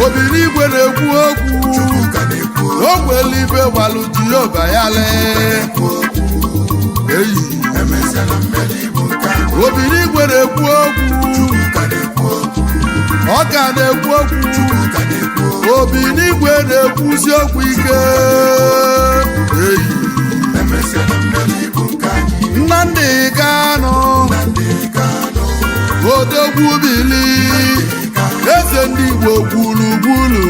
Obinigwe na-ekwu okwu ogwelibe gbalụ Jehova ya lee Obinigwe na-ekwu okwu ọ ka na-ekwu okwu Obinigwe na-ekwuzi okwu ike Nnamdi Kanu odogwu bili eze ndị Igbo gburugburu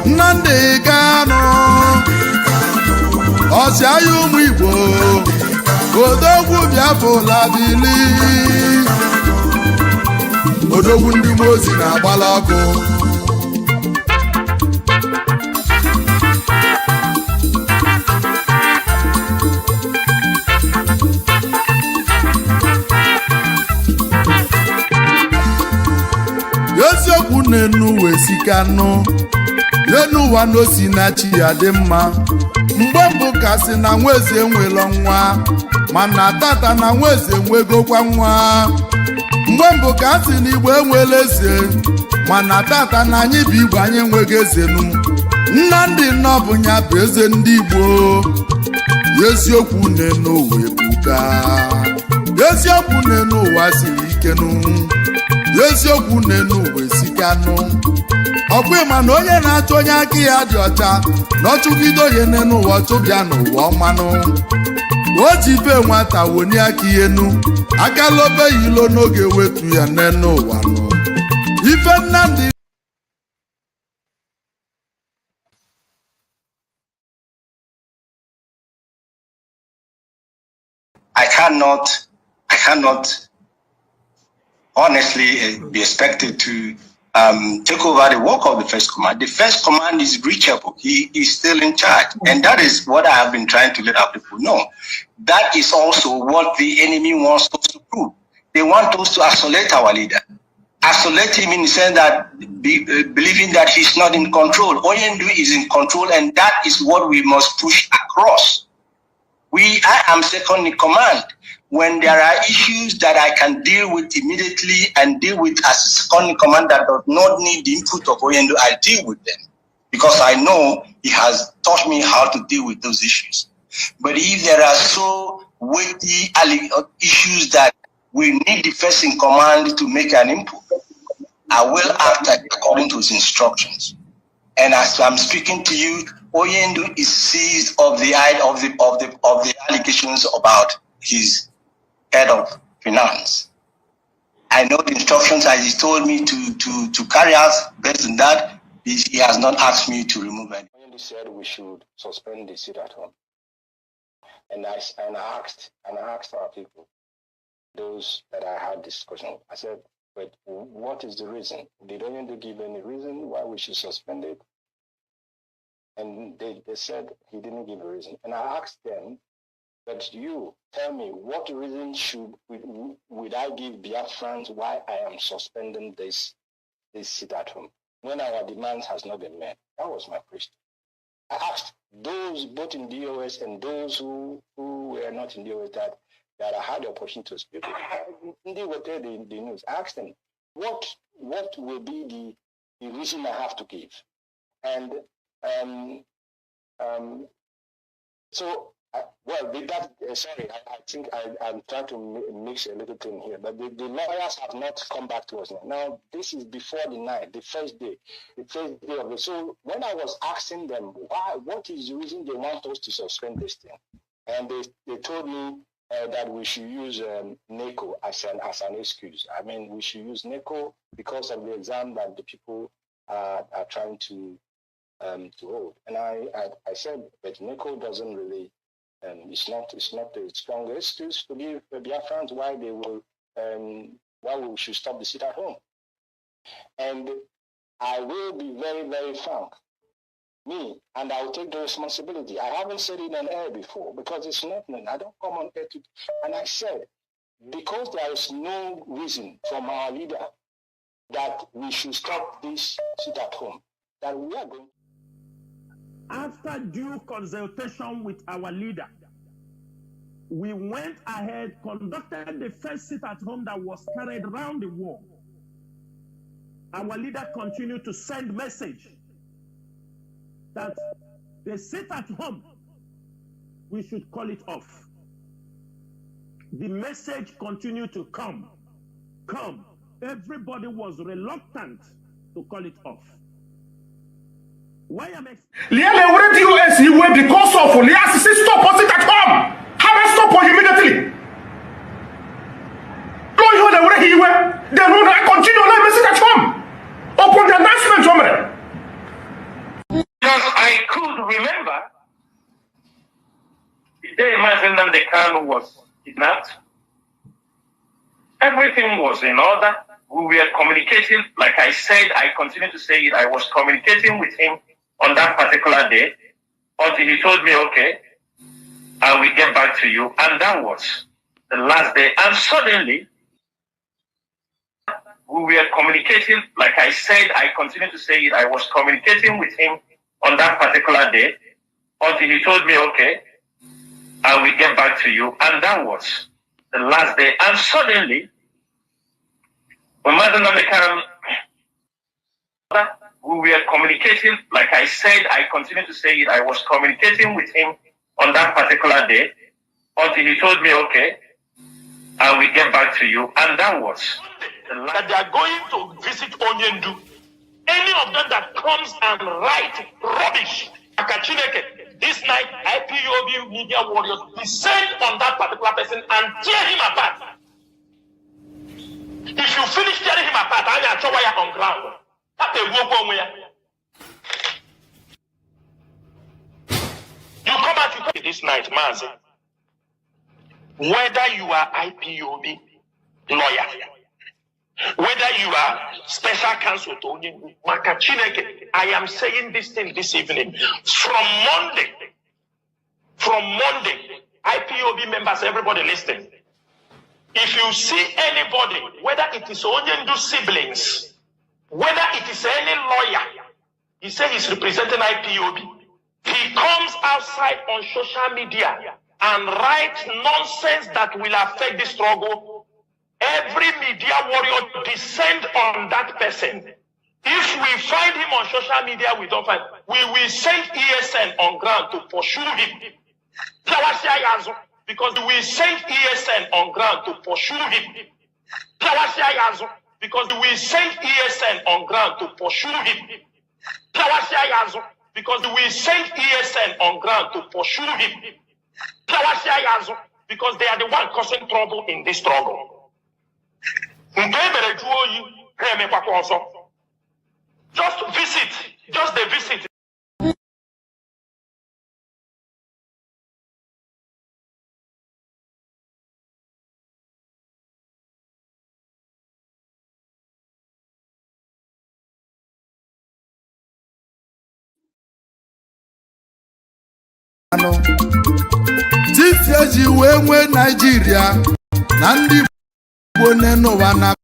Nnamdi Kanu ọsịagha ụmụ Igbo odogwu Biafra bili odogwu ndị Mozi na-agbala ọkụ eziokwu n'enu wesi Kanu n'enu ụwa n'osi na chi ya dị mma mgbe mbụ ka sị na Nweze enwelo nwa mana tata na Nweze enwegokwa nwa mgbe mbụ ka sị na Igbo enwele eze mana tata na anyị bụ Igbo anyị enweghị ezenu Nnamdi Nnọbụnya bụ eze ndị Igbo eziokwu n'enu ụwa ebuka eziokwu n'enu ụwa siri ikenu eziokwu n'enu ụwa esi Kanu ọkwa ịma na onye na-achọ onye aka ya dị ọcha na ọchụgide onye n'enu ụwa chụbịa n'ụwa ọmanụ o ji ife nwata wonye aka ihenu aka lobe ya ilo n'oge wetu ya n'enu ụwa nọ ife Nnamdi I cannot honestly be expected to take over the work of the first command. The first command is reachable. He is still in charge. And that is what I have been trying to let our people know. That is also what the enemy wants us to prove. They want us to isolate our leader. Isolate him in the sense that believing that he's not in control. Oyendu is in control, and that is what we must push across. I am second in command. When there are issues that I can deal with immediately and deal with as second in command that does not need the input of Oyendu, I deal with them because I know he has taught me how to deal with those issues. But if there are so weighty issues that we need the first in command to make an input, I will act according to his instructions. And as I'm speaking to you, Oyendu is seized of the allegations about his head of finance. I know the instructions that he told me to carry out. Based on that, he has not asked me to remove any. Oyendu said we should suspend the sit at home, and I asked our people, those that I had discussion with. I said, but what is the reason? Did Oyendu give any reason why we should suspend it? And they said he didn't give a reason. And I asked them, but you tell me, what reason would I give Biafrans why I am suspending this sit at home when our demands has not been met? That was my question. I asked those both in DOS and those who were not in DOS that I had the opportunity to speak with. They were there the news. I asked them, what will be the reason I have to give? And I think I'm trying to mix a little thing here, but the lawyers have not come back to us now. Now, this is before the night, the first day of it. So when I was asking them, what is the reason they want us to suspend this thing? And they told me that we should use NECO as an excuse. I mean, we should use NECO because of the exam that the people are trying to to hold. And I said, but Nico doesn't really, it's not the strongest excuse to give the Biafrans why they will, why we should stop the sit at home. And I will be very, very frank, and I will take the responsibility. I haven't said it on air before because it's not, I don't come on air to, and I said, because there is no reason from our leader that we should stop this sit at home, that we are going. After due consultation with our leader, we went ahead, conducted the first sit at home that was carried around the world. Our leader continued to send message that the sit at home, we should call it off. The message continued to come. Everybody was reluctant to call it off. Why am I? Because of stop or sit at home. Have I stop on immediately? They will continue let me sit at home. Upon the announcement, because I could remember the day Mazi Kanu was kidnapped. Everything was in order. We were communicating, like I said, I continue to say it. I was communicating with him on that particular day until he told me, okay, I will get back to you. And that was the last day. And suddenly, we were communicating, like I said, I continue to say it. I was communicating with him on that particular day until he told me, okay, I will get back to you. And that was the last day. And suddenly, when Nnamdi came, we were communicating, like I said, I continue to say it. I was communicating with him on that particular day until he told me, okay, I will get back to you. And that was that they are going to visit Onyendu. Any of them that comes and write rubbish, this night, IPOB media warriors descend on that particular person and tear him apart. If you finish tearing him apart, I will throw you on ground. You come out this night, Mazi. Whether you are IPOB lawyer, whether you are special counsel to Makachineke, I am saying this thing this evening. From Monday, IPOB members, everybody listening. If you see anybody, whether it is Onyendu siblings, whether it is any lawyer, he says he's representing IPOB. He comes outside on social media and writes nonsense that will affect the struggle. Every media warrior descend on that person. If we find him on social media, we don't find. We will send ESN on ground to pursue him. Because we send ESN on ground to pursue him. Because we send ESN on ground to pursue him. Because we send ESN on ground to pursue him. Because they are the one causing trouble in this struggle. Just visit, just the visit. Titi eji wee nwee Nigeria na ndị Igbo n'ụwa na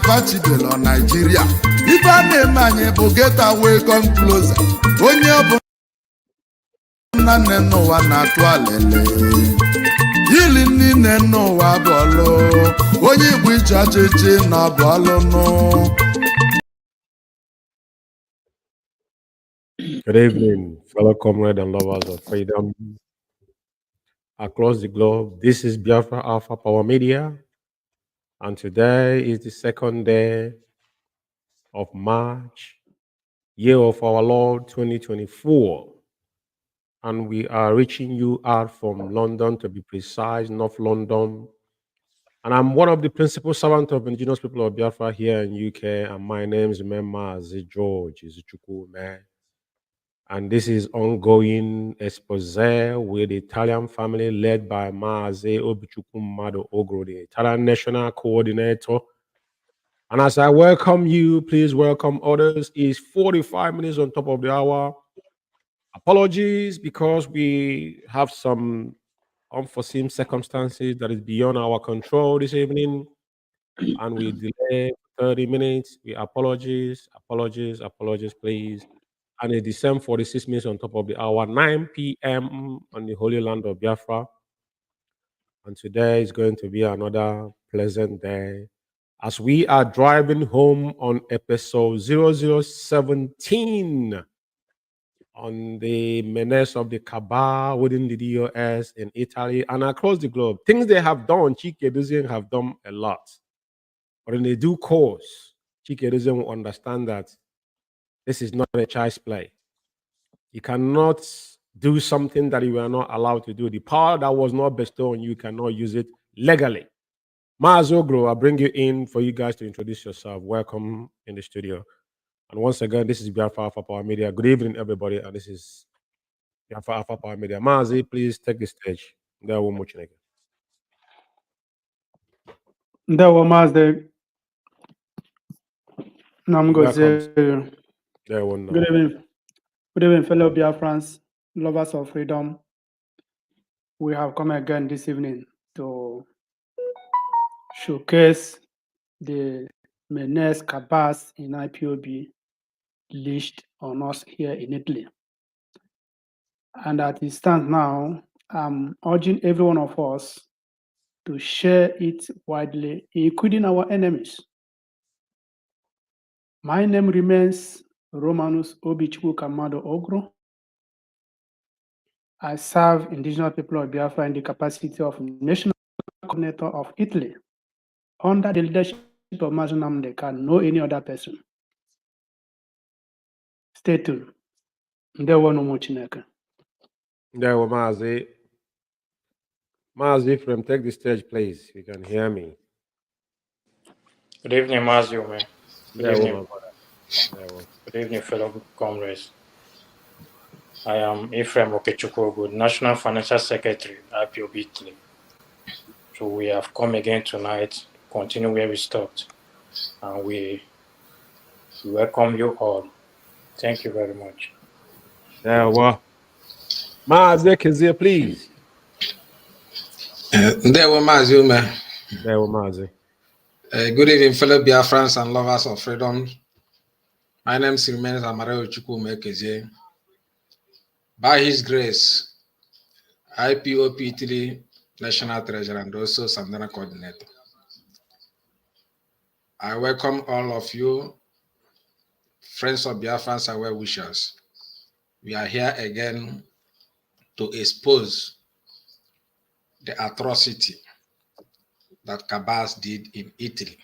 Formidable Nigeria. Ife a na-eme anyị bụ getaway come closer. Onye ọ bụ nne n'ụwa na-atụ alele. Ili nne n'ụwa bụ ọlụ. Onye Igbo iche ọchịchị na bụ ọlụ nụ. Good evening, fellow comrades and lovers of freedom across the globe. This is Biafra Alpha Power Media, and today is the second day of March, year of our Lord 2024, and we are reaching you out from London, to be precise, North London, And I'm one of the principal servants of indigenous people of Biafra here in UK. And my name is Mazi Chukwuma. And this is ongoing expose with the Italian family led by Mazi Obichukwukamadu Uguru, the Italian national coordinator. And as I welcome you, please welcome others. It's 45 minutes on top of the hour. Apologies because we have some unforeseen circumstances that is beyond our control this evening, and we delay 30 minutes. We apologize, please. And it's the same 46 minutes on top of the hour, 9 p.m. on the Holy Land of Biafra. And today is going to be another pleasant day as we are driving home on episode 0017 on the menace of the Cabal within the DOS in Italy and across the globe. Things they have done, Chike have done a lot. But in the due course, Chike will understand that this is not a child's play. You cannot do something that you are not allowed to do. The power that was not bestowed on you, cannot use it legally. Mazi Uguru, I'll bring you in for you guys to introduce yourself. Welcome in the studio. And once again, this is Biafra Alpha Power Media. Good evening, everybody. And this is Biafra Alpha Power Media. Mazi, please take the stage. There will much again. There were Mazde. Welcome. There will Good evening. Good evening, fellow Biafrans, lovers of freedom. We have come again this evening to showcase the menace cabals in IPOB leashed on us here in Italy. And as it stands now, I'm urging every one of us to share it widely, including our enemies. My name remains Romanus Obichukwukamadu Uguru. I serve indigenous people of Biafra in the capacity of national coordinator of Italy under the leadership of Mazi Nnamdi, no any other person. Stay tuned. Ndewo no Chineke. There will Mazi. Mazi, Ephraim, take the stage, please. You can hear me. Good evening, Mazi Umeh. Good evening. Good evening, fellow comrades. I am Ephraim Okechukwu, National Financial Secretary, IPOB Italy. So we have come again tonight to continue where we stopped. And we welcome you all. Thank you very much. There well. Mazi Ekezie, please. There were Mazi Umeh. There were Mazi. Good evening, fellow Biafrans and lovers of freedom. My name remains Chukwuma Ekezie. By His grace, IPOB Italy National Treasurer and also Sandana Coordinator. I welcome all of you, friends of Biafrans and well wishers. We are here again to expose the atrocity that Cabals did in Italy.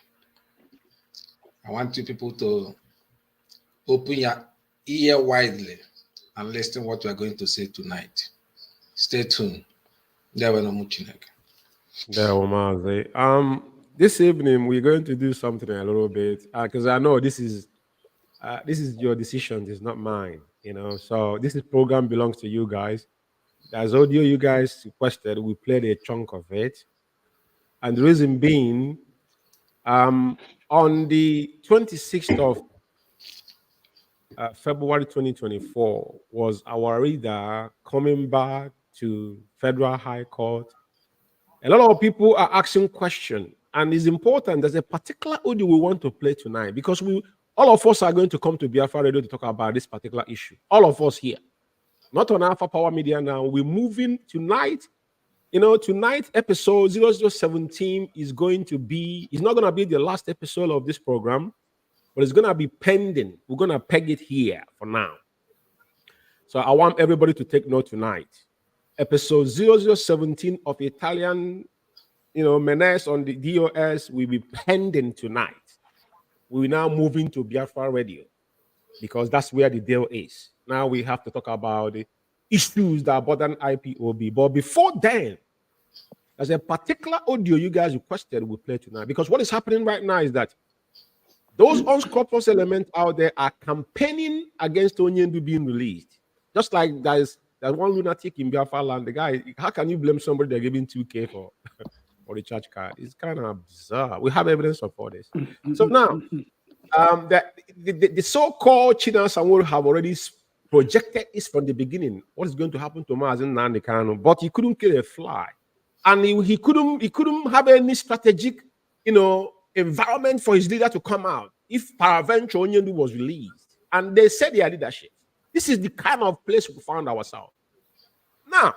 I want you people to open your ear widely and listen what we are going to say tonight. Stay tuned. There were no muchinek. There were Mazi. This evening we're going to do something a little bit because I know this is your decision, it's not mine. You know, so this program belongs to you guys. As audio you guys requested, we played a chunk of it, and the reason being, on the 26th of February 2024 was our reader coming back to Federal High Court. A lot of people are asking questions, and it's important. There's a particular audio we want to play tonight because all of us are going to come to Biafra Radio to talk about this particular issue. All of us here, not on Alpha Power Media now. We're moving tonight. You know, tonight episode 0017 is going to be. It's not going to be the last episode of this program, but it's going to be pending. We're going to peg it here for now. So I want everybody to take note tonight. Episode 0017 of Italian, menace on the DOS will be pending tonight. We're now moving to Biafra Radio because that's where the deal is. Now we have to talk about the issues that bother IPOB. But before then, There's a particular audio you guys requested we play tonight, because what is happening right now is that those unscrupulous elements out there are campaigning against Onyendu being released. Just like there's one lunatic in Biafra land. The guy, how can you blame somebody they're giving 2K for the church card? It's kind of bizarre. We have evidence of all this. So now, the so-called China Sanwo have already projected this from the beginning. What is going to happen to Mazi Nnamdi Kanu? But he couldn't kill a fly, and he couldn't have any strategic, environment for his leader to come out if peradventure Onyendu was released. And they said their leadership. This is the kind of place we found ourselves. Now,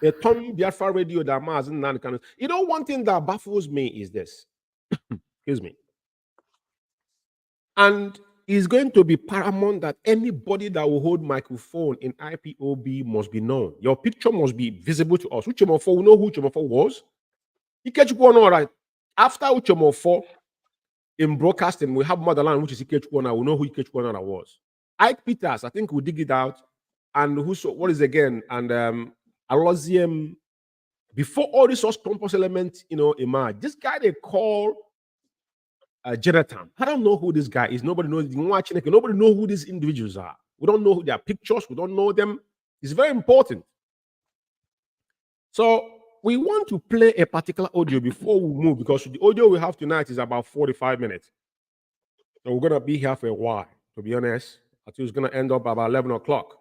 the Tom Biafra radio that Mazi Nnamdi Kanu. One thing that baffles me is this. Excuse me. And it's going to be paramount that anybody that will hold microphone in IPOB must be known. Your picture must be visible to us. Uchemofo, we know who Uchemofo was. Ikechukwu, right? After Uchemofo in broadcasting, we have motherland, which is Ikechukwu. We know who Ikechukwu was. Ike Peters, I think we'll dig it out. And what is again? And Aloziem, before all these compost elements, emerge, this guy they call Jonathan. I don't know who this guy is. Nobody knows. Nobody knows who these individuals are. We don't know their pictures. We don't know them. It's very important. So we want to play a particular audio before we move, because the audio we have tonight is about 45 minutes. So we're going to be here for a while, to be honest. I think it's going to end up about 11 o'clock.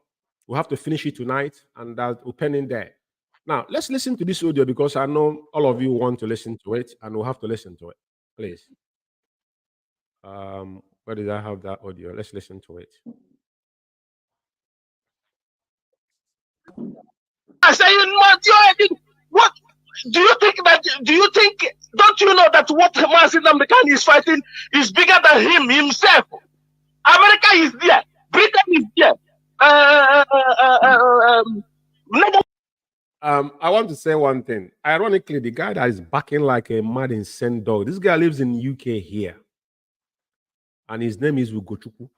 We'll have to finish it tonight, and we're pending there. Now, let's listen to this audio, because I know all of you want to listen to it, and we'll have to listen to it. Please. Where did I have that audio? Let's listen to it. I say, what do you think that? Don't you know that what Mazi Nnamdi Kanu is fighting is bigger than himself? America is there, Britain is there. I want to say one thing. Ironically, the guy that is backing like a mad insane dog, this guy lives in UK here, and his name is Ugochukwu.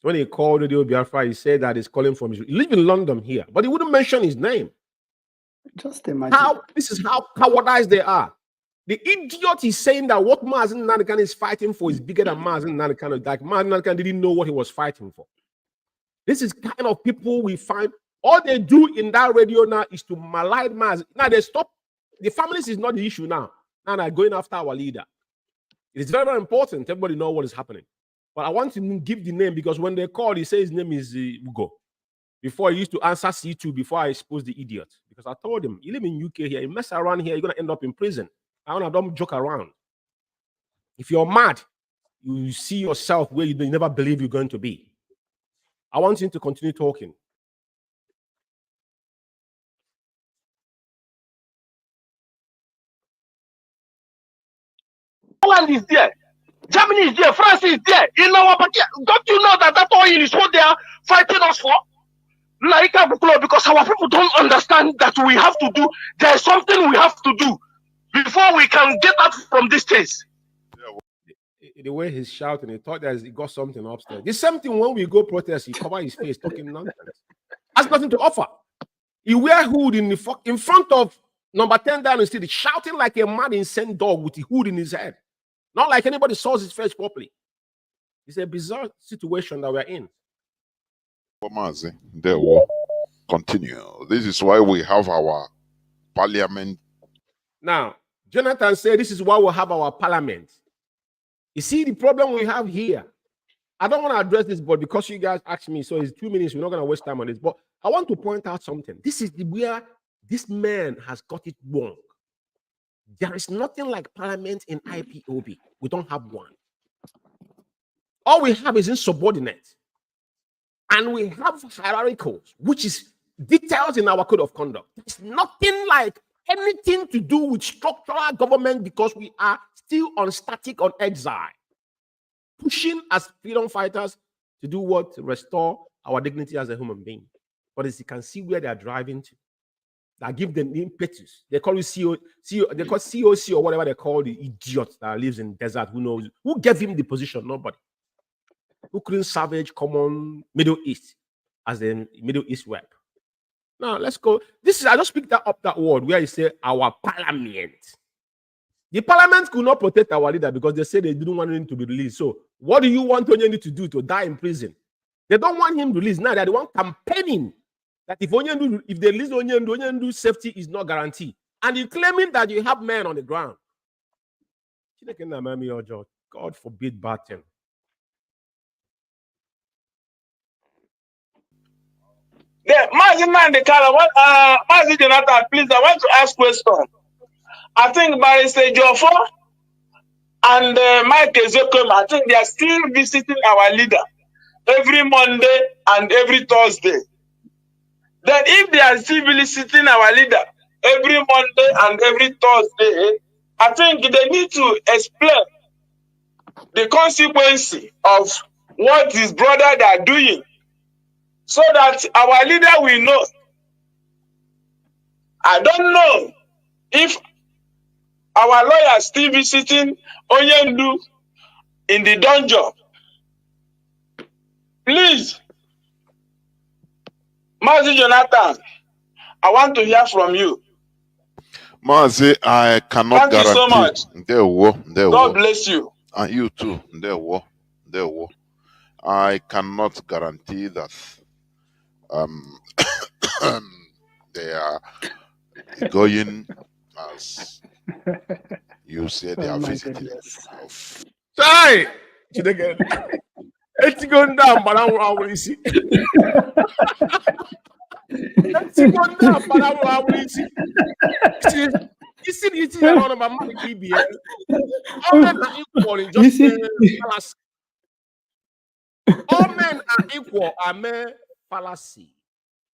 When he called Radio Biafra, he said that he's calling from. He lives in London here, but he wouldn't mention his name. Just imagine. This is how cowardized they are. The idiot is saying that what Mazi Nnamdi Kanu is fighting for is bigger than Mazi Nnamdi Kanu. Like Mazi Nnamdi Kanu didn't know what he was fighting for. This is kind of people we find. All they do in that radio now is to malign Mazi. Now they stop. The families is not the issue now. Now they're going after our leader. It is very, very important. Everybody know what is happening. But I want to give the name, because when they call, he says his name is Ugo. Before, he used to answer C2 before I exposed the idiot. Because I told him, you live in UK here, you mess around here, you're going to end up in prison. I don't joke around. If you're mad, you see yourself where you never believe you're going to be. I want him to continue talking. Poland is there, Germany is there, France is there. In our backyard, don't you know that oil is what they are fighting us for? Like, because our people don't understand that we have to do. There's something we have to do before we can get out from this case. The way he's shouting, he thought that he got something upstairs. The same thing when we go protest, he cover his face talking nonsense. Has nothing to offer. He wear hood in front of number 10 down the street, shouting like a mad insane dog with a hood in his head. Not like anybody saws his face properly. It's a bizarre situation that we're in. Mazi, they will continue. This is why we have our parliament. Now, Jonathan said this is why we have our parliament. You see the problem we have here. I don't want to address this, but because you guys asked me, so it's 2 minutes, we're not going to waste time on this. But I want to point out something. This is where this man has got it wrong. There is nothing like parliament in IPOB. We don't have one. All we have is insubordinate. And we have hierarchicals, which is details in our code of conduct. It's nothing like anything to do with structural government, because we are still on static, on exile, pushing as freedom fighters to do what? Restore our dignity as a human being. But as you can see where they are driving to, that give them impetus. They call it they call COC or whatever they call the idiot that lives in desert. Who knows? Who gave him the position? Nobody. Who couldn't salvage common Middle East as the Middle East rep? Now let's go. This is I just picked up that word where you say our parliament. The parliament could not protect our leader because they said they didn't want him to be released. So what do you want Onyendu to do, to die in prison? They don't want him released. Now they want campaigning that if they release Onyendu's safety is not guaranteed. And you're claiming that you have men on the ground. God forbid bad thing. Mazi Mazi Jonathan, please, I want to ask question. I think Barrister Jofo and Mike Ezekwem, I think they are still visiting our leader every Monday and every Thursday. Then if they are still visiting our leader every Monday and every Thursday, I think they need to explain the consequence of what his brother they are doing, so that our leader will know. I don't know if our lawyer still visiting Onyendu in the dungeon. Please, Mazi Jonathan, I want to hear from you. Mazi, I cannot Thank guarantee. you so much. God bless you. And you too. I cannot guarantee that they are going as you said they are visiting. Sorry! It's going down, but I will see. It's going down, but I will see. You see, you see, all of my money, BBS. All men are equal in just fallacy. All men are equal, are mere fallacy.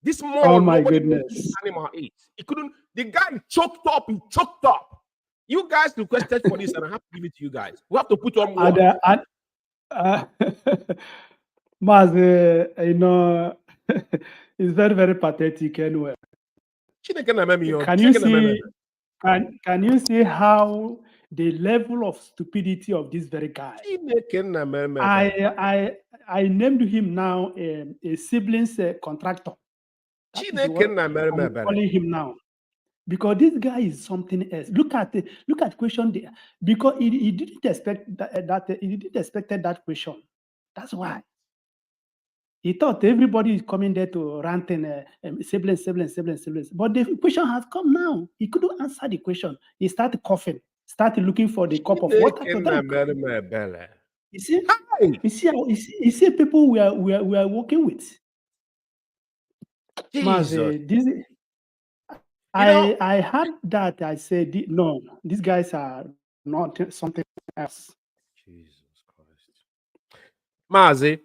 This morning, oh my goodness, animal eats. He couldn't. The guy choked up. He choked up. You guys requested for this, and I have to give it to you guys. We have to put on more. Maz, you know, it's very, very pathetic anyway. Can you see how the level of stupidity of this very guy? I named him now a siblings contractor. I'm calling him now, because this guy is something else. Look at question there, because he didn't expect he didn't expect that question. That's why he thought everybody is coming there to rant and siblings. But the question has come now. He couldn't answer the question. He started coughing, started looking for the cup of water to drink. You see people we are working with. Mazi, I heard that. I said, no, these guys are not something else. Jesus Christ. Mazi,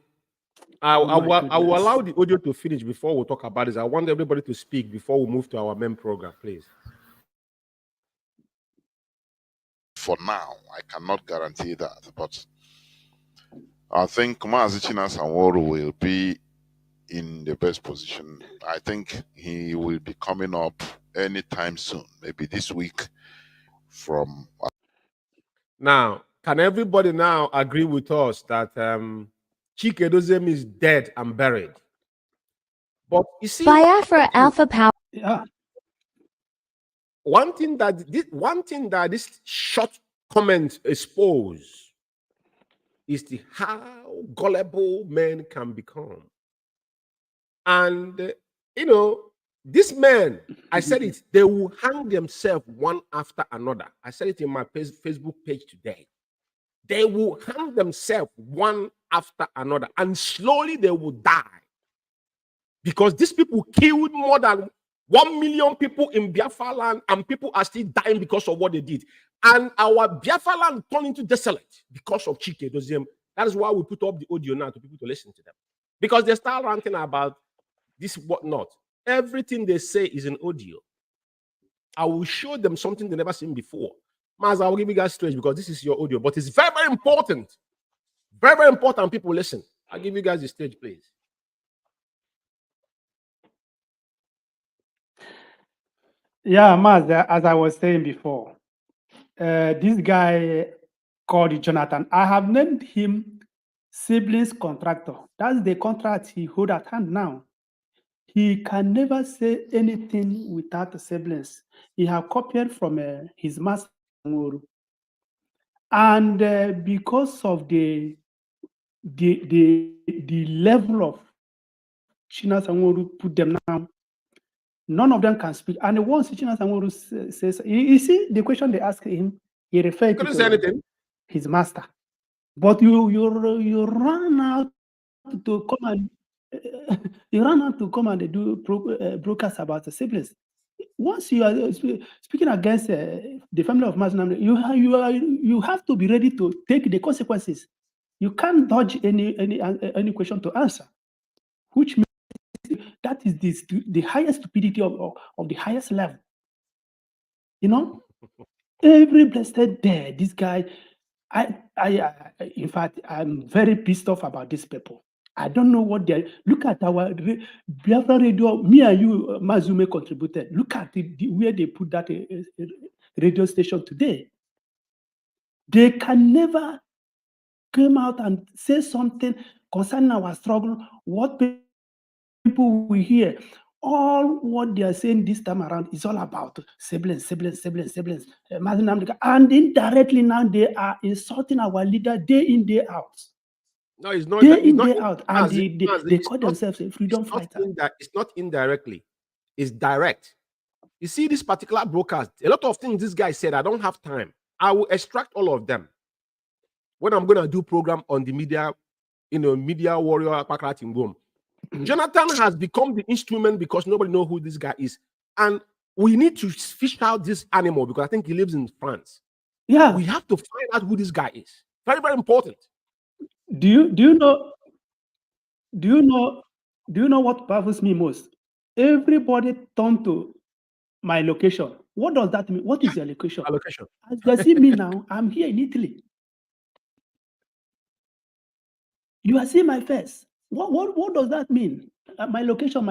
I will allow the audio to finish before we talk about this. I want everybody to speak before we move to our main program, please. For now, I cannot guarantee that, but I think Mazi Sanwo-Olu will be in the best position. I think he will be coming up anytime soon, maybe this week. From now, can everybody now agree with us that Chike Dozem is dead and buried? But you see, Biafra Alpha Power. Yeah. One thing that this short comment exposes is how gullible men can become. And these men, I said it, they will hang themselves one after another. I said it in my Facebook page today. They will hang themselves one after another, and slowly they will die. Because these people killed more than 1 million people in Biafra land, and people are still dying because of what they did. And our Biafra land turned into desolate because of Chike Dozem. That is why we put up the audio now to people to listen to them. Because they start ranting about this, whatnot. Everything they say is an audio. I will show them something they never seen before. Maz, I will give you guys straight because this is your audio, but it's very, very important. Very, very important. People listen. I'll give you guys the stage, please. Yeah, Maz, as I was saying before, this guy called Jonathan, I have named him siblings contractor. That's the contract he hold at hand now. he can never say anything without a semblance. He have copied from his master, and because of the level of China Sanworu put them now, none of them can speak. And once China Sanworu says, you see the question they ask him, he referred to his master. But you run out to come and do broadcast about the siblings. Once you are speaking against the family of Mazi Umeh, you have to be ready to take the consequences. You can't dodge any question to answer, which means that is the highest stupidity of the highest level. You know, every blessed day, this guy. In fact, I'm very pissed off about these people. I don't know what they look at our Biafra radio. Me and you, Mazi Umeh, contributed. Look at where they put that radio station today. They can never come out and say something concerning our struggle. What people will hear. All what they are saying this time around is all about siblings. And indirectly now they are insulting our leader day in, day out. No, it's not. Day in, day out. And they call themselves a freedom fighter. It's not indirectly. It's direct. You see this particular broadcast, a lot of things this guy said, I don't have time. I will extract all of them. When I'm going to do program on the media, media warrior, Jonathan has become the instrument because nobody knows who this guy is. And we need to fish out this animal because I think he lives in France. Yeah. We have to find out who this guy is. Very, very important. Do you know what baffles me most? Everybody turned to my location. What does that mean? What is your location? Location. As you see me now, I'm here in Italy. You are seeing my face. What does that mean? My location.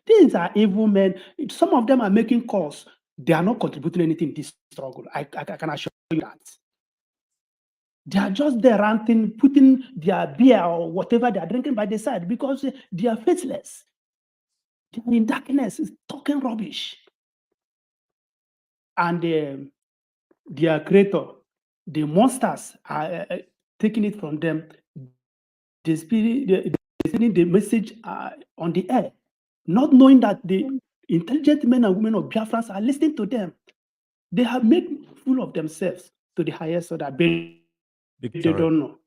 These are evil men. Some of them are making calls. They are not contributing anything in this struggle. I can assure you that. They are just there ranting, putting their beer or whatever they are drinking by the side because they are faithless. They are in darkness, talking rubbish. And their creator, the monsters, are taking it from them. The spirit, sending the message on the air, not knowing that the intelligent men and women of Biafra are listening to them. They have made fool of themselves to the highest, so that they don't know.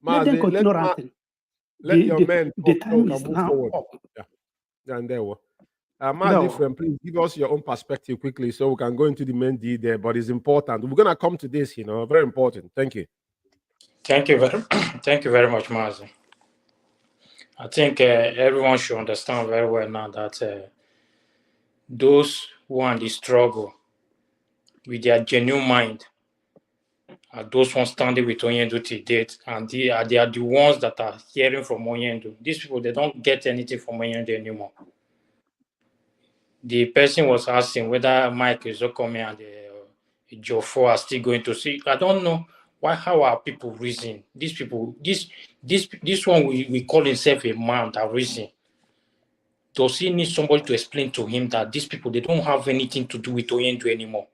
Let them continue ranting. Let your men the time is now forward. up. Yeah. And there were. Mazi, Ephraim, please give us your own perspective quickly so we can go into the main deed there, but it's important. We're going to come to this, very important. Thank you. Thank you very much, Mazi. I think everyone should understand very well now that those who are in the struggle with their genuine mind are those ones standing with Onyendu to date, and they are the ones that are hearing from Onyendu. These people, they don't get anything from Onyendu anymore. The person was asking whether Mike Izokome and Jofo are still going to see. I don't know how are people reason. These people, this one we call himself a man that reason. Does he need somebody to explain to him that these people, they don't have anything to do with Onyendu anymore?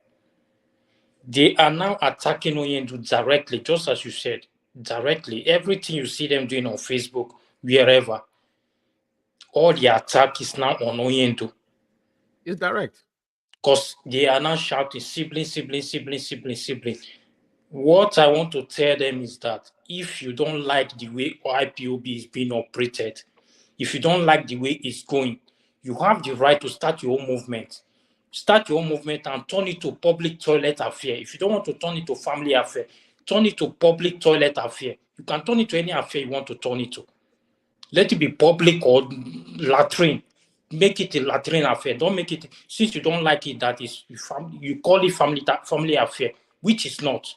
They are now attacking Onyendu directly, just as you said, directly. Everything you see them doing on Facebook, wherever, all the attack is now on Onyendu. It's direct. Because they are now shouting sibling. What I want to tell them is that if you don't like the way IPOB is being operated, if you don't like the way it's going, you have the right to start your own movement. Start your own movement and turn it to public toilet affair. If you don't want to turn it to family affair, turn it to public toilet affair. You can turn it to any affair you want to turn it to. Let it be public or latrine. Make it a latrine affair. Don't make it, since you don't like it, that is you call it family affair, which is not.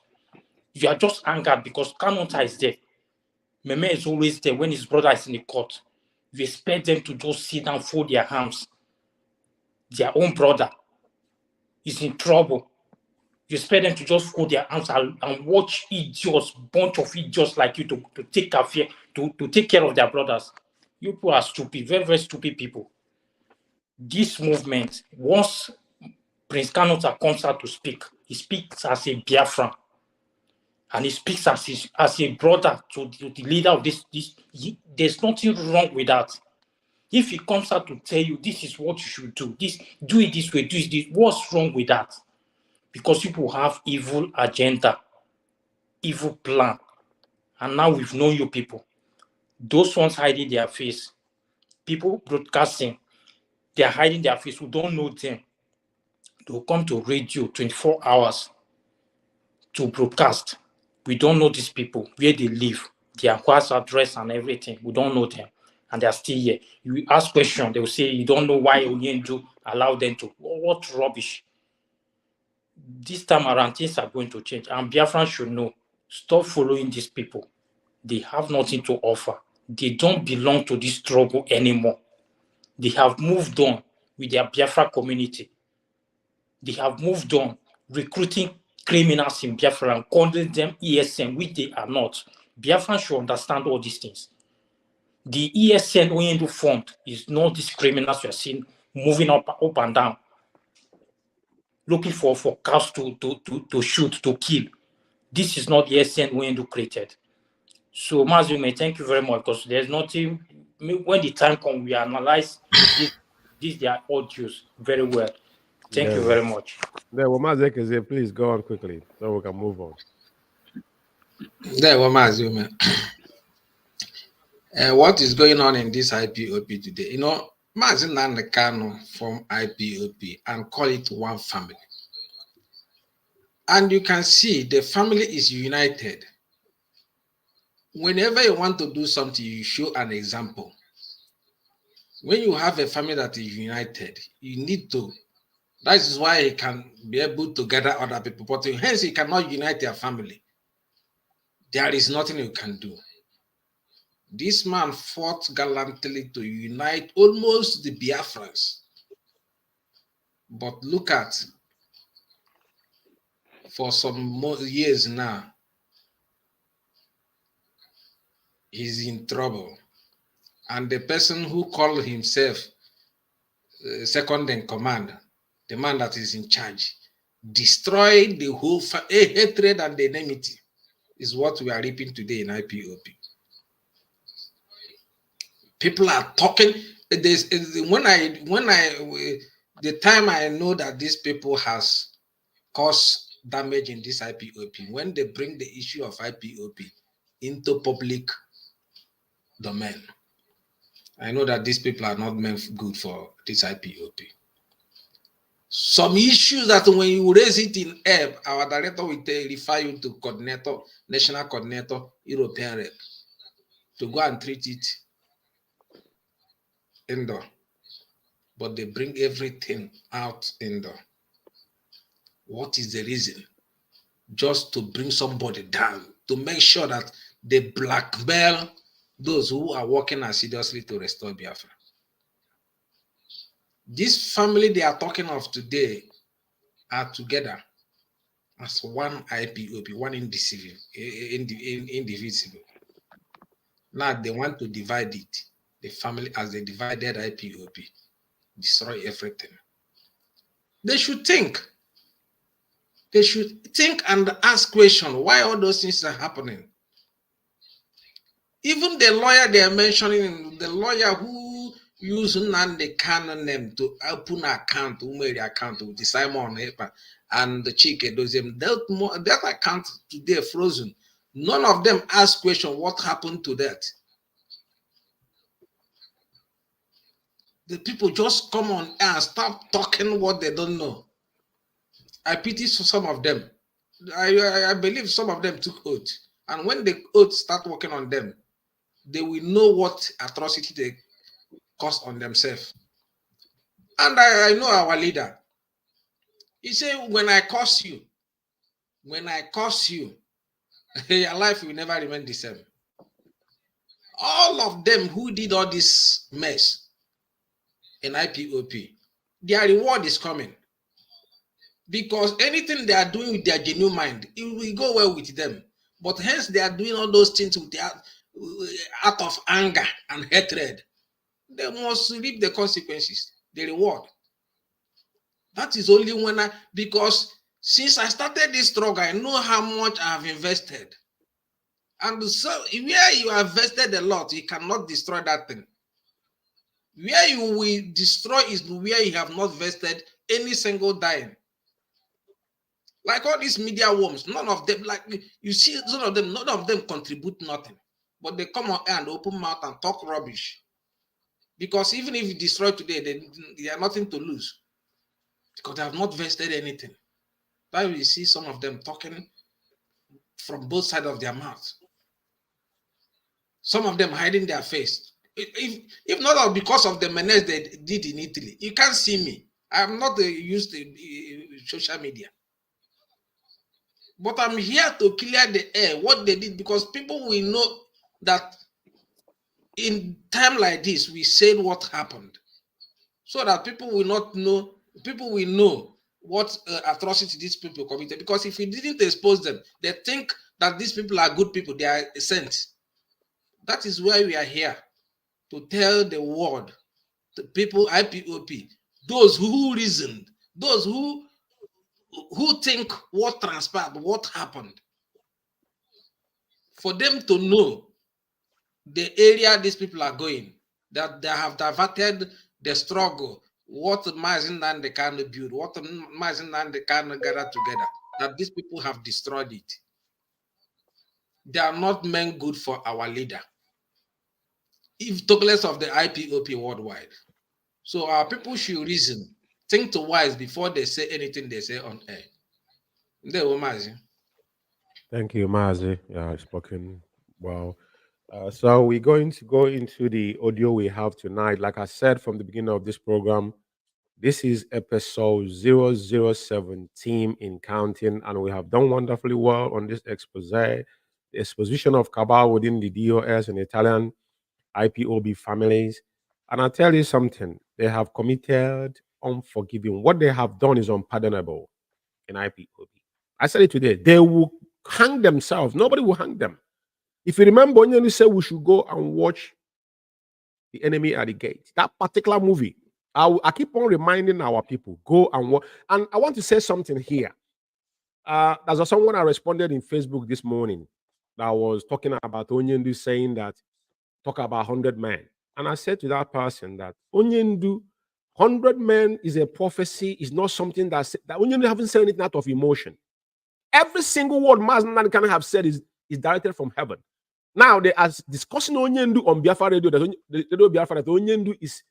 You are just angered because Kanu is there. Meme is always there when his brother is in the court. You expect them to just sit down, fold their hands. Their own brother is in trouble. You expect them to just fold their hands and watch idiots, bunch of idiots like you to take care of their brothers. You people are stupid, very, very stupid people. this movement, once Prince Kanu comes out to speak, he speaks as a Biafran. And he speaks as a brother to the leader of this. There's nothing wrong with that. If he comes out to tell you this is what you should do, do it this way, do it this, what's wrong with that? Because people have evil agenda, evil plan. And now we've known you people. Those ones hiding their face, people broadcasting, they're hiding their face. We don't know them. They'll come to radio 24 hours to broadcast. We don't know these people, where they live, their house address and everything. We don't know them. And they're still here. You ask questions, they will say, you don't know why Onyendu allowed them to. What rubbish. This time around, things are going to change. And Biafran should know, stop following these people. They have nothing to offer. They don't belong to this struggle anymore. They have moved on with their Biafra community. They have moved on recruiting criminals in Biafra and calling them ESN, which they are not. Biafran should understand all these things. The ESN Oyendu formed is not these criminals you are seeing moving up and down, looking for cows to shoot, to kill. This is not the ESN Oyendu created. So, Mazi Umeh, thank you very much, because there's nothing. When the time comes, we analyze their audios very well. Thank you very much. There, Mazi Ekezie, please go on quickly so we can move on. There, Mazi Umeh. What is going on in this IPOP today? You know, Mazi Kanu from IPOP and call it one family. And you can see the family is united. Whenever you want to do something, you show an example. When you have a family that is united, you need to. That is why he can be able to gather other people. But hence, he cannot unite their family. There is nothing you can do. This man fought gallantly to unite almost the Biafrans. But look at, for some years now, he's in trouble. And the person who called himself second in command, the man that is in charge, destroyed the whole hatred and the enmity is what we are reaping today in IPOP. People are talking. The time I know that these people has caused damage in this IPOP, when they bring the issue of IPOP into public domain. I know that these people are not meant good for this IPOP. Some issues that when you raise it in EB, our director will refer you to coordinator, national coordinator, European rep, to go and treat it indoor. But they bring everything out indoor. What is the reason? Just to bring somebody down, to make sure that they blackmail those who are working assiduously to restore Biafra. This family they are talking of today are together as one IPOP, one indivisible. Now they want to divide it, the family as they divided IPOP, destroy everything. They should think. They should think and ask questions why all those things are happening. Even the lawyer they are mentioning, the lawyer who used Nnamdi Kanu name to open an account, account with the Simon Hepa and the Chike Dozem, that account today frozen. None of them ask question what happened to that. The people just come on and start talking what they don't know. I pity some of them. I believe some of them took oath. And when the oath start working on them, they will know what atrocity they caused on themselves. And I know our leader. He said, when I curse you, your life will never remain the same. All of them who did all this mess in IPOP, their reward is coming. Because anything they are doing with their genuine mind, it will go well with them. But hence they are doing all those things with their out of anger and hatred. They must reap the consequences. the reward. That is only when because since I started this struggle, I know how much I have invested. And so where you have invested a lot, you cannot destroy that thing. Where you will destroy is where you have not vested any single dime. Like all these media worms, none of them, like you see, none of them contribute nothing. But they come on air and open mouth and talk rubbish. Because even if you destroy today, they have nothing to lose. Because they have not vested anything. That's why you see some of them talking from both sides of their mouth. Some of them hiding their face. If not because of the menace they did in Italy, you can't see me. I'm not used to social media. But I'm here to clear the air, what they did, because people will know that in time like this, we said what happened. So that people will not know, people will know what atrocity these people committed. Because if we didn't expose them, they think that these people are good people, they are saints. That is why we are here, to tell the world, the people, IPOP, those who reasoned, those who think what transpired, what happened, for them to know the area these people are going, that they have diverted the struggle, what Mazi Nnamdi Kanu built, what Mazi Nnamdi Kanu gathered together, that these people have destroyed it. They are not meant good for our leader, if talk less of the IPOP worldwide. So our people should reason, think twice before they say anything they say on air. Thank you, Mazi. Yeah, spoken well. So we're going to go into the audio we have tonight. Like I said from the beginning of this program, this is episode 007 in counting, and we have done wonderfully well on this expose, the exposition of Cabal within the DOS and Italian IPOB families. And I'll tell you something, they have committed unforgiving. What they have done is unpardonable in IPOB. I said it today, they will hang themselves. Nobody will hang them. If you remember, Onyeni said we should go and watch The Enemy at the Gate. That particular movie, I keep on reminding our people, go and watch. And I want to say something here. There's someone I responded in Facebook this morning that was talking about Onyendu saying that, talk about 100 men. And I said to that person that Onyendu, 100 men is a prophecy, is not something that Onyendu haven't said anything out of emotion. Every single word Mazi Nnamdi Kanu have said is directed from heaven. Now they are discussing Onyendu on Biafra radio. The Biafra that Onyendu is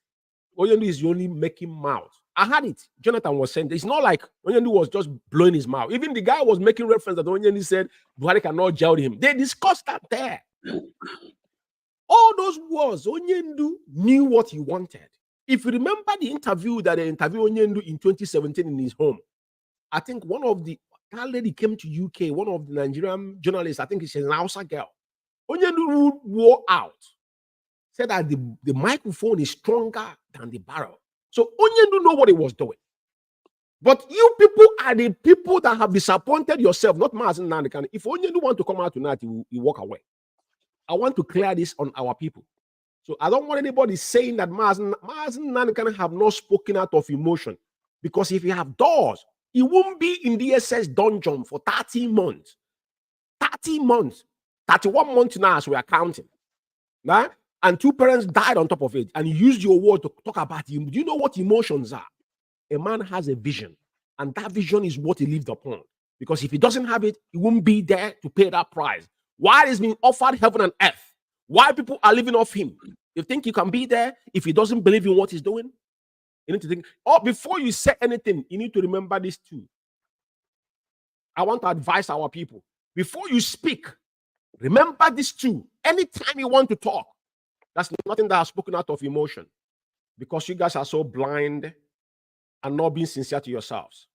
only making mouth. I had it. Jonathan was saying it's not like Onyendu was just blowing his mouth. Even the guy was making reference that Onyendu said Buhari cannot jail him. They discussed that there. All those words, Onyendu knew what he wanted. If you remember the interview that they interviewed Onyendu in 2017 in his home, I think that lady came to UK, one of the Nigerian journalists, I think she's an Hausa girl. Onyendu wore out, said that the microphone is stronger than the barrel. So Onyendu know what he was doing. But you people are the people that have disappointed yourself, not Mazi Nnamdi Kanu. If Onyendu want to come out tonight, he walk away. I want to clear this on our people. So I don't want anybody saying that Mazi Nnamdi Kanu have not spoken out of emotion. Because if he have doors, he won't be in the SS dungeon for 30 months. 30 months. 31 months now as we are counting. Right? And 2 parents died on top of it. And you used your word to talk about him. Do you know what emotions are? A man has a vision. And that vision is what he lived upon. Because if he doesn't have it, he won't be there to pay that price. Why is being offered heaven and earth? Why people are living off him? You think you can be there if he doesn't believe in what he's doing? You need to think, before you say anything, you need to remember this too. I want to advise our people. Before you speak, remember this too. Anytime you want to talk, that's nothing that has spoken out of emotion. Because you guys are so blind and not being sincere to yourselves.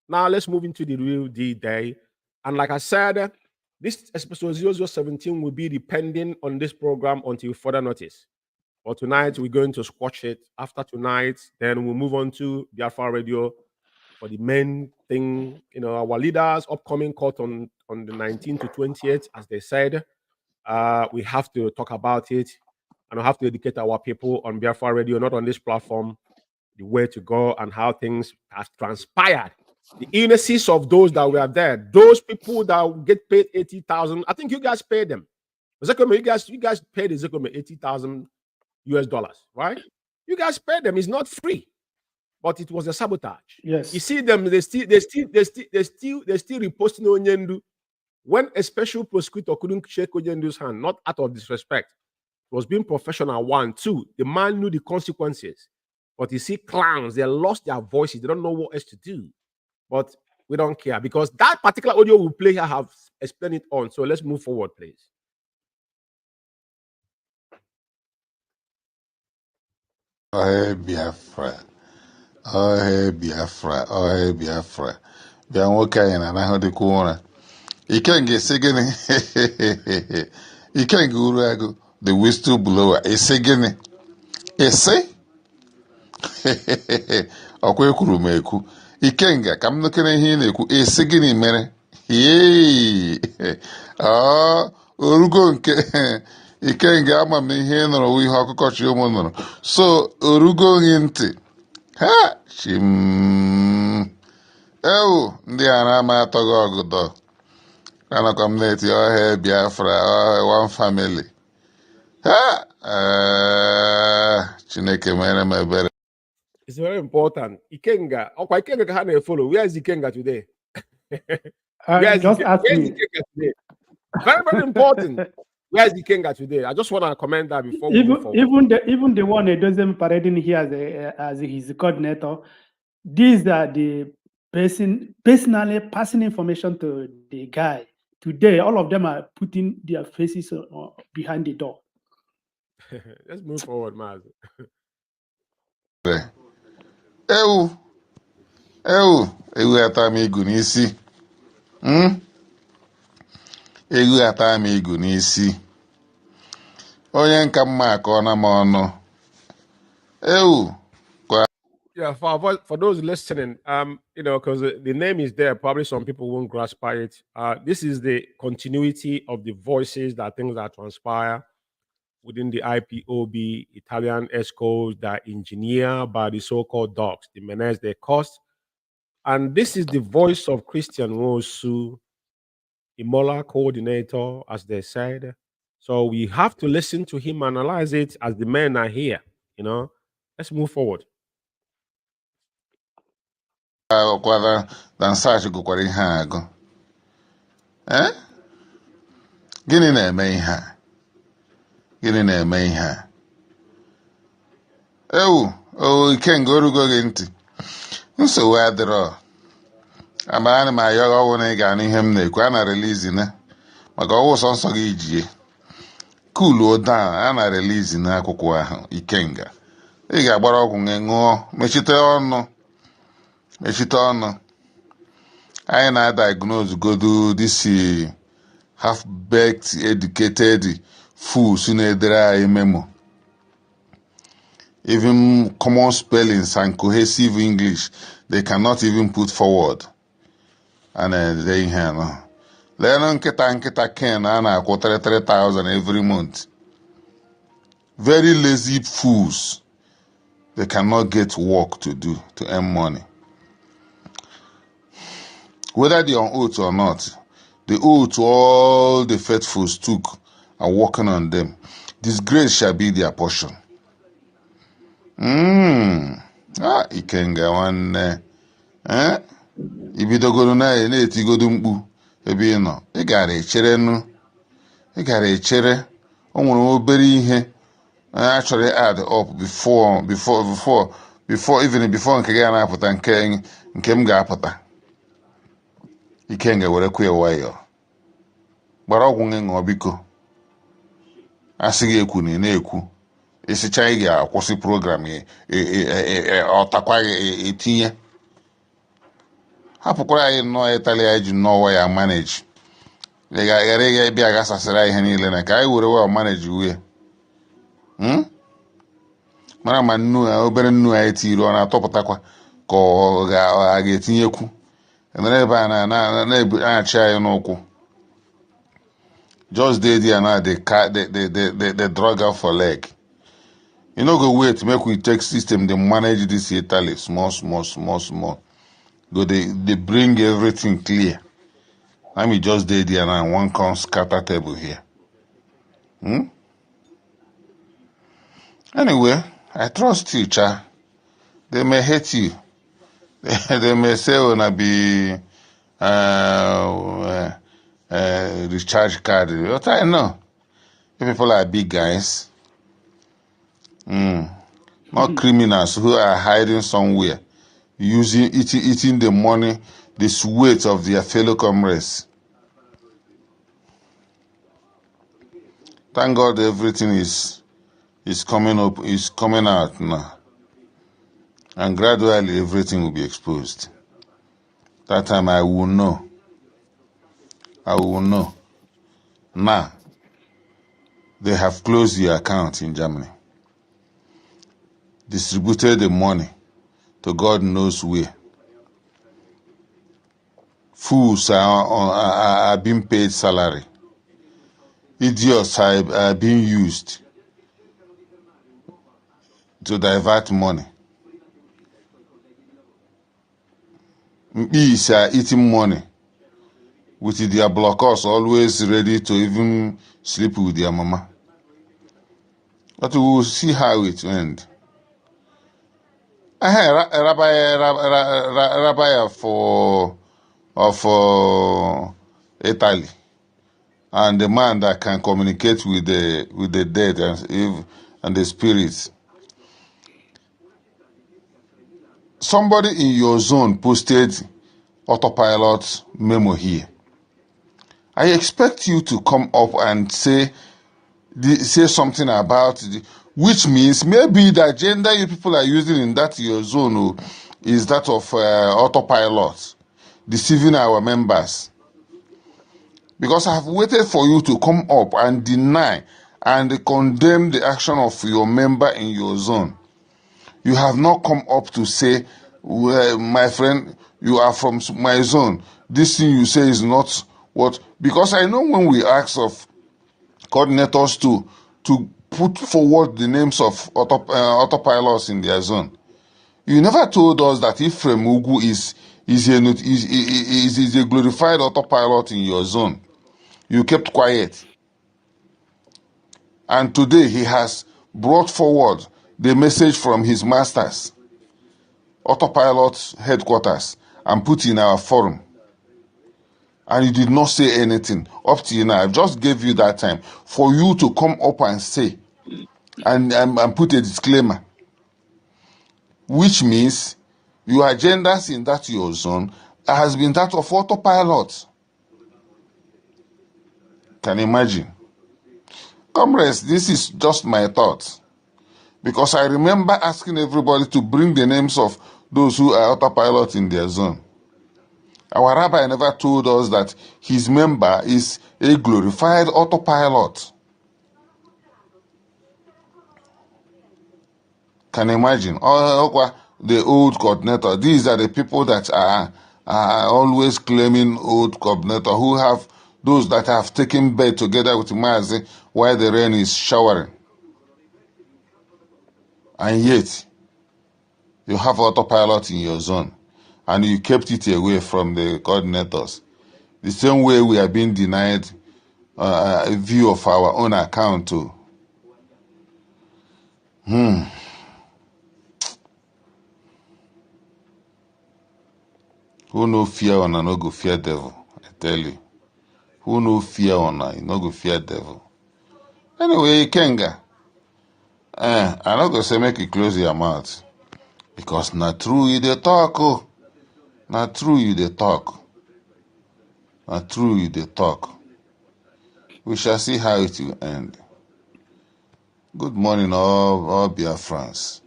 Now let's move into the real D-Day. And like I said, this episode 0017 will be depending on this program until further notice. But tonight, we're going to squash it. After tonight, then we'll move on to Biafra Radio for the main thing. You know, our leaders' upcoming court on the 19th to 28th, as they said. We have to talk about it. And we have to educate our people on Biafra Radio, not on this platform. the way to go and how things have transpired. The illnesses of those that were there, those people that get paid 80,000, I think you guys paid them. You guys paid Ezekiel 80,000 US dollars, right? You guys paid them. It's not free, but it was a sabotage. Yes. You see them, they still reposting Onyendu when a special prosecutor couldn't shake Onyendu's hand, not out of disrespect. It was being professional. 1, 2. The man knew the consequences. But you see, clowns, they lost their voices. They don't know what else to do. But we don't care because that particular audio we play here have explained it on. So let's move forward, please. Oh, hey, Biafra. Oh, hey, Biafra. Oh, hey, Biafra. Bịa nwoke anyị na anahụ dịkwa ụra. Ikenga esi gịnị? Ikenga uru agụ, the whistleblower. Esi gịnị? Esi? Ọkwa ekwuru m ekwu. Ikenga, ka m nụkere ihe ị na-ekwu. Esi gịnị mere? Yee! Oh, orugo nke Ikenga ama m ihe ị nụrụ ihe ọkụkọ chi ụmụ nụrụ. So, orugo gị ntị. Ha! Ewu, ndị a na-ama atọghị ọgụdọ. Anakwa m na-eti ọhịa Biafra, ọhịa one family. Ha! Chineke mere m ebere. It's very important. Ikenga, okay, Ikenga can follow. Where is Ikenga today? Just ask me. Ikenga today? Very, very important. Where is Ikenga today? I just want to comment that before we move forward. Even the one that doesn't parading here as his coordinator, these are the personally passing information to the guy. Today, all of them are putting their faces behind the door. Let's move forward, Mazi. Ewu ata m igu n'isi. Ewu ata m igu n'isi. Onye nka mma akọ na m ọnụ. Ewu. Yeah, for those listening, because the name is there, probably some people won't grasp it. This is the continuity of the voices things that transpire within the IPOB, Italian EXCOs that are engineered by the so-called dogs, the menace they caused. And this is the voice of Christian Wosu, Imola coordinator, as they said. So we have to listen to him, analyze it as the men are here. Let's move forward. Gụkwara ihe agụ. Gịnị na-eme ihe a? Gịnị na-eme ihe a? Ewu, Ikenga orugo gị ntị. Nsogbu adịrọ. Amara m ayọ ọwụ na ị ga-anụ ihe m na-ekwu. A na-release na maka ọwụ sọnsọ gị ijie. Cool down, a na-release na akwụkwọ ahụ Ikenga. Ị ga-agbara ọgwụ gị ṅụọ, mechite ọnụ. Anyị na-diagnose godu this half-baked, educated fools na-edere anyị memo. Even common spellings and cohesive English, they cannot even put forward. And they have learn nkịta Ken a na-akwụ 3,000 every month. Very lazy fools. They cannot get work to do to earn money. Whether they are on oath or not, the oath all the faithfuls took are working on them. Disgrace shall be their portion. Ikenga nwanne. Ibidogoro na-etigodo mkpu ebe ị nọ. Ị gara echere. O nwere obere ihe actually add up before nke ga na-apụta nke m ga-apụta. Ikenga were kwe nwayọọ. Gbara ọgwụ gị ṅụọ biko. Asị gị ekwu na ị na-ekwu. Isicha ị ga-akwụsị program gị ọtakwa gị etinye. Hapụkwara anyị nnọọ Italia iji nnọọ ya manage. Ghara ịga ịbịa gasasịra ihe niile na ka anyị were wa manage uwe. Mara ma obere nnu anyị tiri ọ na-atọpụtakwa ka ọ ga-etinyekwu. Ebe a na-achị anyị n'ụkwụ. Just dey there now, they drug out for leg. You know, go wait, make we take system, they manage this Italy, small. Go, they bring everything clear. Let me just day there now, one come scatter table here. Anyway, I trust you, cha. They may hate you. They may say, wanna be recharge card. What I know. You people are big guys. Not criminals who are hiding somewhere, eating the money, the sweat of their fellow comrades. Thank God everything is coming up, is coming out now. And gradually everything will be exposed. That time I will know. Now, they have closed the account in Germany. Distributed the money to God knows where. Fools are being paid salary. Idiots are being used to divert money. Bees are eating money with their blockers always ready to even sleep with their mama. But we will see how it ends. I heard Rabbi of Italy, and the man that can communicate with the dead and the spirits. Somebody in your zone posted autopilot memo here. I expect you to come up and say something about it, which means maybe the agenda you people are using in that your zone is that of autopilot, deceiving our members. Because I have waited for you to come up and deny and condemn the action of your member in your zone. You have not come up to say, well, my friend, you are from my zone. This thing you say is not what... Because I know when we ask of coordinators to put forward the names of autopilots in their zone, you never told us that Ephraim Ugwu is a glorified autopilot in your zone. You kept quiet. And today he has brought forward the message from his masters, autopilot headquarters, and put in our forum. And you did not say anything up to now. I just gave you that time for you to come up and say and put a disclaimer, which means your agendas in that your zone has been that of autopilot. Can you imagine? Comrades, this is just my thoughts. Because I remember asking everybody to bring the names of those who are autopilot in their zone. Our rabbi never told us that his member is a glorified autopilot. Can you imagine? The old coordinator. These are the people that are always claiming old coordinator, who have those that have taken bed together with Mazi while the rain is showering. And yet, you have autopilot in your zone, and you kept it away from the coordinators. The same way we are being denied a view of our own account too. Who no fear on no go fear devil, I tell you. Who no fear on no go fear devil. Anyway, Kenga, I'm not going to say make you close your mouth. Because not true you dey talk, oh. Not true you dey talk. Not true you dey talk. We shall see how it will end. Good morning, all Biafrans.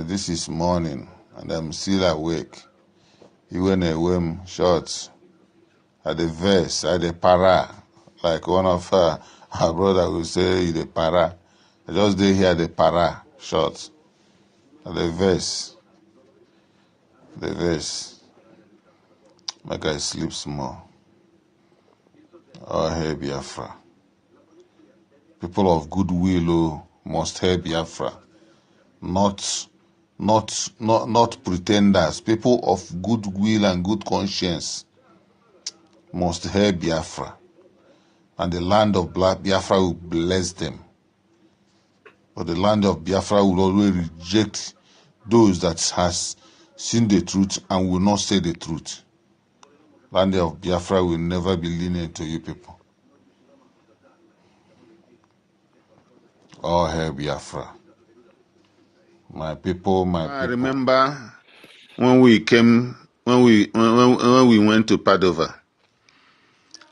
This is morning, and I'm still awake. Even a shorts at the verse, at the para, like one of our brother will say, the para. I just did hear the para shorts at the verse. The verse. Make I sleep small. Oh, hey, Biafra. People of goodwill, must hail Biafra. Not pretenders. People of goodwill and good conscience must hail Biafra. And the land of Biafra will bless them. But the land of Biafra will always reject those that has seen the truth and will not say the truth. Land of Biafra will never be lenient to you people. All hail Biafra. My people, my people. I remember when we came, when we went to Padova,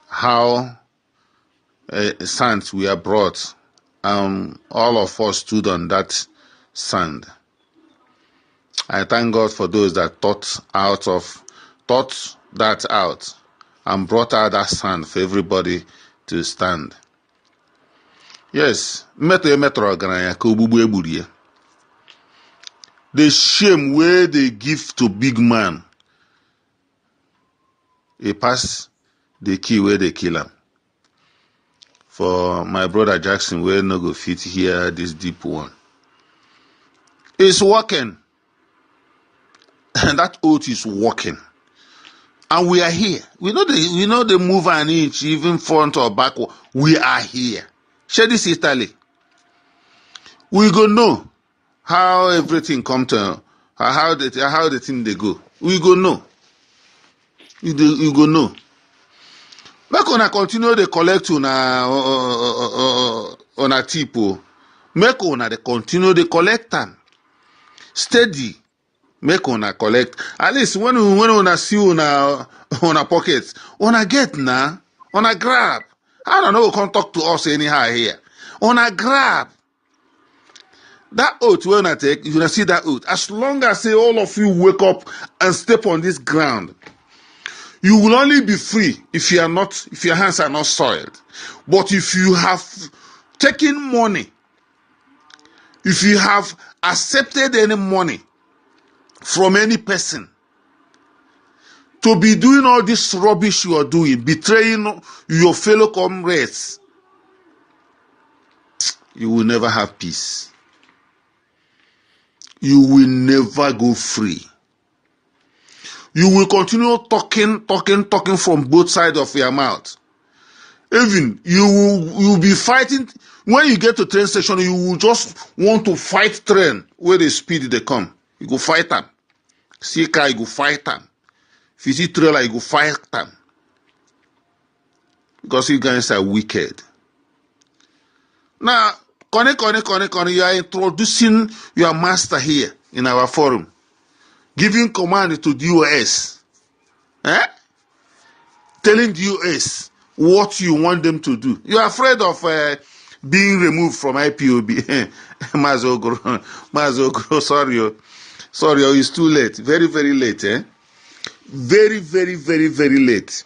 how sands were brought. All of us stood on that sand. I thank God for those that thought that out and brought out that sand for everybody to stand. Yes, the shame where they give to big man, they pass the key where they kill him. For my brother Jackson, where no go fit here this deep one. It's working. And that oath is working. And we are here. We know they move an inch, even front or backward. We are here. Share this Italy. We go know how everything come to, how the thing they go. We go know. You go know. Make una continue to collect on a tip. Make una they continue to collect them. Steady. Make una collect. At least when una see una pockets, una get na, una grab. I don't know, come talk to us anyhow here. Una grab. That oath when I take, you gonna see that oath. As long as say all of you wake up and step on this ground, you will only be free if your hands are not soiled. But if you have taken money, if you have accepted any money from any person to be doing all this rubbish you are doing, betraying your fellow comrades, you will never have peace. You will never go free. You will continue talking from both sides of your mouth. Even you will be fighting. When you get to train station, you will just want to fight train where the speed they come. You go fight them. See car, you go fight them. If you see trailer, you go fight them. Because you guys are wicked. Now, Kone, you are introducing your master here in our forum. Giving command to the US. Telling the US what you want them to do. You are afraid of being removed from IPOB. Mazi Umeh, sorry, it's too late. Very, very late. Very, very, very, very late.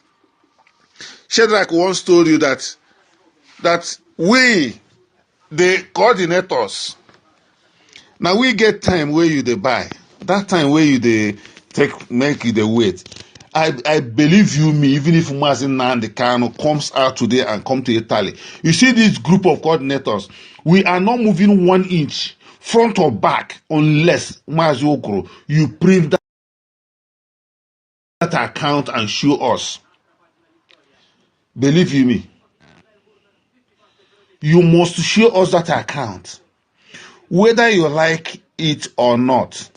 Shadrach once told you that we, the coordinators, now we get time where you they buy. That time where you they make you the wait. I believe you me, even if Mazi Nnamdi Kanu comes out today and come to Italy. You see this group of coordinators, we are not moving 1 inch front or back unless Mazi Uguru, you print that account and show us. Believe you me. You must show us that account. Whether you like it or not.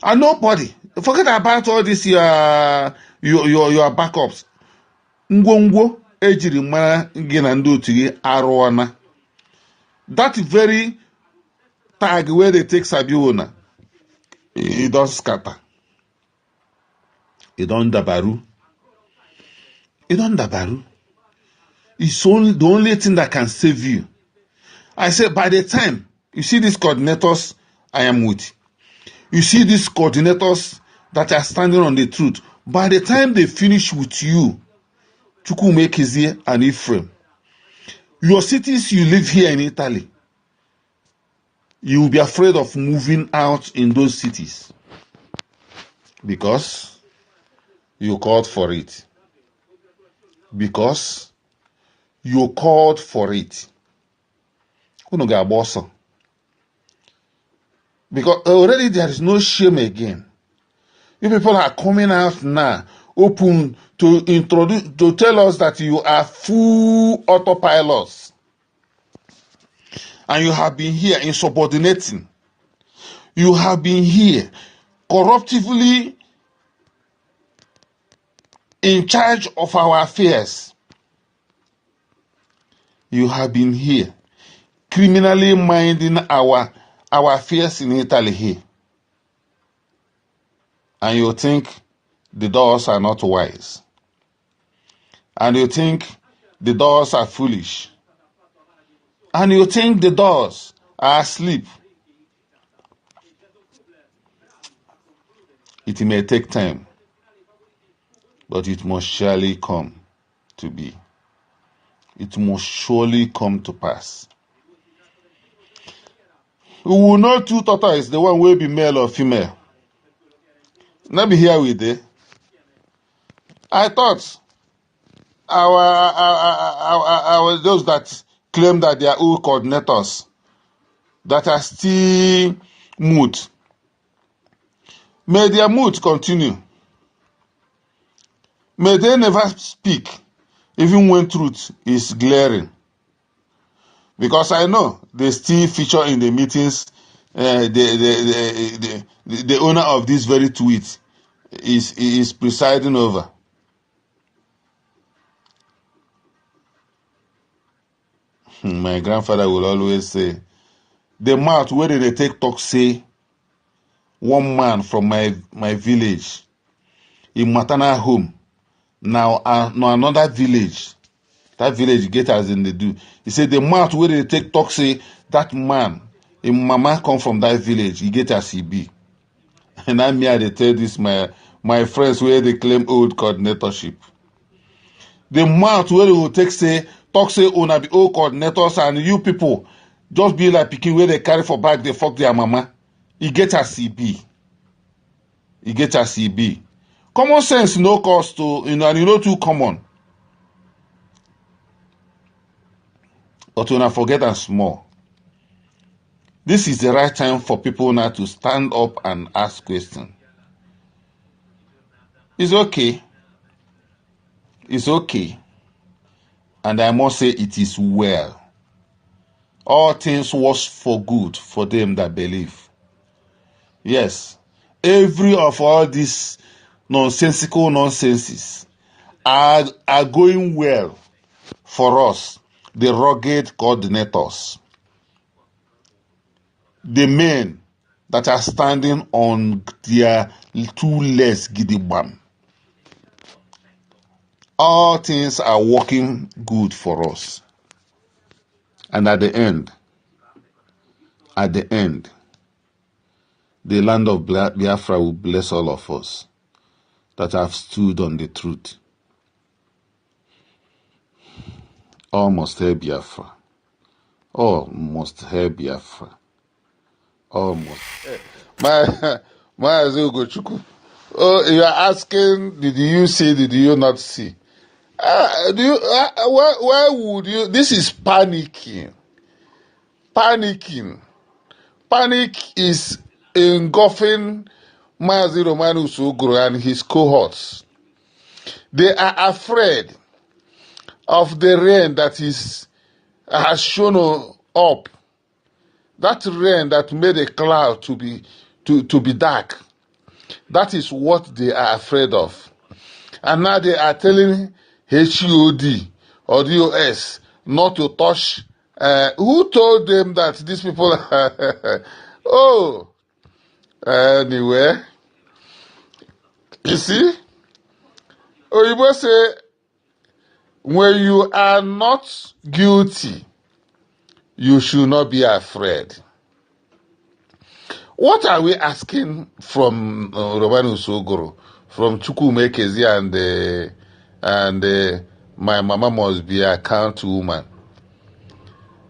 And nobody, forget about all this your backups. Ngwongwo ejiri mara gị na ndị otu gị arụọna. That very tag where they take Sabiona, it don't scatter. It don't dabaru. It's only the only thing that can save you. I said, by the time you see these coordinators I am with, you see these coordinators that are standing on the truth, by the time they finish with you, Chukwuma, Ekezie, and Ephraim, your cities you live here in Italy, you will be afraid of moving out in those cities because you called for it. unu ga-agba ọsọ. Because already there is no shame again. You people are coming out now, open to introduce, to tell us that you are full autopilots. And you have been here insubordinating. You have been here corruptively in charge of our affairs. You have been here criminally minding our affairs in Italy here. And you think the doors are not wise. And you think the doors are foolish. And you think the doors are asleep. It may take time, but it must surely come to be. It must surely come to pass. We will know two tortoises, the one will be male or female. Not be here with it. I thought our those that claim that they are all coordinators that are still mute. May their mood continue. May they never speak, even when truth is glaring. Because I know they still feature in the meetings. The owner of this very tweet is presiding over. My grandfather will always say, the mouth where they take talk say, one man from my village, in maternal home, now another village. That village get as in they do. He said the mouth where they take talk say that man, if mama come from that village, he get as he be. And I mean they tell this my friends where they claim old coordinatorship. The mouth where they will take say talk say una be old coordinators and you people just be like picking where they carry for back they fuck their mama. He get as he be. He get as he be. Common sense no cost to and you know too common. But when I forget and small, this is the right time for people now to stand up and ask questions. It's okay. It's okay. And I must say it is well. All things work for good for them that believe. Yes. Every of all these nonsensical nonsenses are going well for us, the rugged coordinators. The men that are standing on their two legs, gidigam. All things are working good for us. And at the end, the land of Biafra will bless all of us that have stood on the truth. All must hear Biafra. All must hear Biafra. Almost. My Ugochukwu. Oh, you are asking, did you see, did you not see? Why would you? This is panicking. Panicking. Panic is engulfing Mazi Uguru and his cohorts. They are afraid of the rain that has shown up. That rain that made a cloud to be dark. That is what they are afraid of. And now they are telling HUD or DOS not to touch. Who told them that these people are... Oh, anyway. You see? Oyibo say, when you are not guilty, you should not be afraid. What are we asking from Uguru, from Chukwuma, Ekezie, and my mama must be a account woman?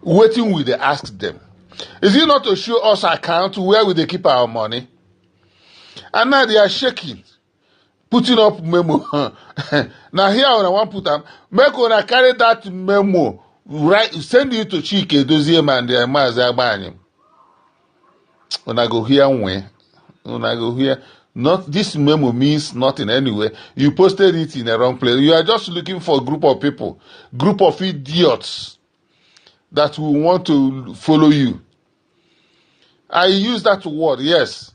Waiting will they ask them? Is it not to show us account where will they keep our money? And now they are shaking, putting up memo. Now here when I want to put them, make when I carry that memo, send you to Chike Doziem and Mazi Umeh. When I go here, when I go here, not this memo means nothing anyway. You posted it in the wrong place. You are just looking for a group of people, group of idiots that will want to follow you. I use that word, yes,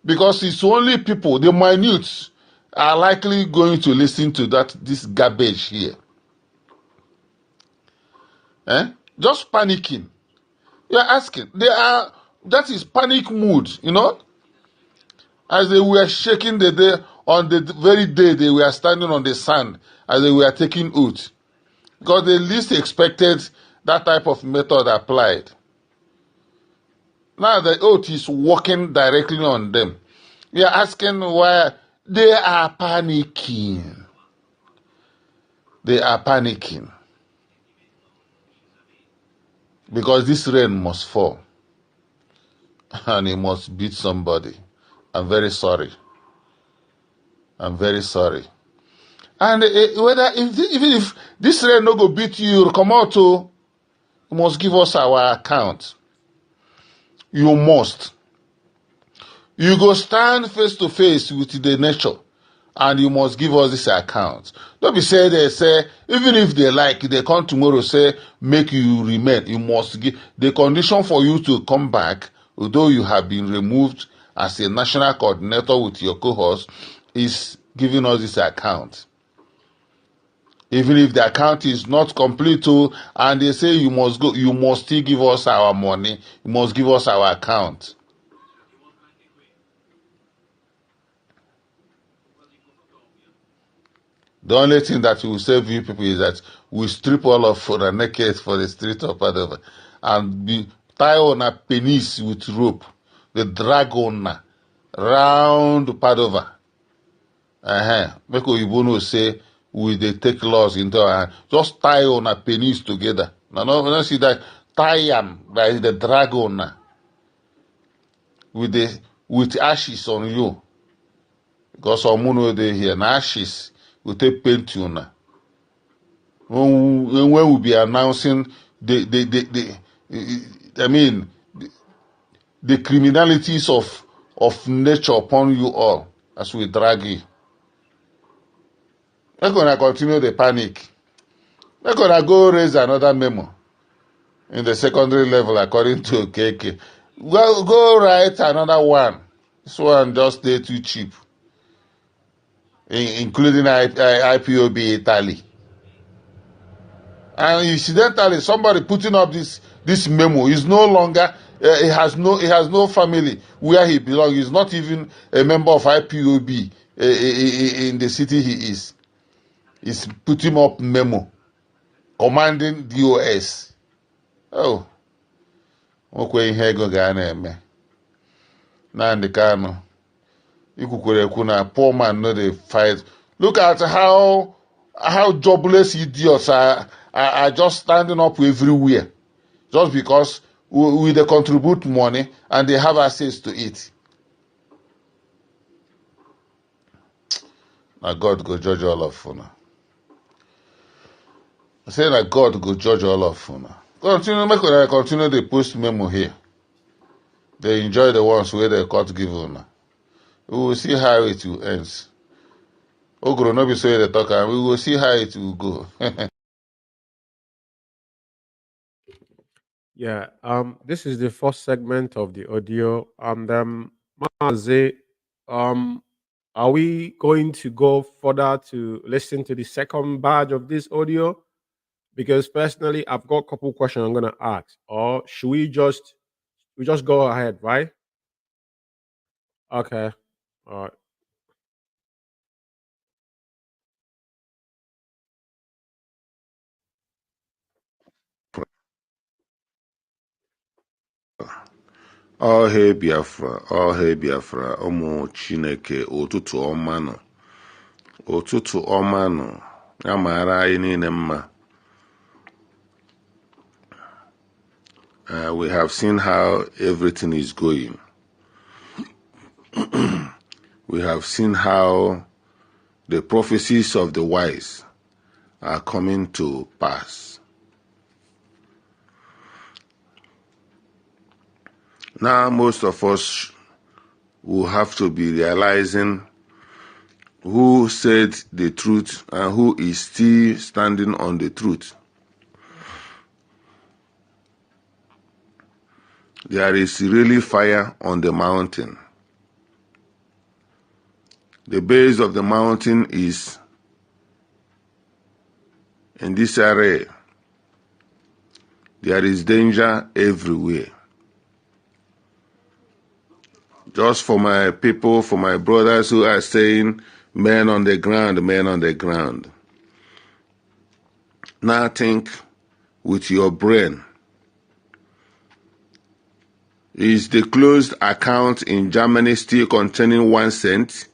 because it's only people, the minutes, are likely going to listen to this garbage here. Just panicking. You are asking. That is panic mood, you know. As they were shaking the day, on the very day they were standing on the sand, as they were taking oath. Because they least expected that type of method applied. Now the oath is working directly on them. You are asking why they are panicking. They are panicking. Because this rain must fall. And it must beat somebody. I'm very sorry. I'm very sorry. And even if this rain no go beat you, come out to, you must give us our account. You must. You go stand face to face with the nature, and you must give us this account. Don't be say they say, even if they like, they come tomorrow say, make you remain. You must give the condition for you to come back, although you have been removed as a national coordinator with your cohorts, is giving us this account. Even if the account is not complete, and they say you must go, you must still give us our money, you must give us our account. The only thing that will save you people is that we strip all of the naked for the street of Padova and tie on a penis with rope, the drag on round Padova. Make Oyibo say they take laws into our hand. Just tie on a penis together. No, see that tie them like the drag on with ashes on you. Because some moon they here, and ashes will take paint you now. When we'll be announcing the criminalities of nature upon you all as we drag you. We're gonna continue the panic. We're gonna go raise another memo in the secondary level according to KK. Well, go write another one. This one just stay too cheap, including IPOB Italy. And incidentally, somebody putting up this memo is no longer. He has no family where he belongs. He's not even a member of IPOB in the city he is. He's putting up memo, commanding DOS. Oh, okay, here go Ghana. Nnamdi Kanu, Ikukwere poor man no dey fight. Look at how jobless idiots are just standing up everywhere, just because they contribute money and they have access to it. Now God go judge all of you. I say that God go judge all of you. Continue the post memo here. They enjoy the ones where the court give you. We will see how it will end. Uguru no be so they talk, and we will see how it will go. Yeah, this is the first segment of the audio. Mazi, are we going to go further to listen to the second batch of this audio? Because personally, I've got a couple questions I'm gonna ask. Or should we just go ahead, right? Okay. All right. All hail Biafra, all hail Biafra, ụmụ Chineke, ụtụtụ ọma nọ. Ụtụtụ ọma nọ. Ya mara anyị niile mma. We have seen how everything is going. We have seen how the prophecies of the wise are coming to pass. Now most of us will have to be realizing who said the truth and who is still standing on the truth. There is really fire on the mountain. The base of the mountain is in this area. There is danger everywhere. Just for my people, for my brothers who are saying, men on the ground, men on the ground. Now think with your brain. Is the closed account in Germany still containing 1 cent?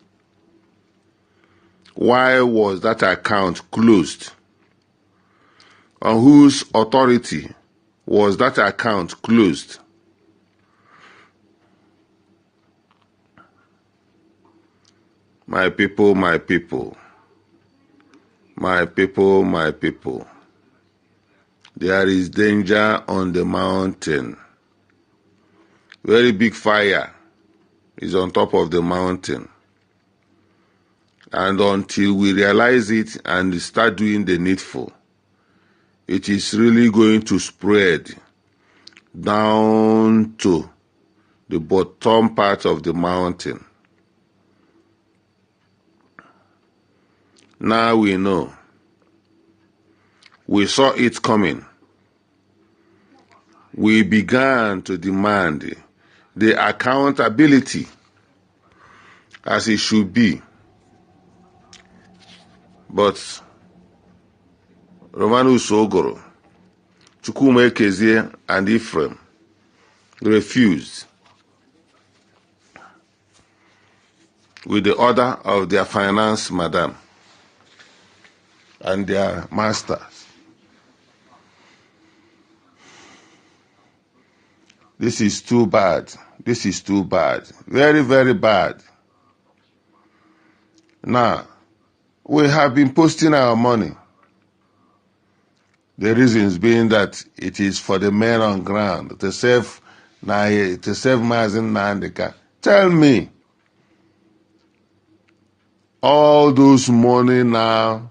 Why was that account closed? On whose authority was that account closed? My people, my people. My people, my people. There is danger on the mountain. Very big fire is on top of the mountain. And until we realize it and start doing the needful, it is really going to spread down to the bottom part of the mountain. Now we know. We saw it coming. We began to demand the accountability as it should be. But Romanus Uguru, Chukwuma, Ekezie, and Ephraim refused with the order of their finance madam and their masters. This is too bad. This is too bad. Very, very bad. Now, we have been posting our money. The reasons being that it is for the men on ground to save Mazi Nnamdi. Tell me, all those money now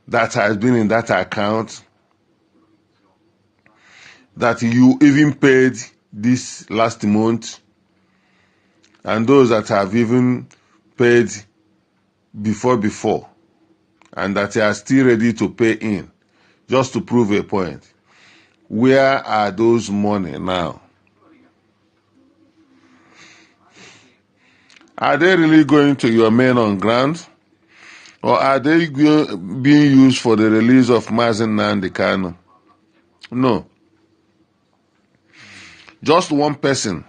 that has been in that account that you even paid this last month, and those that have even paid before, and that are still ready to pay in, just to prove a point. Where are those money now? Are they really going to your men on ground? Or are they being used for the release of Mazi Nnamdi Kanu? No. Just one person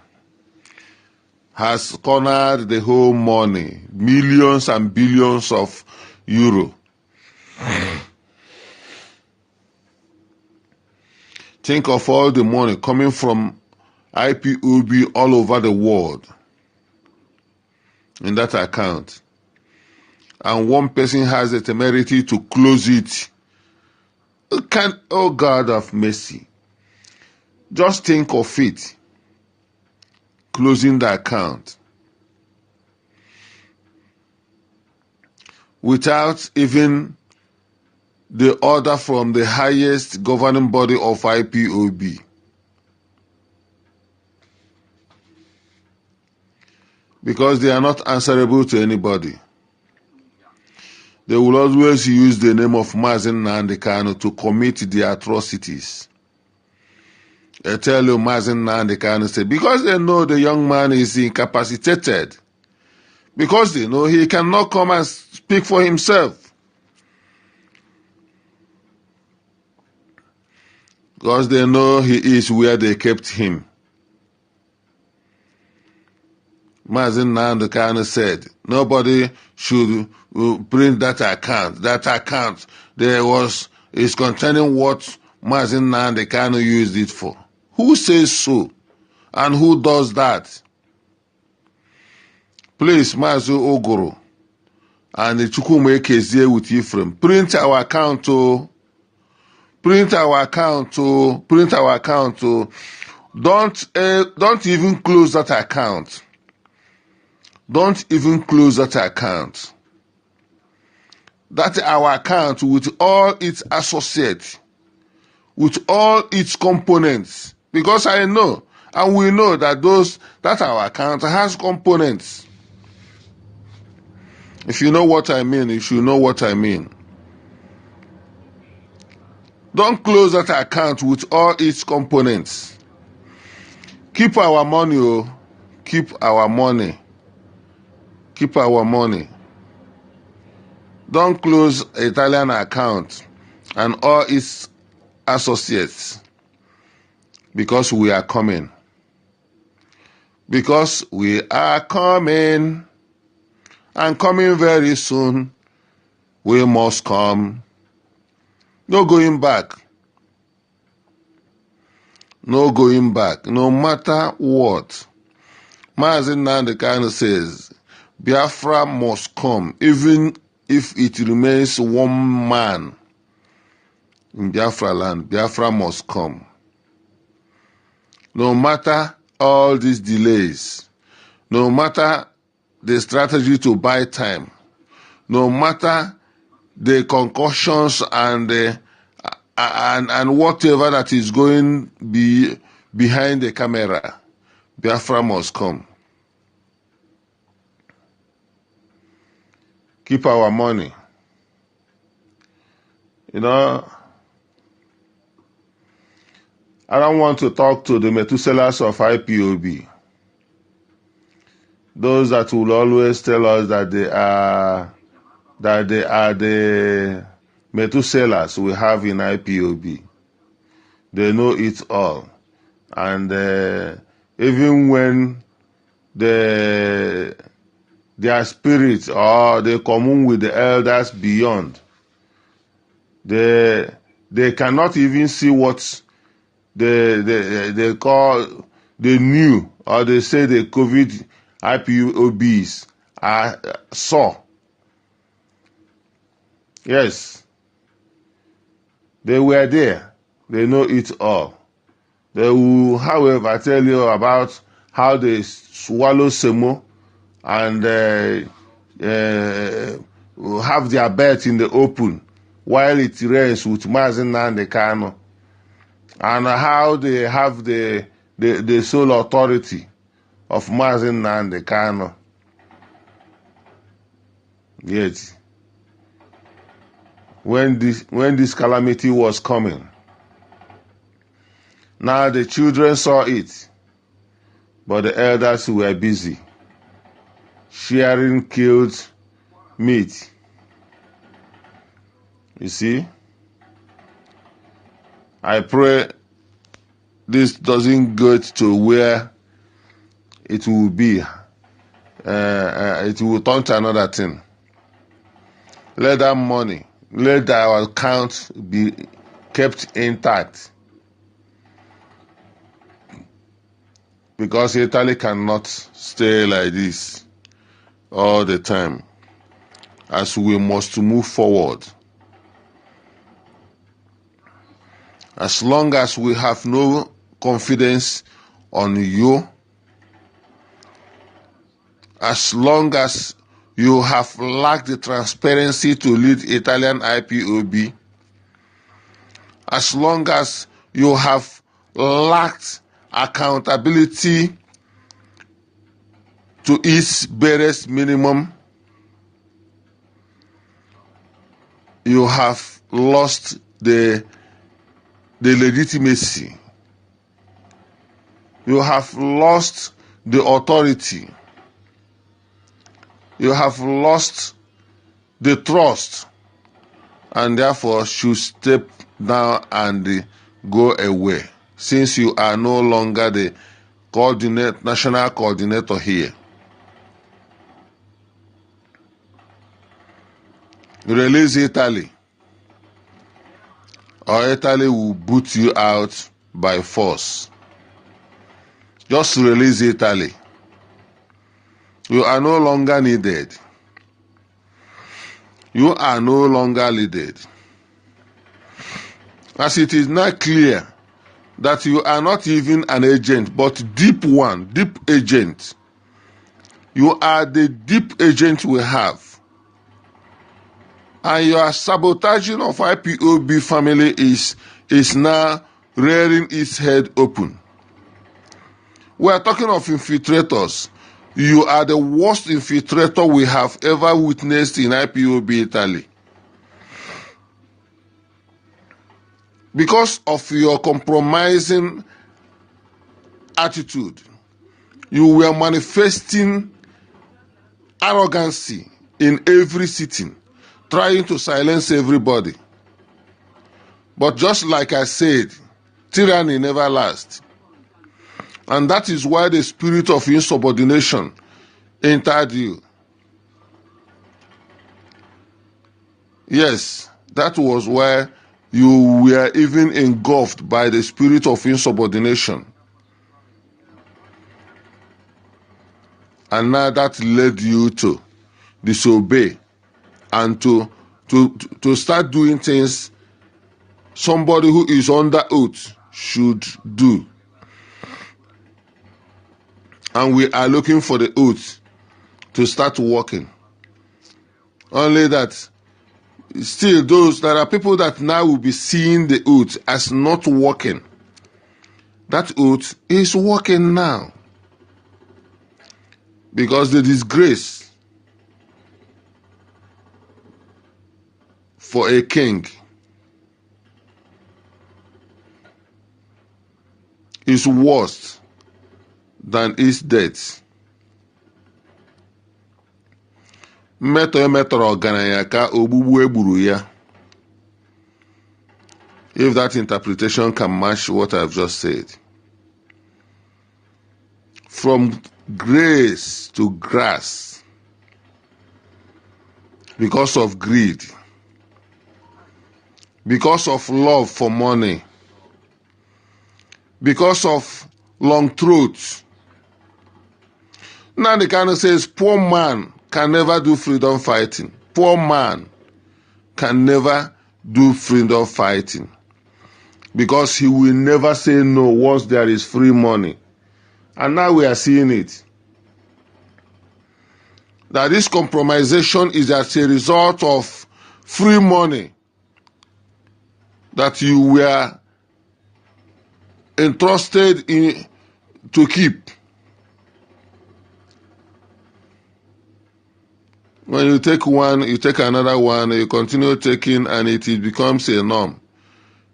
has cornered the whole money, millions and billions of euro. Think of all the money coming from IPOB all over the world in that account. And one person has the temerity to close it. Oh God of mercy. Just think of it. Closing the account. Without even the order from the highest governing body of IPOB. Because they are not answerable to anybody. They will always use the name of Mazi Nnamdi Kanu to commit the atrocities. They tell you Mazi Nnamdi Kanu say, because they know the young man is incapacitated. Because they know he cannot come and speak for himself. Because they know he is where they kept him. Mazi Nnamdi Kanu said, nobody should print that account. That account is containing what Mazi Nnamdi Kanu used it for. Who says so? And who does that? Please, Mazi Uguru and Chukwuma Ekezie with Ephraim, print our account to Don't even close that account. Don't even close that account. That's our account with all its associates, with all its components. Because I know, and we know that our account has components. If you know what I mean, if you know what I mean. Don't close that account with all its components. Keep our money, oh. Keep our money. Keep our money. Don't close Italian account and all its associates because we are coming. Because we are coming and coming very soon. We must come. No going back. No going back. No matter what. Mazi Nnamdi says, Biafra must come, even if it remains one man in Biafra land. Biafra must come. No matter all these delays, no matter the strategy to buy time, no matter the concussions and whatever that is going be behind the camera, Biafra must come. Keep our money. You know, I don't want to talk to the Methuselahs of IPOB. Those that will always tell us that they are the Methuselahs we have in IPOB. They know it all. And even when their spirits or they commune with the elders beyond, they cannot even see what they call the new, or they say the COVID IPOBs saw. Yes, they were there. They know it all. They will, however, tell you about how they swallow semo and have their bed in the open while it rains with Mazi Nnamdi, and how they have the sole authority of Mazi Nnamdi. Yet, when this calamity was coming, now the children saw it, but the elders were busy sharing killed meat. You see? I pray this doesn't get to where it will be. It will turn to another thing. Let that money, let our account be kept intact. Because Italy cannot stay like this all the time. As we must move forward. As long as we have no confidence on you, as long as you have lacked the transparency to lead Italian IPOB, as long as you have lacked accountability to its barest minimum, you have lost the legitimacy. You have lost the authority. You have lost the trust, and therefore should step down and go away, since you are no longer the national coordinator here. Release Italy, or Italy will boot you out by force. Just release Italy. You are no longer needed. You are no longer needed. As it is not clear that you are not even an agent, but deep one, deep agent. You are the deep agent we have. And your sabotaging of IPOB family is now rearing its head open. We are talking of infiltrators. You are the worst infiltrator we have ever witnessed in IPOB Italy. Because of your compromising attitude, you were manifesting arrogancy in every sitting, trying to silence everybody. But just like I said, tyranny never lasts. And that is why the spirit of insubordination entered you. Yes, that was why you were even engulfed by the spirit of insubordination. And now that led you to disobey and to start doing things somebody who is under oath should do. And we are looking for the oath to start working. Only that still there are people that now will be seeing the oath as not working. That oath is working now. Because the disgrace for a king is worse than his death. Mmetọ emetọrọ ọgaranya ka ogbugbu egburu ya. If that interpretation can match what I've just said. From grace to grass. Because of greed. Because of love for money. Because of long throats. Now the Kanu says, poor man can never do freedom fighting. Poor man can never do freedom fighting. Because he will never say no once there is free money. And now we are seeing it. That this compromisation is as a result of free money that you were entrusted in to keep. When you take one, you take another one, you continue taking, and it becomes a norm.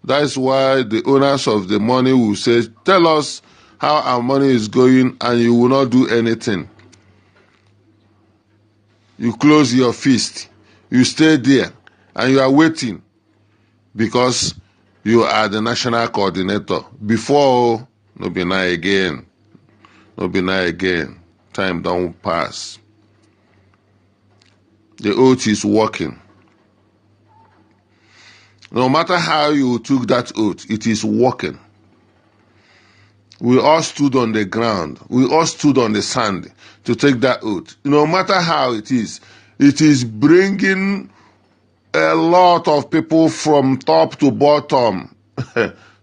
That's why the owners of the money will say, tell us how our money is going, and you will not do anything. You close your fist, you stay there, and you are waiting because you are the national coordinator. Before, no be now again. No be now again. Time don't pass. The oath is working. No matter how you took that oath, it is working. We all stood on the ground. We all stood on the sand to take that oath. No matter how it is bringing a lot of people from top to bottom.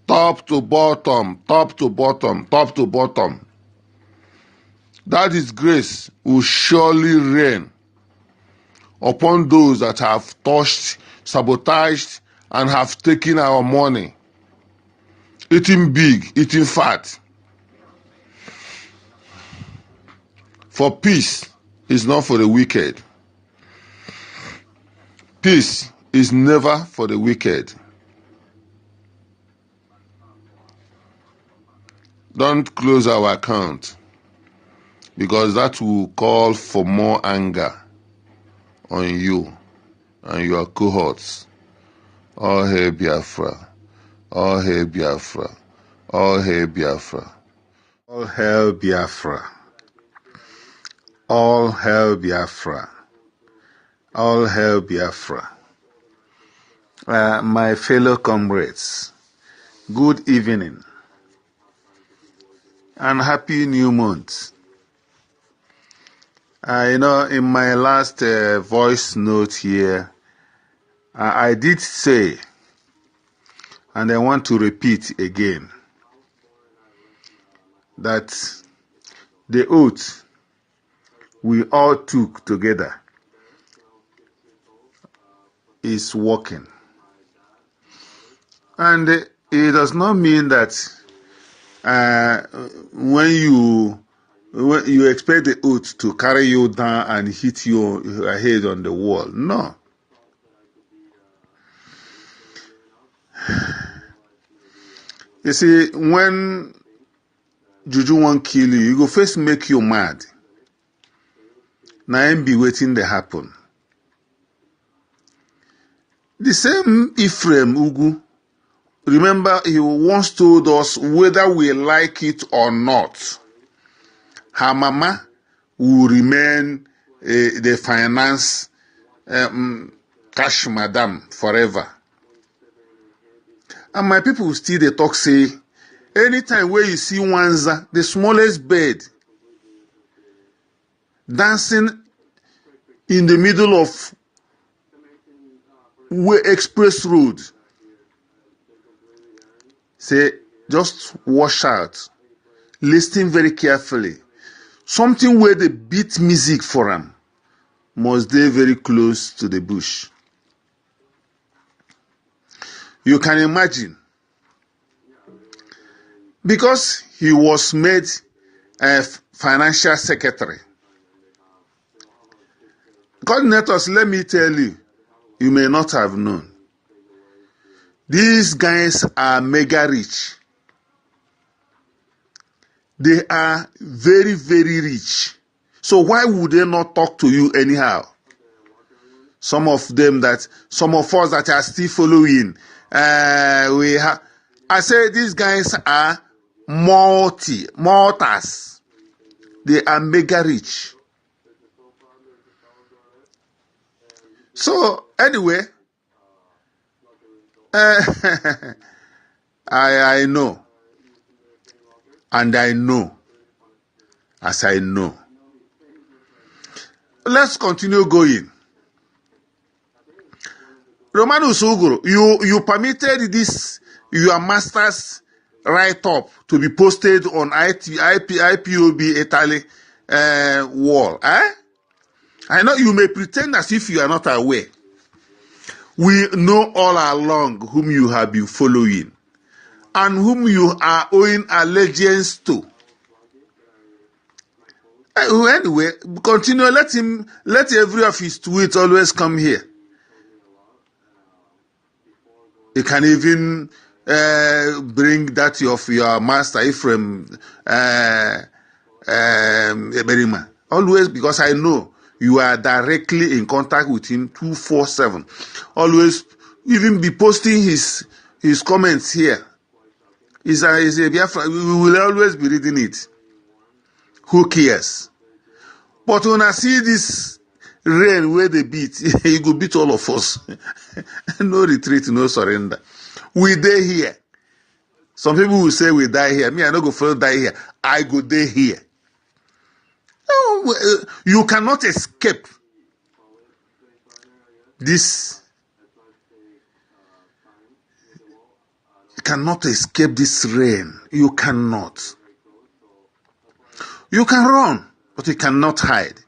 Top to bottom, top to bottom, top to bottom. That disgrace will surely reign upon those that have touched, sabotaged, and have taken our money. Eating big, eating fat. For peace is not for the wicked. Peace is never for the wicked. Don't close our account, because that will call for more anger on you and your cohorts. All hail Biafra. All hail Biafra. All hail Biafra. All hail Biafra. All hail Biafra. All hail Biafra. My fellow comrades, good evening and happy new month. In my last voice note here, I did say, and I want to repeat again, that the oath we all took together is working. And it does not mean that when you expect the oath to carry you down and hit your head on the wall. No. You see, when Juju won't kill you, you go first make you mad. Now I'm be waiting to happen. The same Ephraim Ugwu, remember, he once told us whether we like it or not, her mama will remain the finance cash madam forever. And my people still they talk say, anytime where you see Wanza, the smallest bird, dancing in the middle of express road, say, just watch out, listen very carefully. Something where they beat music for them must be very close to the bush. You can imagine, because he was made a financial secretary. Coordinators, let me tell you, you may not have known. These guys are mega rich. They are very, very rich. So why would they not talk to you anyhow? Some of us that are still following, I say these guys are mortals. They are mega rich. So anyway, I know, and I know, as I know. Let's continue going. Romanus Uguru, you permitted this, your master's write-up to be posted on IPOB Italy wall. Eh? I know you may pretend as if you are not aware. We know all along whom you have been following and whom you are owing allegiance to. Anyway, continue. Let every of his tweets always come here. You can even bring that of your master Ephraim Eberima. Always, because I know you are directly in contact with him 247. Always, even be posting his comments here. He's a Biafra. We will always be reading it. Who cares? But when I see this rain where they beat, he go beat all of us. No retreat, no surrender. We die here. Some people will say we die here. Me, I don't go for die here. I go die here. No, you cannot escape this. You cannot escape this rain. You cannot. You can run, but you cannot hide.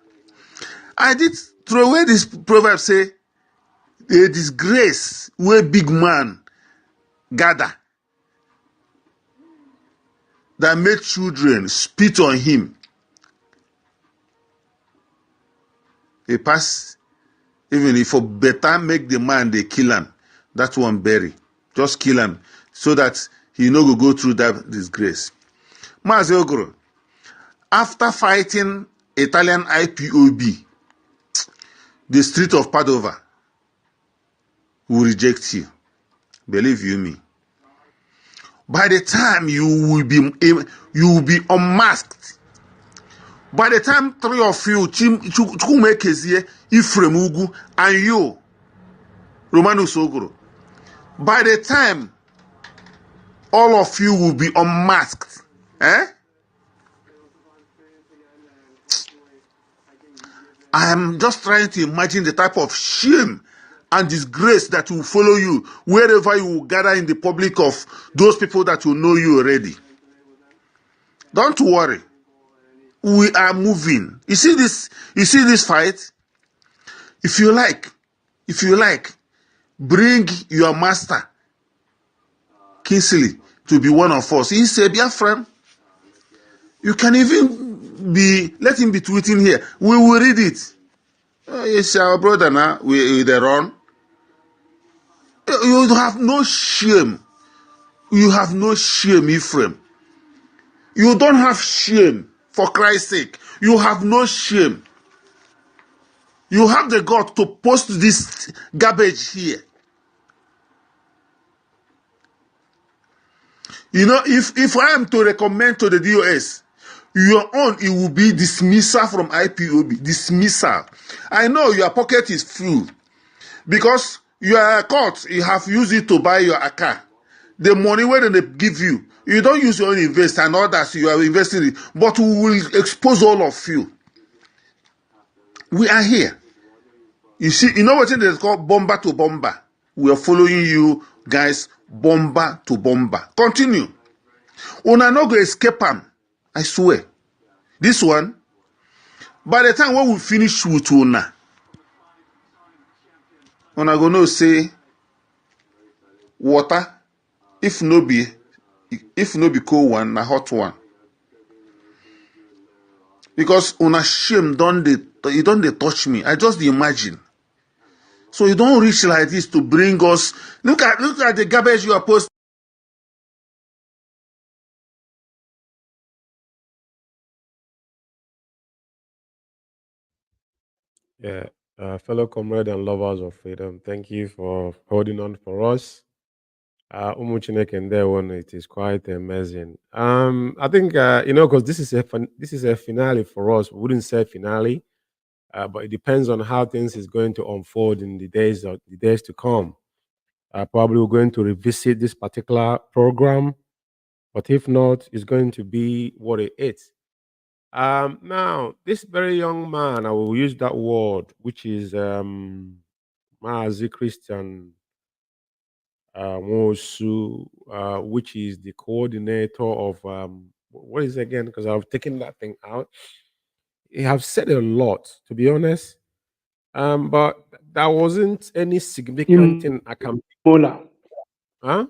I did throw away this proverb, say, a disgrace where big man gather that made children spit on him. He pass, even if for better make the man they kill him, that one bury. Just kill him so that he no go through that disgrace. Mazi Uguru, after fighting Italian IPOB, the street of Padova will reject you. Believe you me. By the time you will be unmasked. By the time three of you, Chukwuma, Ekezie, Ephraim, Ugwu, and you, Romanus Uguru, by the time all of you will be unmasked, I am just trying to imagine the type of shame and disgrace that will follow you wherever you will gather in the public of those people that will know you already. Don't worry. We are moving. You see this fight? If you like, bring your master, Kingsley, to be one of us. He said, Biafra, you can even let him be tweeting here. We will read it. It's our brother now. We the run. You have no shame. You have no shame, Ephraim. You don't have shame, for Christ's sake. You have no shame. You have the God to post this garbage here. You know, if I am to recommend to the DOS, your own, it will be dismissal from IPOB. Dismissal. I know your pocket is full because you are a court, you have used it to buy your car. The money where they give you, you don't use your own invest and others you are investing in, but we will expose all of you. We are here. You see, you know what it is called? Bomber to bomber. We are following you guys, bomber to bomber. Continue. Una no go escape am. I swear. This one, by the time when we finish with Una gonna say water, if no be cold one, na hot one. Because Una shame don't they touch me. I just imagine. So you don't reach like this to bring us. Look at the garbage you are posting. Yeah, fellow comrade and lovers of freedom, thank you for holding on for us. Umuchinek and there one, it is quite amazing. I think because this is a finale for us. We wouldn't say finale, but it depends on how things is going to unfold in the days to come. Probably we're going to revisit this particular program, but if not, it's going to be what it is. Now, this very young man, I will use that word, which is Mazi Christian Wosu, which is the coordinator of what is it again? Because I've taken that thing out. He have said a lot, to be honest. But there wasn't any significant thing I can. Imola. Huh?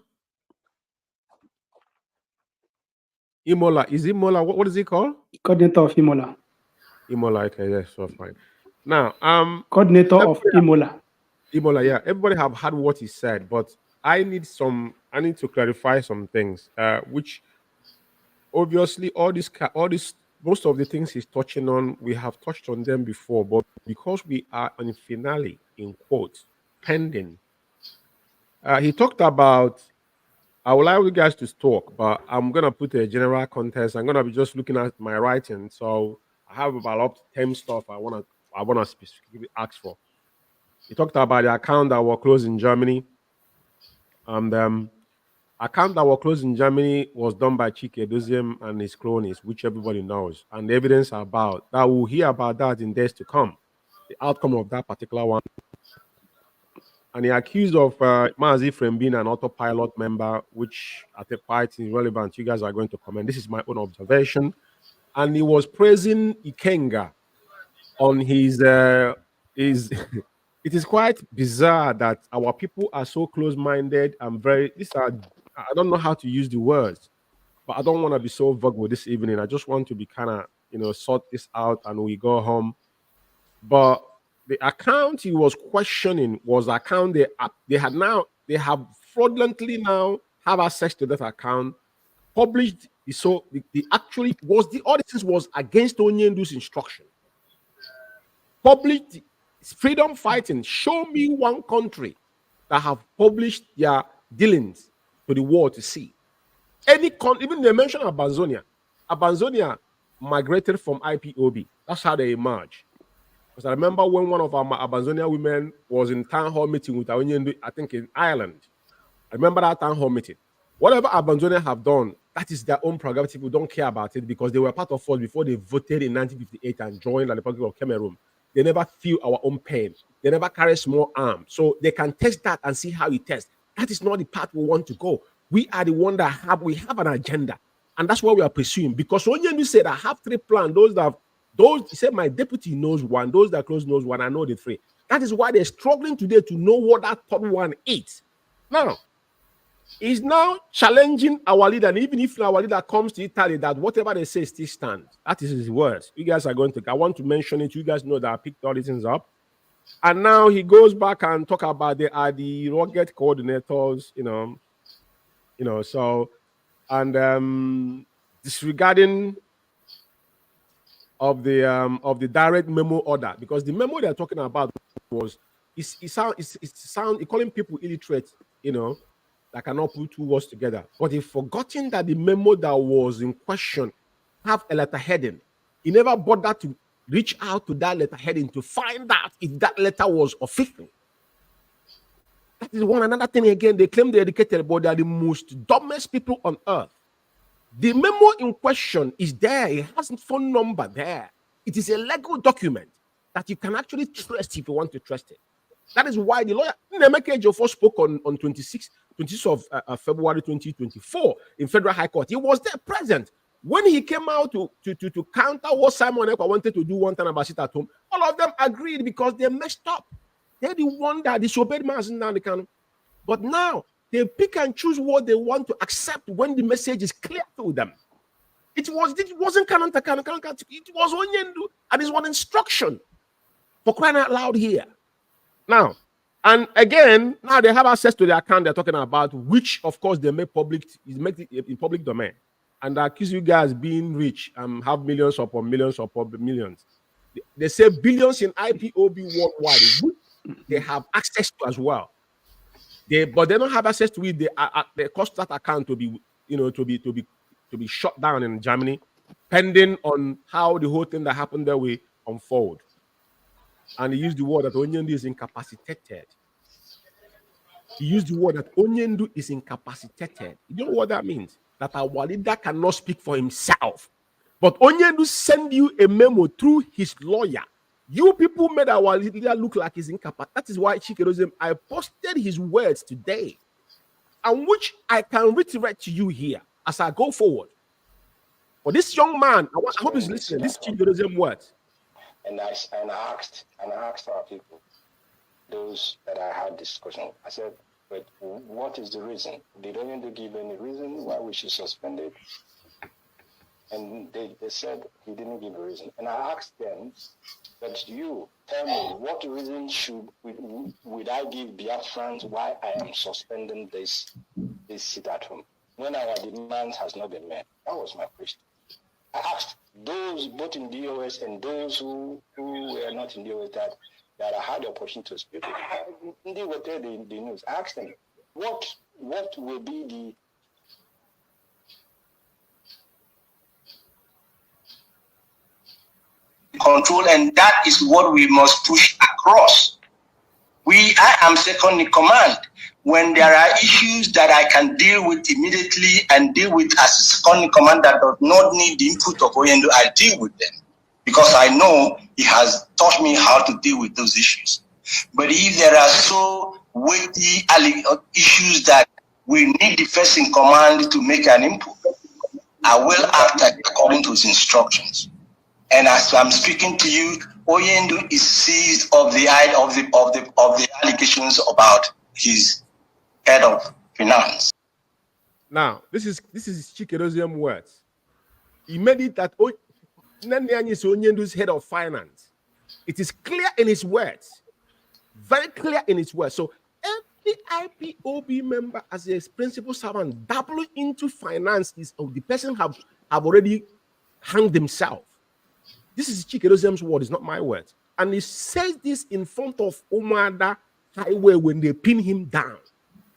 Imola. Is Imola? What is it called? Coordinator of Imola. Imola. Okay, yes, so fine. Now, coordinator of Imola. Imola, yeah. Everybody have heard what he said, but I need to clarify some things, which obviously most of the things he's touching on, we have touched on them before, but because we are on finale, in quotes, pending, he talked about, I would like you guys to talk, but I'm going to put a general context. I'm going to be just looking at my writing. So I have about up to 10 stuff I want to specifically ask for. He talked about the account that were closed in Germany. And account that were closed in Germany was done by Chike Doziem and his cronies, which everybody knows. And the evidence about that, we'll hear about that in days to come, the outcome of that particular one. And he accused of Mazi Ephraim being an autopilot member, which at the point is relevant. You guys are going to comment. This is my own observation. And he was praising Ikenga on his it is quite bizarre that our people are so close-minded and I don't know how to use the words, but I don't want to be so vague this evening. I just want to be kind of, sort this out and we go home. But the account he was questioning was account they have fraudulently now have access to that account, published. So the actually was all this was against Onyendu's instruction. Published freedom fighting. Show me one country that have published their dealings to the world to see. Even they mentioned Abanzonia. Abanzonia migrated from IPOB. That's how they emerged. Because I remember when one of our Abanzonia women was in town hall meeting with Onyendu, I think in Ireland. I remember that town hall meeting. Whatever Abanzonia have done, that is their own prerogative. We don't care about it because they were part of us before they voted in 1958 and joined the Republic of Cameroon. They never feel our own pain. They never carry small arms. So they can test that and see how it tests. That is not the path we want to go. We are the one that we have an agenda. And that's what we are pursuing. Because Onyendu said, I have 3 plans. He said, my deputy knows one, those that close knows one, I know the 3. That is why they're struggling today to know what that third one is. Now, he's now challenging our leader, and even if our leader comes to Italy, that whatever they say still stands. That is his words. You guys are going to, I want to mention it. You guys know that I picked all these things up. And now he goes back and talk about they are the rugged coordinators, so, and disregarding of the direct memo order, because the memo they're talking about was calling people illiterate, that cannot put 2 words together. But he's forgotten that the memo that was in question have a letter heading. He never bothered to reach out to that letter heading to find out if that letter was official. That is one another thing again. They claim they're educated, but they are the most dumbest people on earth. The memo in question is there. It has a phone number there. It is a legal document that you can actually trust if you want to trust it. That is why the lawyer, Nnamdi Ejiofor, spoke on 26th of February 2024 in Federal High Court. He was there present when he came out to counter what Simon Ekpa wanted to do one time about sit at home. All of them agreed because they messed up. They're the one that disobeyed Mazi Umeh Kanu. But now they pick and choose what they want to accept when the message is clear to them. It wasn't Kanu, it was Onyendu, and it's one instruction for crying out loud here. Now, and again, now they have access to the account they're talking about, which of course they make public, is made it in public domain. And they accuse you guys being rich and have millions upon millions upon millions. They say billions in IPOB worldwide, which they have access to as well. But they don't have access to it. They cost that account to be, to be shut down in Germany, pending on how the whole thing that happened there will unfold. And he used the word that Onyendu is incapacitated. He used the word that Onyendu is incapacitated. You know what that means? That our leader cannot speak for himself. But Onyendu send you a memo through his lawyer. You people made our leader look like he's incapacitated. That is why I posted his words today, and which I can reiterate to you here as I go forward. For this young man, I hope he's listening. This Chikerozem words. And I asked our people, those that I had discussion with, I said, but what is the reason? They don't even give any reason why we should suspend it. And they said he didn't give a reason. And I asked them, but you tell me, what reason would I give Biafrans why I am suspending this sit at home when our demands has not been met? That was my question. I asked those both in DOS and those who were not in DOS that I had the opportunity to speak with. They were there the news. I asked them, what will be the control, and that is what we must push across. I am second in command. When there are issues that I can deal with immediately and deal with as second in command that does not need the input of Onyendu, I deal with them because I know he has taught me how to deal with those issues. But if there are so weighty issues that we need the first in command to make an input, I will act according to his instructions. And as I'm speaking to you, Onyendu is seized of the allegations about his head of finance. Now, this is Chikerozem words. He made it that Nnamdi is Onyendu's head of finance. It is clear in his words, very clear in his words. So every IPOB member, as a principal servant, doubling into finance is the person have already hanged himself. This is Chikerozem's word, it's not my words. And he says this in front of Umada Highway when they pin him down.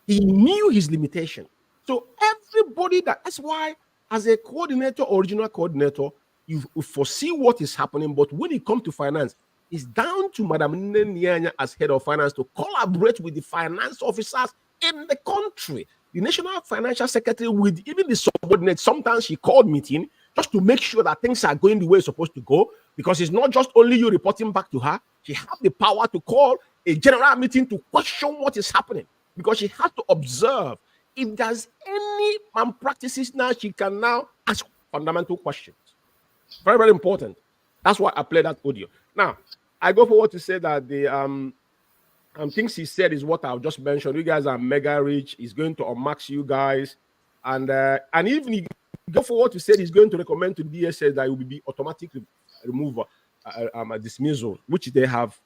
He knew his limitation. So everybody that's why, as a coordinator, original coordinator, you foresee what is happening. But when it comes to finance, it's down to Madam Nnamdi as head of finance to collaborate with the finance officers in the country. The National Financial Secretary, with even the subordinates, sometimes she called meeting just to make sure that things are going the way it's supposed to go, because it's not just only you reporting back to her. She has the power to call a general meeting to question what is happening, because she has to observe if there's any malpractices now, she can now ask fundamental questions. Very, very important. That's why I play that audio. Now, I go forward to say that the things he said is what I've just mentioned. You guys are mega rich. He's going to unmax you guys. And even he go forward to say he's going to recommend to DSS that it will be automatic removal, dismissal, which they have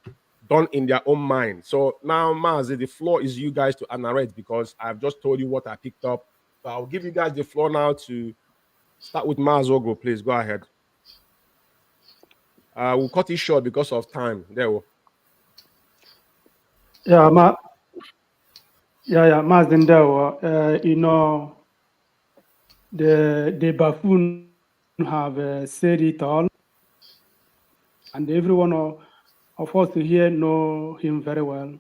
done in their own mind. So now, Mazi, the floor is you guys to narrate, because I've just told you what I picked up. So I'll give you guys the floor now to start with Mazogo. Please go ahead. We'll cut it short because of time. There we go. Yeah, Mazindewa, you know, the buffoon have said it all, and everyone of us here know him very well,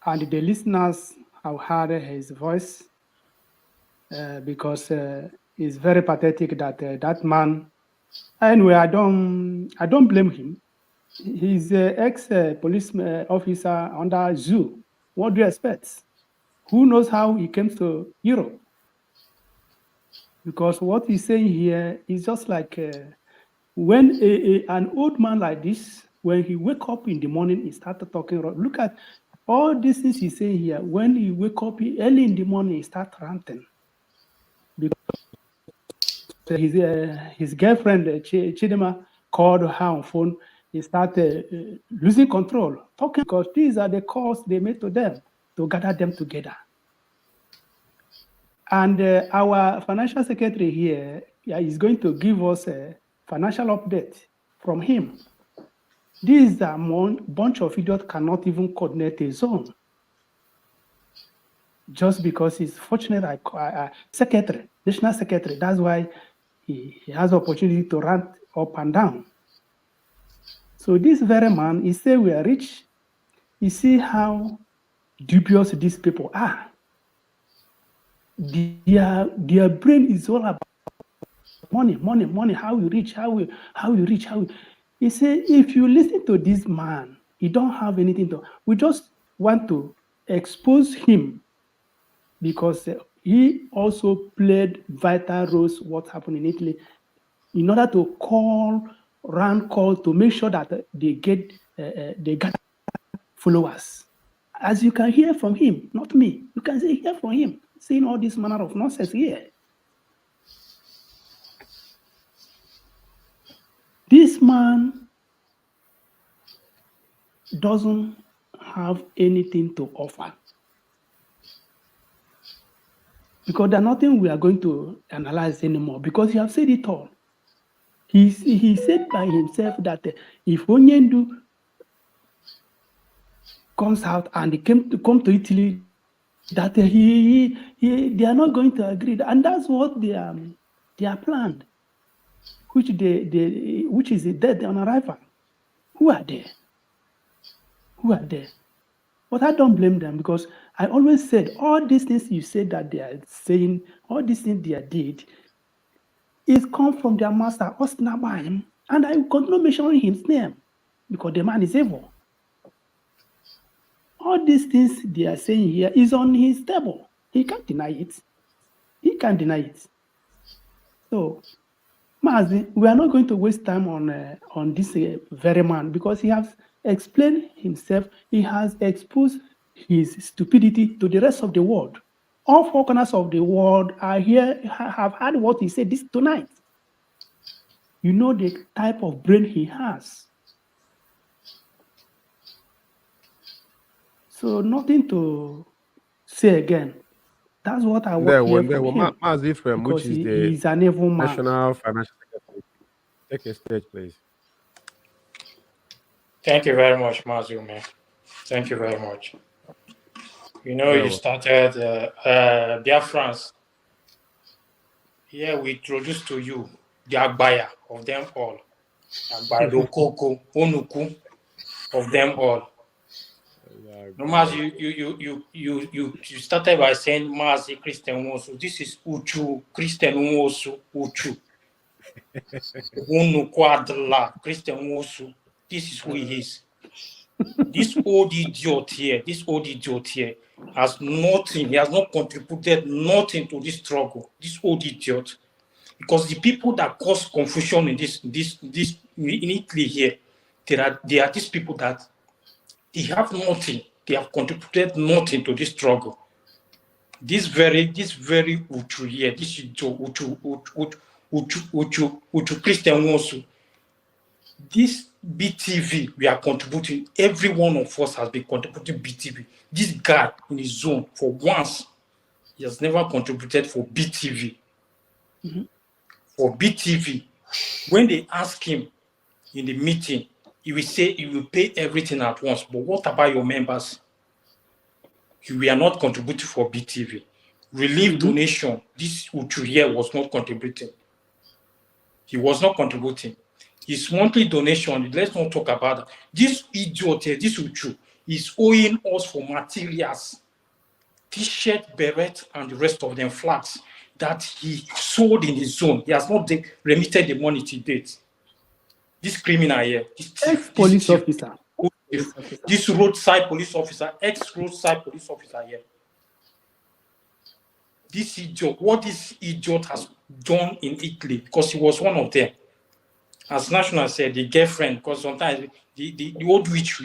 and the listeners have heard his voice because it's very pathetic that that man. Anyway, I don't blame him. He's an ex-police officer under zoo. What do you expect? Who knows how he came to Europe? Because what he's saying here is just like when an old man like this, when he wake up in the morning, he started talking. Look at all these things he's saying here. When he wake up early in the morning, he start ranting. Because his girlfriend, Chidema, called her on phone. He started losing control, talking, because these are the calls they made to them to gather them together. And our financial secretary here is going to give us a financial update from him. This bunch of idiots cannot even coordinate a zone. Just because he's fortunate, secretary, national secretary, that's why he has the opportunity to run up and down. So this very man, he say we are rich. You see how dubious these people are. Their brain is all about money, how you reach, how you reach. He say, if you listen to this man, he don't have anything to, we just want to expose him because he also played vital roles what happened in Italy in order to run calls to make sure that they get followers. As you can hear from him, not me, you can hear from him, saying all this manner of nonsense here. This man doesn't have anything to offer. Because there's nothing we are going to analyze anymore, because he has said it all. He said by himself that if Onyendu comes out and he come to Italy, that they are not going to agree, and that's what they are planned, which is dead on arrival. Who are they? But I don't blame them, because I always said all these things you said that they are saying, all these things they did, is come from their master, Osnabaim, and I continue mentioning his name because the man is evil. All these things they are saying here is on his table. He can't deny it. So, Mazi, we are not going to waste time on this very man, because he has explained himself. He has exposed his stupidity to the rest of the world. All four corners of the world are here, have heard what he said this tonight. You know the type of brain he has. So nothing to say again. That's what I want to hear from him. Mazi Ephraim, which is he's an evil man. National Financial Secretary. Take a stage, please. Thank you very much, Mazi Umeh. Thank you very much. You know, you started Biafrans. Here we introduce to you the Agbaya of them all. Agbaya Rokoko, Onuku of them all. No, Mazi, you started by saying Mazi Christian Wosu. This is Uchu, Christian Wosu, Uchu. Onuku Adla, Christian Wosu. This is who he is. This old idiot here, has nothing. He has not contributed nothing to this struggle. This old idiot, because the people that cause confusion in in Italy here, they are these people that they have nothing. They have contributed nothing to this struggle. This very Uchu here, this Uchu Christian Wosu. This BTV we are contributing, every one of us has been contributing BTV. This guy in his zone, for once, he has never contributed for BTV. Mm-hmm. For BTV, when they ask him in the meeting, he will say he will pay everything at once. But what about your members? We are not contributing for BTV. Relief donation, this Uchu here was not contributing. He was not contributing. His monthly donation, let's not talk about that. This idiot here, this Uchu, is owing us for materials, T-shirt, beret, and the rest of them flags that he sold in his zone. He has not remitted the money to date. This criminal here, Police officer. This roadside police officer, ex-roadside police officer here. This idiot, what this idiot has done in Italy, because he was one of them. As National said, the girlfriend, because sometimes the old witch,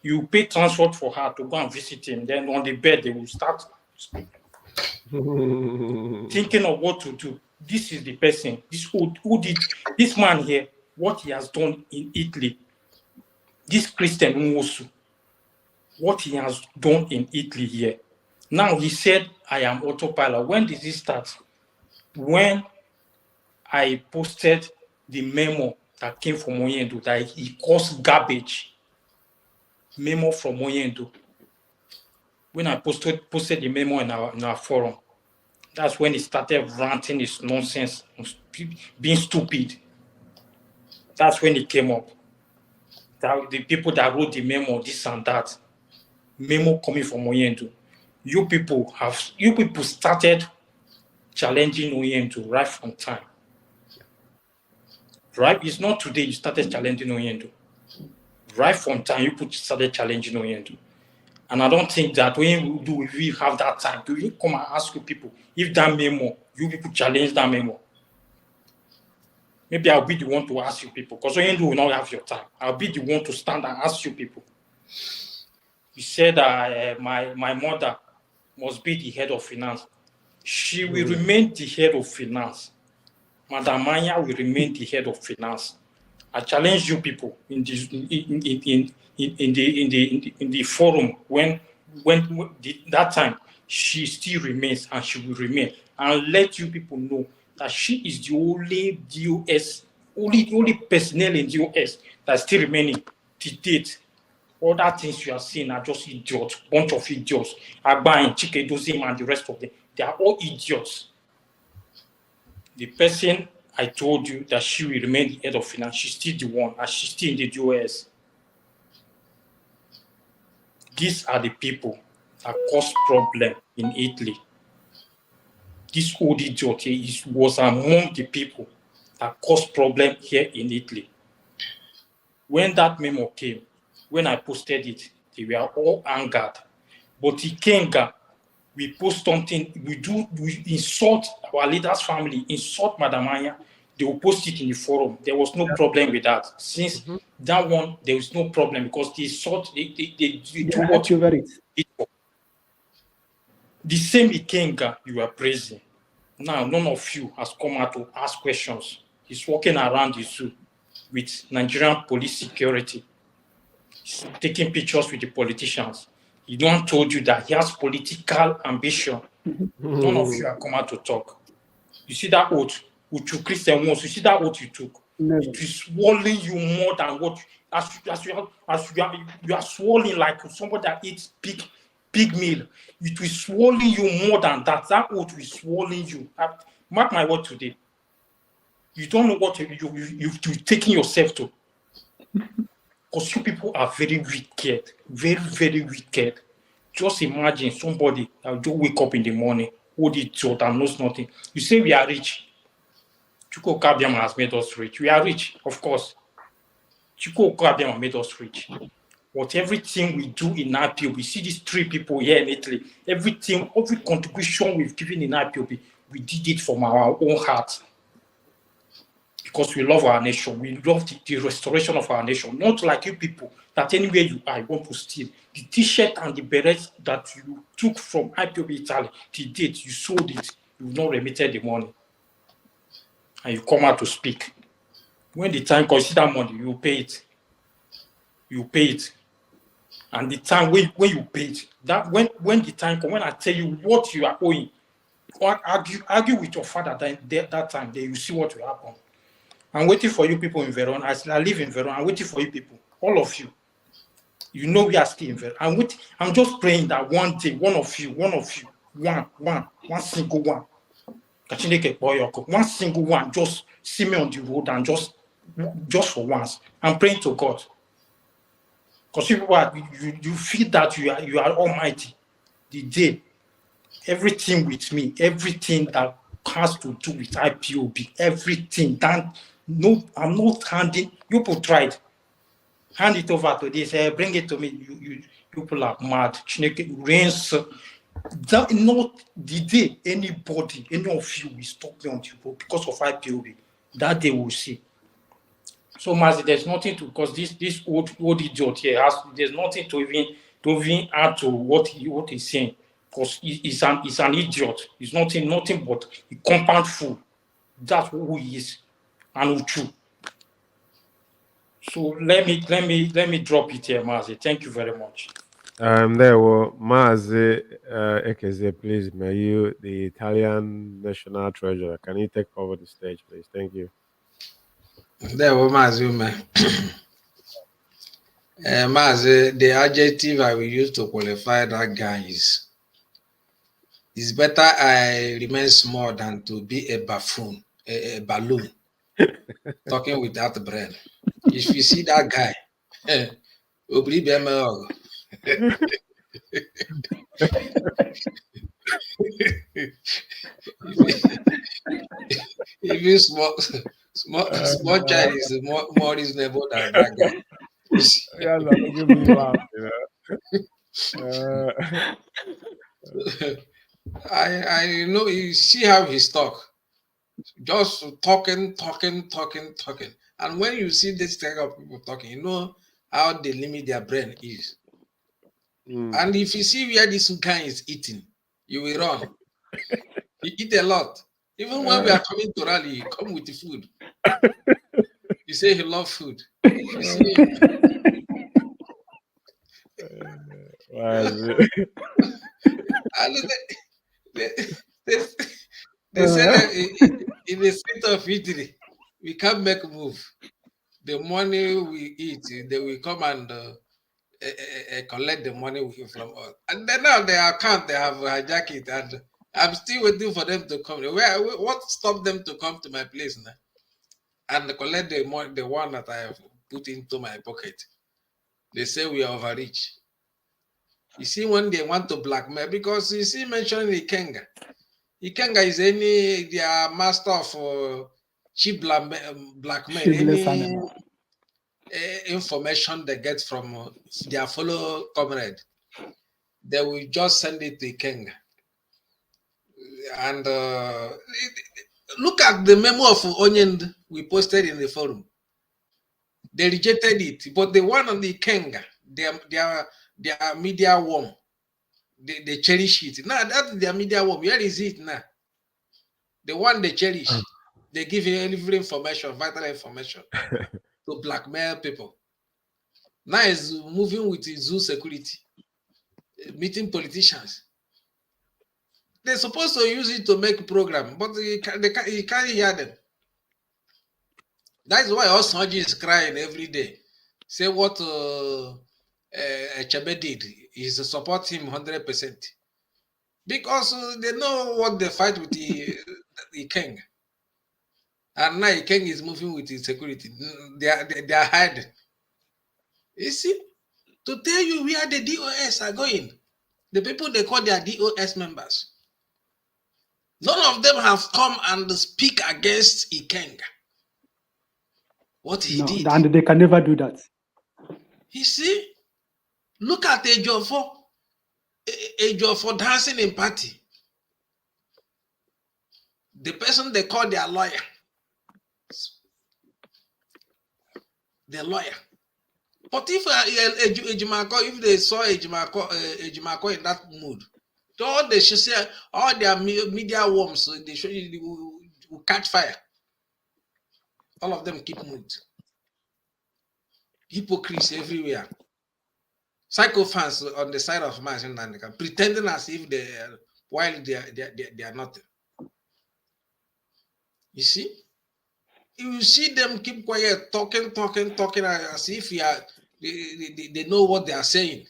you pay transport for her to go and visit him. Then on the bed, they will start thinking of what to do. This is the person, this man here, what he has done in Italy. This Christian Nwosu, what he has done in Italy here. Now he said, I am autopilot. When did this start? When I posted the memo that came from Oyendo, that he caused garbage. Memo from Oyendo. When I posted the memo in our forum, that's when he started ranting his nonsense, being stupid. That's when it came up. That the people that wrote the memo, this and that, memo coming from Oyendo. You people started challenging Oyendo right from time. Right? It's not today you started challenging Oyendo. Right from time, you people started challenging Oyendo. And I don't think that when we have that time, do we come and ask you people if that memo, you people challenge that memo? Maybe I'll be the one to ask you people, because Oyendo will not have your time. I'll be the one to stand and ask you people. You said my mother must be the head of finance. She will remain the head of finance. Madam Maya will remain the head of finance. I challenge you people in the forum when that time she still remains and she will remain, and let you people know that she is the only DOS, only personnel in DOS that's still remaining to date. All that things you are seeing are just idiots, bunch of idiots. Agba and Chike Dozim and the rest of them, they are all idiots. The person I told you that she will remain the head of finance, she's still the one, and she's still in the DOS. These are the people that cause problem in Italy. This old idiot was among the people that caused problem here in Italy. When that memo came, when I posted it, they were all angered. But Ikenga, we post something, we insult our leader's family, insult Madam Aya, they will post it in the forum. There was no problem with that. Since that one, there was no problem because they insult, they do what you it. The same Ikenga you are praising. Now, none of you has come out to ask questions. He's walking around the zoo with Nigerian police security. He's taking pictures with the politicians. He don't told you that he has political ambition. None of you have come out to talk. You see that oath, which you Christian ones, you see that oath you took. It will swallowing you more than what you are swallowing like somebody that eats pig meal. It will swallow you more than that. That oath will swallow you. Mark my word today. You don't know what you've taken yourself to. Because you people are very wicked. Very, very wicked. Just imagine somebody that will just wake up in the morning, hold it short and knows nothing. You say we are rich. Chukwuma has made us rich. We are rich, of course. Chukwuma made us rich. But everything we do in IPOB, we see these 3 people here in Italy, everything, every contribution we've given in IPOB, we did it from our own heart. Because we love our nation. We love the restoration of our nation. Not like you people that anywhere you are, you want to steal. The t-shirt and the beret that you took from IPOB Italy, the date you sold it, you've not remitted the money. And you come out to speak. When the time comes, that money, you pay it. You pay it. And the time when you pay it, that when the time comes, when I tell you what you are owing, argue with your father that time, then you see what will happen. I'm waiting for you people in Veron. I live in Veron. I'm waiting for you people, all of you. You know we are still in Veron. I'm just praying that one day, one single one, just see me on the road and just for once. I'm praying to God. Because you feel that you are almighty. The day, everything with me, everything that has to do with IPOB, everything that I'm not handing. You people tried. Hand it over to this. Bring it to me. You people are mad. Rinse. That not the day anybody, any of you will stop me on the road because of IPOB. That day we'll see. So Mazi, there's nothing to, because this old idiot here there's nothing to even add to what he's saying. Because he's an idiot. He's nothing but a compound fool. That's who he is. And Uchu. So let me drop it here, Mazi. Thank you very much. There were Mazi Ekezie, please. May you, the Italian National Treasurer, can you take over the stage, please? Thank you. There were Mazi Umeh. Mazi, the adjective I will use to qualify that guy is it's better I remain small than to be a buffoon, a balloon, talking with that brain. If you see that guy, if you small child is more reasonable than that guy. Yeah, give me laugh, I know you see how he's talk. Just talking. And when you see this type of people talking, you know how they limit their brain is. And if you see where this guy is eating, you will run. He eat a lot. Even when we are coming to rally, he come with the food. You say he love food. You see they say that in the state of Italy, we can't make a move. The money we eat, they will come and collect the money from us. And then now their account, they have hijacked it. And I'm still waiting for them to come. What stopped them to come to my place now and collect the money, the one that I have put into my pocket? They say we are overreach. You see, when they want to blackmail, because you see, mentioning Ikenga. Ikenga is their master of cheap blackmail. Any information they get from their fellow comrade, they will just send it to Ikenga. And look at the memo of Onion we posted in the forum. They rejected it, but the one on the Ikenga, their media worm, they cherish it. Now that's their media worm. Where is it now? The one they cherish, they give you every information, vital information to blackmail people. Now it's moving with the zoo security, meeting politicians. They're supposed to use it to make program, but you can't hear them. That's why Osnoji is crying every day. Say what Chebe did is to support him 100%. Because they know what they fight with the king. And now the king is moving with his security. They are hiding. You see, to tell you where the DOS are going, the people they call their DOS members, none of them have come and speak against Ikenga. What he did. And they can never do that. You see, Look at Ejiofor dancing in party. The person they call their lawyer. The lawyer. But if if they saw Ejimako in that mood, all they should say, all their media worms, they should will catch fire. All of them keep mood. Hypocrites everywhere. Psychophants on the side of Mazi Umeh, pretending as if they are, while they are nothing. You see? You see them keep quiet, talking as if they know what they are saying.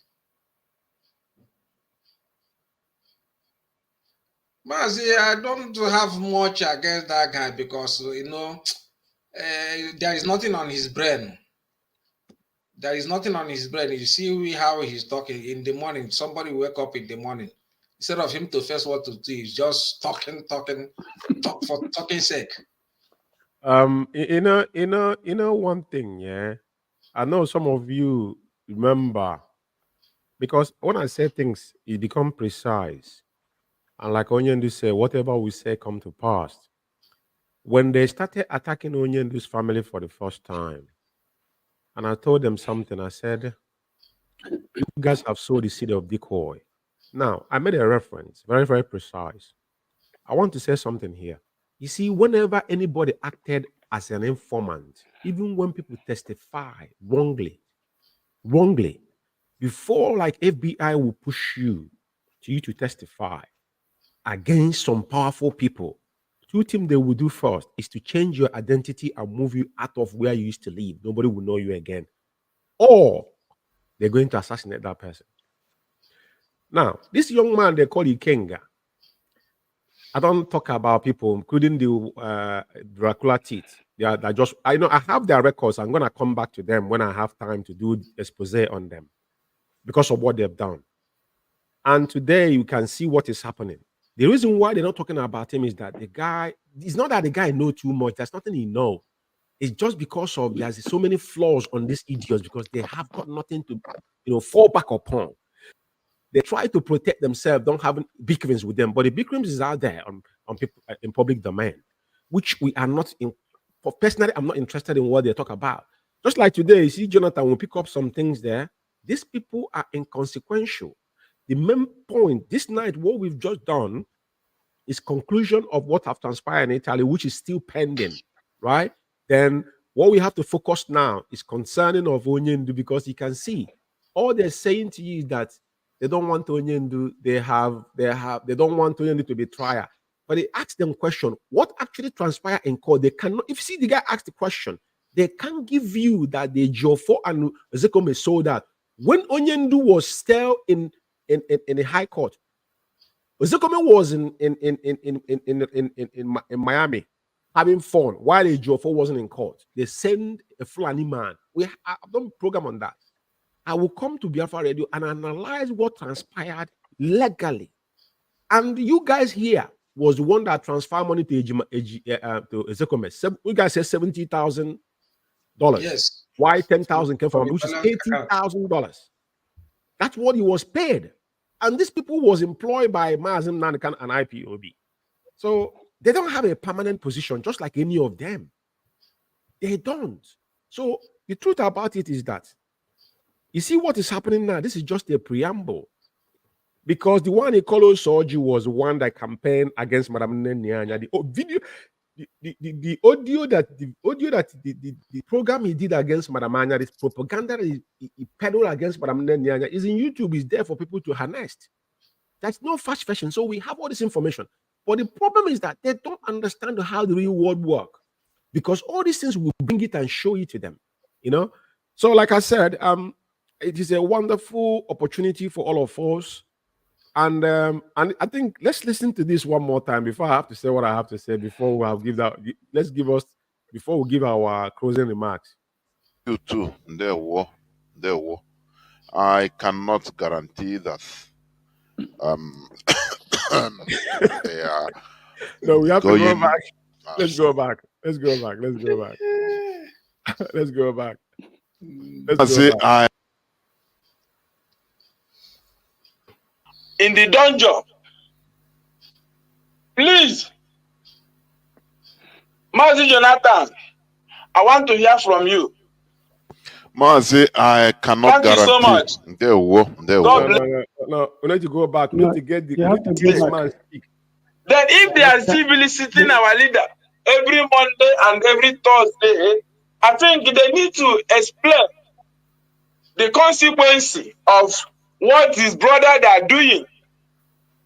Mazi, I don't have much against that guy because, there is nothing on his brain. There is nothing on his brain. You see how he's talking in the morning. Somebody wake up in the morning. Instead of him to face what to do, he's just talking for talking sake. One thing, yeah. I know some of you remember, because when I say things, it become precise. And like Onyendu said, whatever we say come to pass. When they started attacking Onyendu's family for the first time, and I told them something, I said, you guys have sowed the seed of decoy. Now, I made a reference, very, very precise. I want to say something here. You see, whenever anybody acted as an informant, even when people testify wrongly, before like FBI will push you to testify against some powerful people, two things they will do first is to change your identity and move you out of where you used to live. Nobody will know you again. Or they're going to assassinate that person. Now, this young man, they call Ikenga. I don't talk about people, including the Dracula teeth. They are just, I have their records. I'm going to come back to them when I have time to do expose on them because of what they've done. And today you can see what is happening. The reason why they're not talking about him is that the guy, it's not that the guy knows too much. There's nothing he knows. It's just because of there's so many flaws on these idiots because they have got nothing to fall back upon. They try to protect themselves, don't have bickerings with them, but the bickerings is out there on people in public domain, which we are not in. Personally, I'm not interested in what they talk about. Just like today, you see, Jonathan will pick up some things there. These people are inconsequential. The main point this night, what we've just done is conclusion of what have transpired in Italy, which is still pending, right? Then what we have to focus now is concerning of Onyendu, because you can see all they're saying to you is that they don't want Onyendu, they don't want Onyendu to be trial. But they ask them question, what actually transpired in court? They cannot, if you see the guy ask the question, they can't give you that the Jofo and Ezekome sold that. When Onyendu was still in the high court, Ezekome was in Miami having fun while the Jofo wasn't in court. They send a Fulani man. I've done a program on that. I will come to Biafra Radio and analyze what transpired legally. And you guys here was the one that transferred money to Ezekome. You guys said $70,000. Yes. Why 10,000 came from, which is $80,000. That's what he was paid. And these people was employed by Mazi Umeh and IPOB. So they don't have a permanent position, just like any of them. They don't. So the truth about it is that, you see what is happening now? This is just a preamble. Because the one Ikolo Soji was the one that campaigned against Madam Nyanya. The audio that the program he did against Madam Nyanya, this propaganda that he peddled against Madam Nyanya is in YouTube. Is there for people to harness. That's no fast fashion. So we have all this information. But the problem is that they don't understand how the real world works. Because all these things will bring it and show it to them. So like I said, it is a wonderful opportunity for all of us. And I think let's listen to this one more time before I have to say what I have to say before before we give our closing remarks. You too, there were. I cannot guarantee that they are. No, we have to go back. Let's go back. Let's go back. in the dungeon. Please, Mazi Jonathan, I want to hear from you. Mazi, I cannot Thank you so guarantee. much. No, we need to go back. We need to get the this man speak. Then if they are civilly sitting our leader every Monday and every Thursday, I think they need to explain the consequence of what his brother they are doing,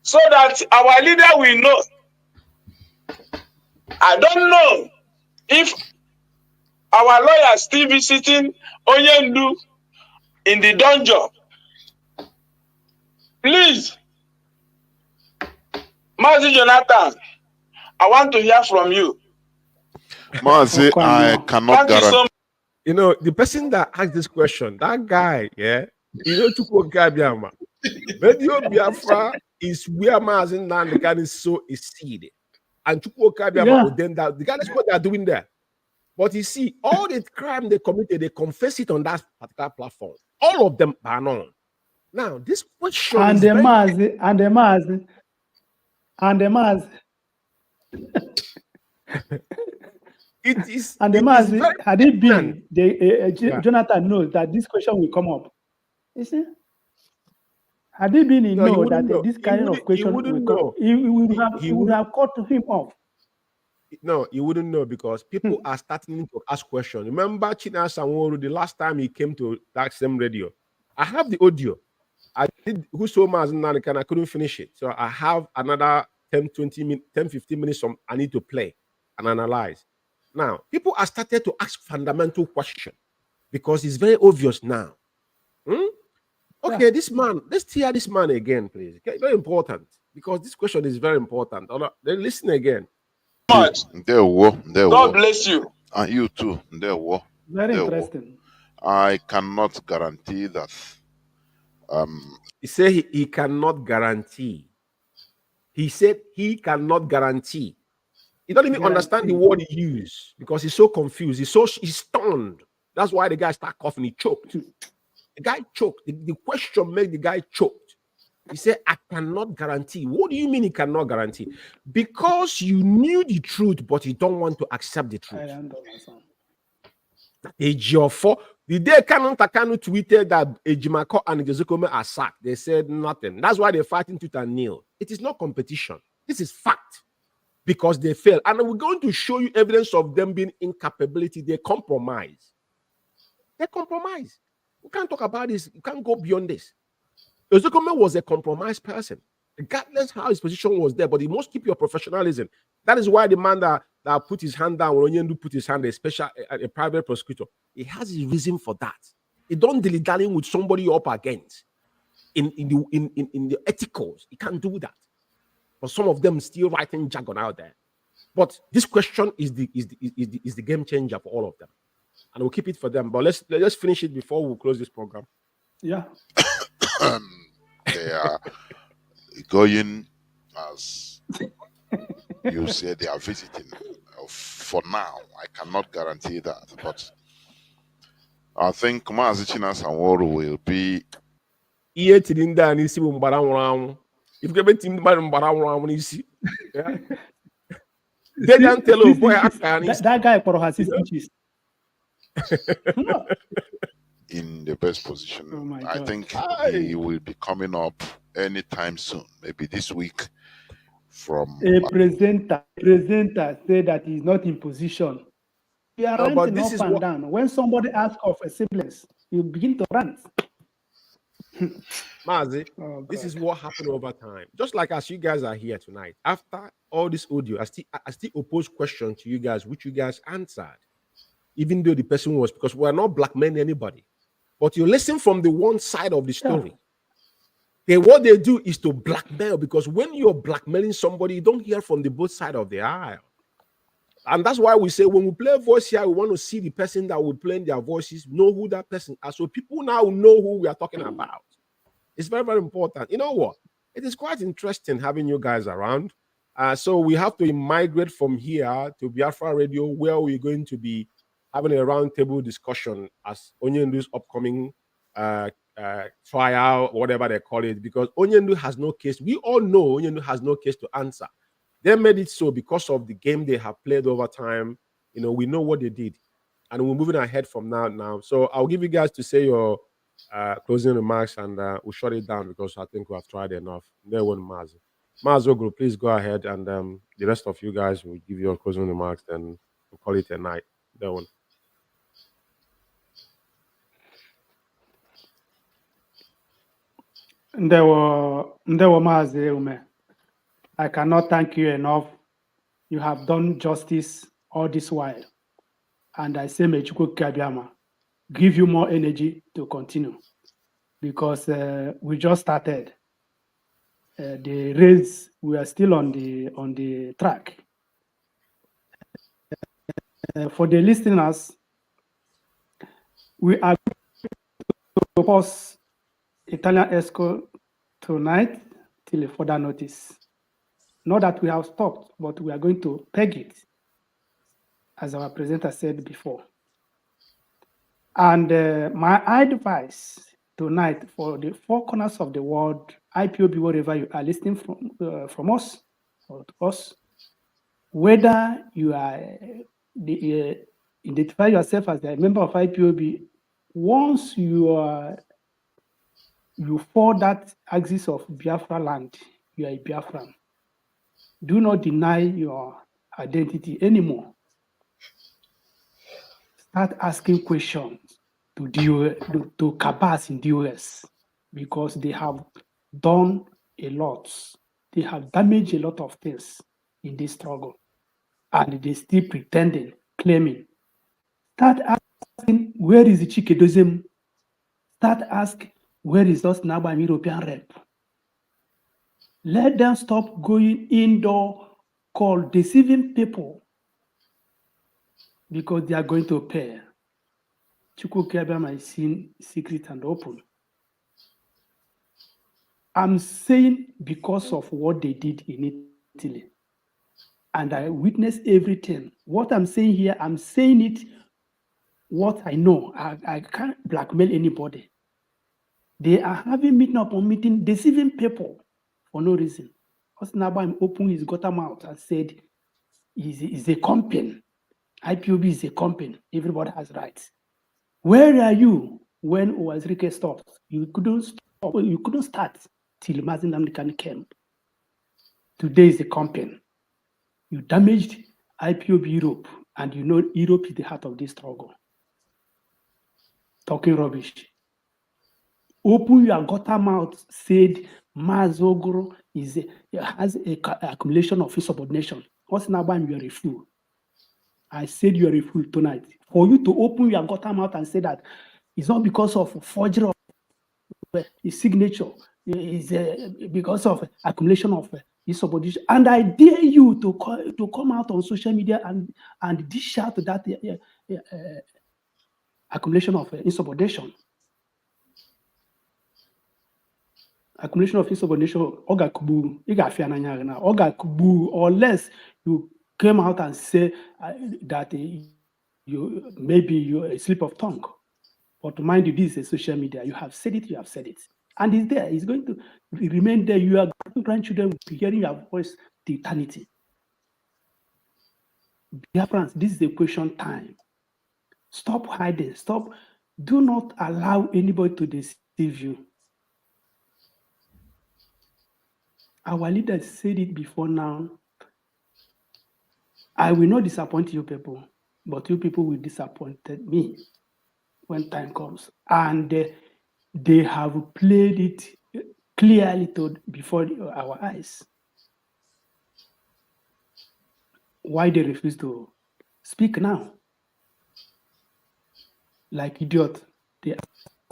so that our leader will know. I don't know if our lawyer still be sitting Onyendu in the dungeon. Please, Mazi Jonathan, I want to hear from you. Mazi, I cannot guarantee. You know, the person that asked this question, that guy, yeah, you know, Chukwuma, Radio Biafra is where Mazi Nnamdi is so a seed. And Chukwuma, then that the guy, that's what they're doing there. But you see, all the crime they committed, they confess it on that particular platform. All of them are known. Now, this question and is the very... Mazi, and the Mazi, and the Mazi. It is. And the Mazi, had it been, Jonathan knows that this question will come up. You see? Had it been, he know that this kind of question will come, he would have cut him off. No, you wouldn't know, because people are starting to ask questions. Remember China Sanworu, the last time he came to that same radio? I have the audio. I did Whoso Mazi Nnamdi, and I couldn't finish it. So I have another 10, 15 minutes I need to play and analyze. Now, people are started to ask fundamental questions because it's very obvious now. Okay, this man, let's hear this man again, please. Okay, very important, because this question is very important. Then listen again. Much. God bless you. And you too. Very interesting. I cannot guarantee that. He said he cannot guarantee. He said he cannot guarantee. He doesn't even understand the word he used, because he's so confused. He's stunned. That's why the guy started coughing. He choked. The guy choked. The question made the guy choked. He said, I cannot guarantee. What do you mean he cannot guarantee? Because you knew the truth, but you don't want to accept the truth. Ejiofor, the day Kanu tweeted that Ejimako and Gezekome are sacked, they said nothing. That's why they're fighting tooth and nail. It is not competition. This is fact. Because they fail. And we're going to show you evidence of them being incapability. They compromise. They compromise. We can't talk about this. You can't go beyond this. Gezekome was a compromised person, regardless how his position was there, but you must keep your professionalism. That is why the man that put his hand down, when Onyendu put his hand, a private prosecutor, he has his reason for that. He don't dilly-dally with somebody you're up against in the ethicals. He can't do that. But some of them still writing jargon out there. But this question is the game changer for all of them, and we'll keep it for them. But let's finish it before we close this program. Yeah. They are going, as you say, they are visiting. For now, I cannot guarantee that, but I think Mazi Sanworu will be. If they don't tell you, boy, that guy has his speeches. In the best position. Oh my I God. think he will be coming up anytime soon, maybe this week. From a presenter said that he's not in position. You are ranting up and down. When somebody asks of a siblings, you begin to rant. Mazi, this is what happened over time. Just like as you guys are here tonight, after all this audio, I still oppose questions to you guys, which you guys answered, even though the person was, because we're not blackmailing anybody. But you listen from the one side of the story. What they do is to blackmail, because when you're blackmailing somebody, you don't hear from the both side of the aisle. And that's why we say when we play a voice here, we want to see the person that would play in their voices, know who that person is. So people now know who we are talking about. It's very, very important. You know what? It is quite interesting having you guys around. So we have to migrate from here to Biafra Radio, where we're going to be having a roundtable discussion as Onyendu's upcoming trial, whatever they call it, because Onyendu has no case. We all know Onyendu has no case to answer. They made it so because of the game they have played over time. You know, we know what they did, and we're moving ahead from now. So I'll give you guys to say your closing remarks, and we'll shut it down because I think we have tried enough. There one Mazi. Uguru, please go ahead, and the rest of you guys will give your closing remarks, then we'll call it a night. That one. Ndewo Mazi Umeh. I cannot thank you enough. You have done justice all this while. And I say, may Chukwuma give you more energy to continue, because we just started. The race, we are still on the track. For the listeners, we are going to pause Italian EXCO tonight till further notice. Not that we have stopped, but we are going to peg it, as our presenter said before. And my advice tonight for the four corners of the world, IPOB, wherever you are listening from us or to us, whether you are identify yourself as a member of IPOB, once you fall that axis of Biafra land, you are a Biafran. Do not deny your identity anymore. Start asking questions to Cabals in the US, because they have done a lot. They have damaged a lot of things in this struggle, and they still pretending, claiming. Start asking, where is the Chikedozem? Start asking, where is us now by European rep? Let them stop going indoor, call deceiving people, because they are going to pay. Chukwuma is seen secret and open. I'm saying because of what they did in Italy. And I witnessed everything. What I'm saying here, I'm saying it what I know. I can't blackmail anybody. They are having meeting upon meeting, deceiving people for no reason. Osnabam opened his gutter mouth and said, is a company. IPOB is a company. Everybody has rights. Where are you when Owazirike stopped? You couldn't stop. You couldn't start till Mazi Nnamdi came. Today is a company. You damaged IPOB Europe, and you know Europe is the heart of this struggle. Talking rubbish. Open your gutter mouth, said Mazi Uguru has an accumulation of insubordination. What's now when you are a fool? I said you are a fool tonight. For you to open your gutter mouth and say that it's not because of forgery of his signature, it's because of accumulation of insubordination. And I dare you to come out on social media and dish out that accumulation of insubordination. Accumulation of insubordination, Ogakubu, Ogakubu, unless you came out and say that you maybe you're a slip of tongue. But mind you, this is a social media. You have said it, And it's there. It's going to remain there. Your grandchildren will be hearing your voice to eternity. Dear friends, this is a question time. Stop hiding. Stop. Do not allow anybody to deceive you. Our leaders said it before now. I will not disappoint you people, but you people will disappoint me when time comes. And they have played it clearly before our eyes. Why they refuse to speak now? Like idiot, they ask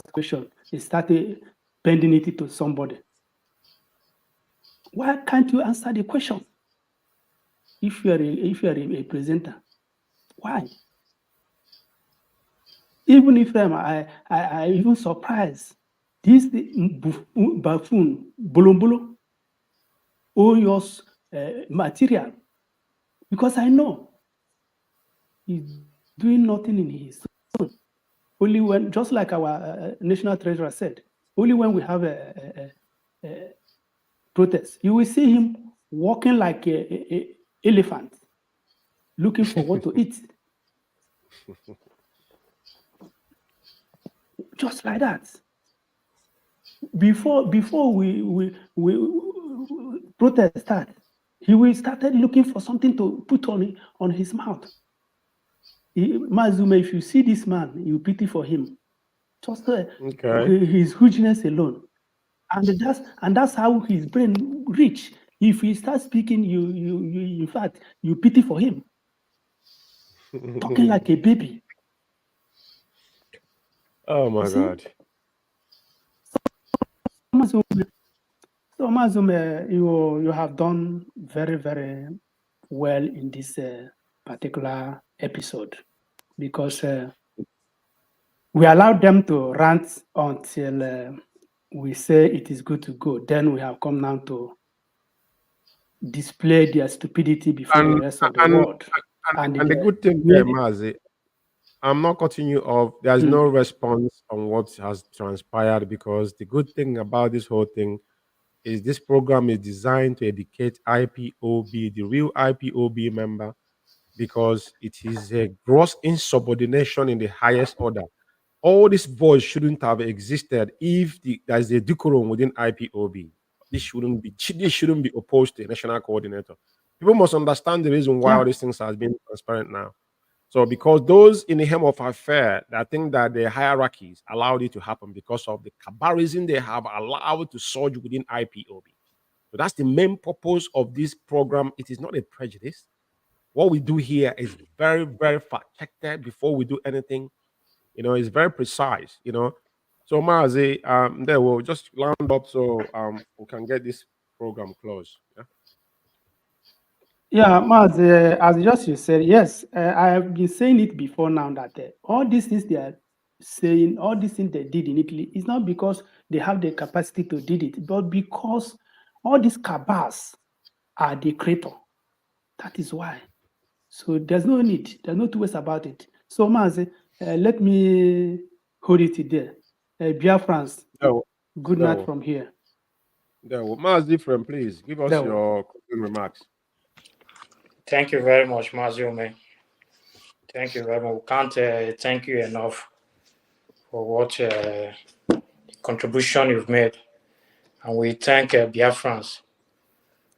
a question. They started bending it to somebody. Why can't you answer the question? If you are a presenter, why? Even Ephraim, I even surprised. This buffoon, Bolombolo, owes material, because I know he's doing nothing in his own. Only when, just like our national treasurer said, Only when we have a protest, you will see him walking like a elephant, looking for what to eat. Just like that. Before we protest start, he will started looking for something to put on his mouth. Mazi Umeh, if you see this man, you pity for him. Just his hugeness alone. And that's how his brain reach. If he starts speaking, you in fact you pity for him. Talking like a baby. Oh my God. So Mazi Umeh, you have done very, very well in this particular episode, because we allowed them to rant until we say it is good to go. Then we have come now to display their stupidity before the rest of the world. And the good thing there, Mazi, I'm not cutting you off. There's no response on what has transpired, because the good thing about this whole thing is this program is designed to educate IPOB, the real IPOB member, because it is a gross insubordination in the highest order. All these boys shouldn't have existed if there's a decorum within IPOB. This shouldn't be opposed to a national coordinator. People must understand the reason why all these things have been transparent now. So because those in the hem of affair, I think that the hierarchies allowed it to happen because of the cabarism they have allowed to surge within IPOB. So that's the main purpose of this program. It is not a prejudice. What we do here is very, very fact-checked before we do anything. It's very precise, So Mazi, there we'll just round up so we can get this program closed. Yeah. Yeah, Mazi, as just you said, yes, I have been saying it before now that all these things they are saying, all these things they did in Italy, is not because they have the capacity to do it, but because all these cabals are the creator. That is why. So there's no need, there's no two ways about it. So Mazi, let me hold it there. Biafrans, good night from here. Mazi Ephraim, please give us your closing remarks. Thank you very much, Mazi Umeh. Thank you very much. We can't thank you enough for what contribution you've made. And we thank Biafrans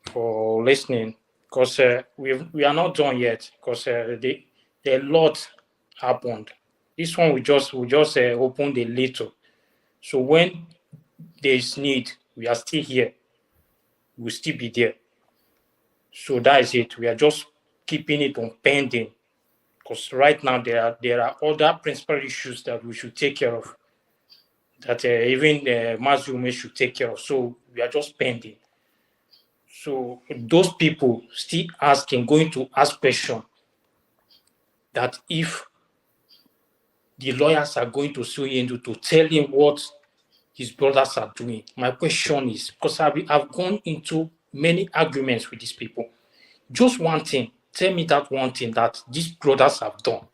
for listening, because we are not done yet, because a lot happened. This one we just opened a little. So when there is need, we are still here. We'll still be there. So that is it. We are just keeping it on pending, because right now there are other principal issues that we should take care of, that even Mazi Umeh should take care of. So we are just pending. So those people still going to ask question, that if the lawyers are going to sue him to tell him what his brothers are doing. My question is, because I've gone into many arguments with these people. Just one thing, tell me that one thing that these brothers have done.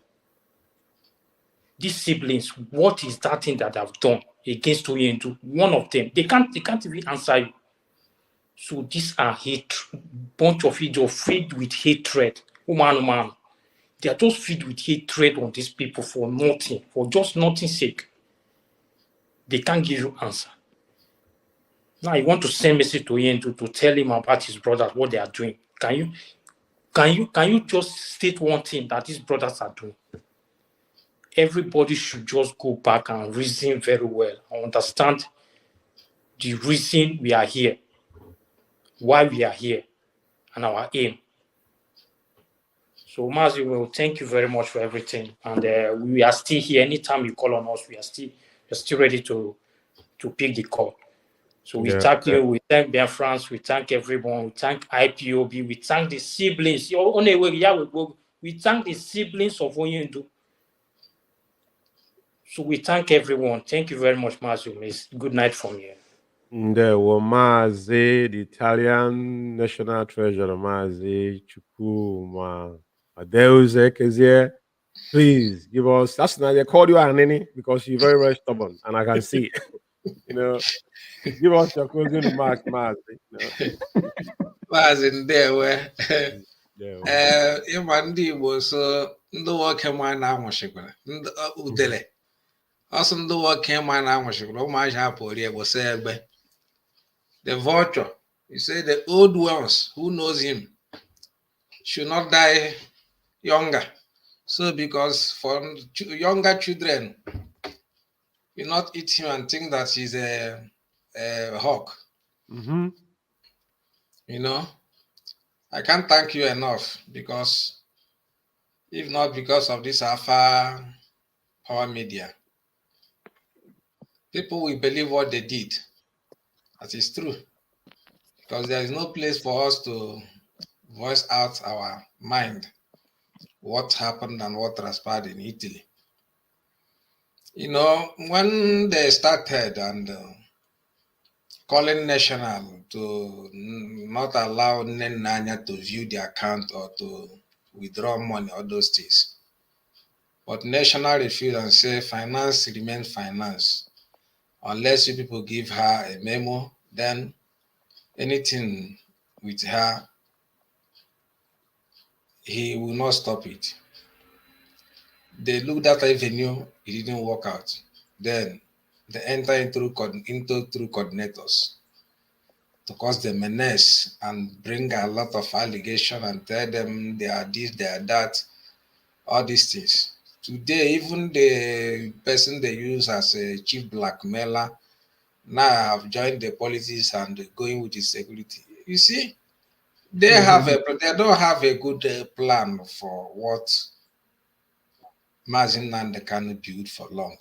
These siblings, what is that thing that I've done against Oyendu? One of them, they can't even answer you. So these are bunch of idiots filled with hatred. Man. They are just filled with hatred on these people for nothing, for just nothing's sake. They can't give you answer. Now you want to send message to Oyendu to tell him about his brothers, what they are doing. Can you just state one thing that these brothers are doing? Everybody should just go back and reason very well and understand the reason we are here, why we are here, and our aim. So Mazi, well, thank you very much for everything, and we are still here. Anytime you call on us, we are still ready to pick the call. So we thank you, we thank Biafrans, we thank everyone, we thank IPOB, we thank the siblings. We thank the siblings of Oyendu. So we thank everyone. Thank you very much, Mazi Umeh. Good night from here. There were Mazi, the Italian National Treasurer, Mazi Chukwuma. Adeus, Ekezie. Please give us. That's now they called you Anini because you're very, very stubborn, and I can see it. Give us your closing remarks, Mazi. Mazi Ndewe. Yeah. Ịma ndị Igbo so ndị nwoke ma na-anwụchikwara ndị udele ọsọ ndị nwoke ma na-anwụchikwara ụmụazị apụrụ Igbo so egbe. The vulture, you say the old ones who knows him should not die younger. So because for younger children, you not eat him and think that he's a hawk. Mm-hmm. I can't thank you enough, because if not because of this Alpha Power Media, people will believe what they did. That is true. Because there is no place for us to voice out our mind, what happened and what transpired in Italy. When they started and calling National to not allow Nnanya to view the account or to withdraw money, all those things. But National refused and said finance remains finance. Unless you people give her a memo, then anything with her, he will not stop it. They looked at avenue, it didn't work out. Then they entered into through coordinators to cause the menace and bring a lot of allegation and tell them they are this, they are that, all these things. Today, even the person they use as a chief blackmailer now have joined the politics and going with the security. You see, they don't have a good plan for what Mazi Kanu built for long.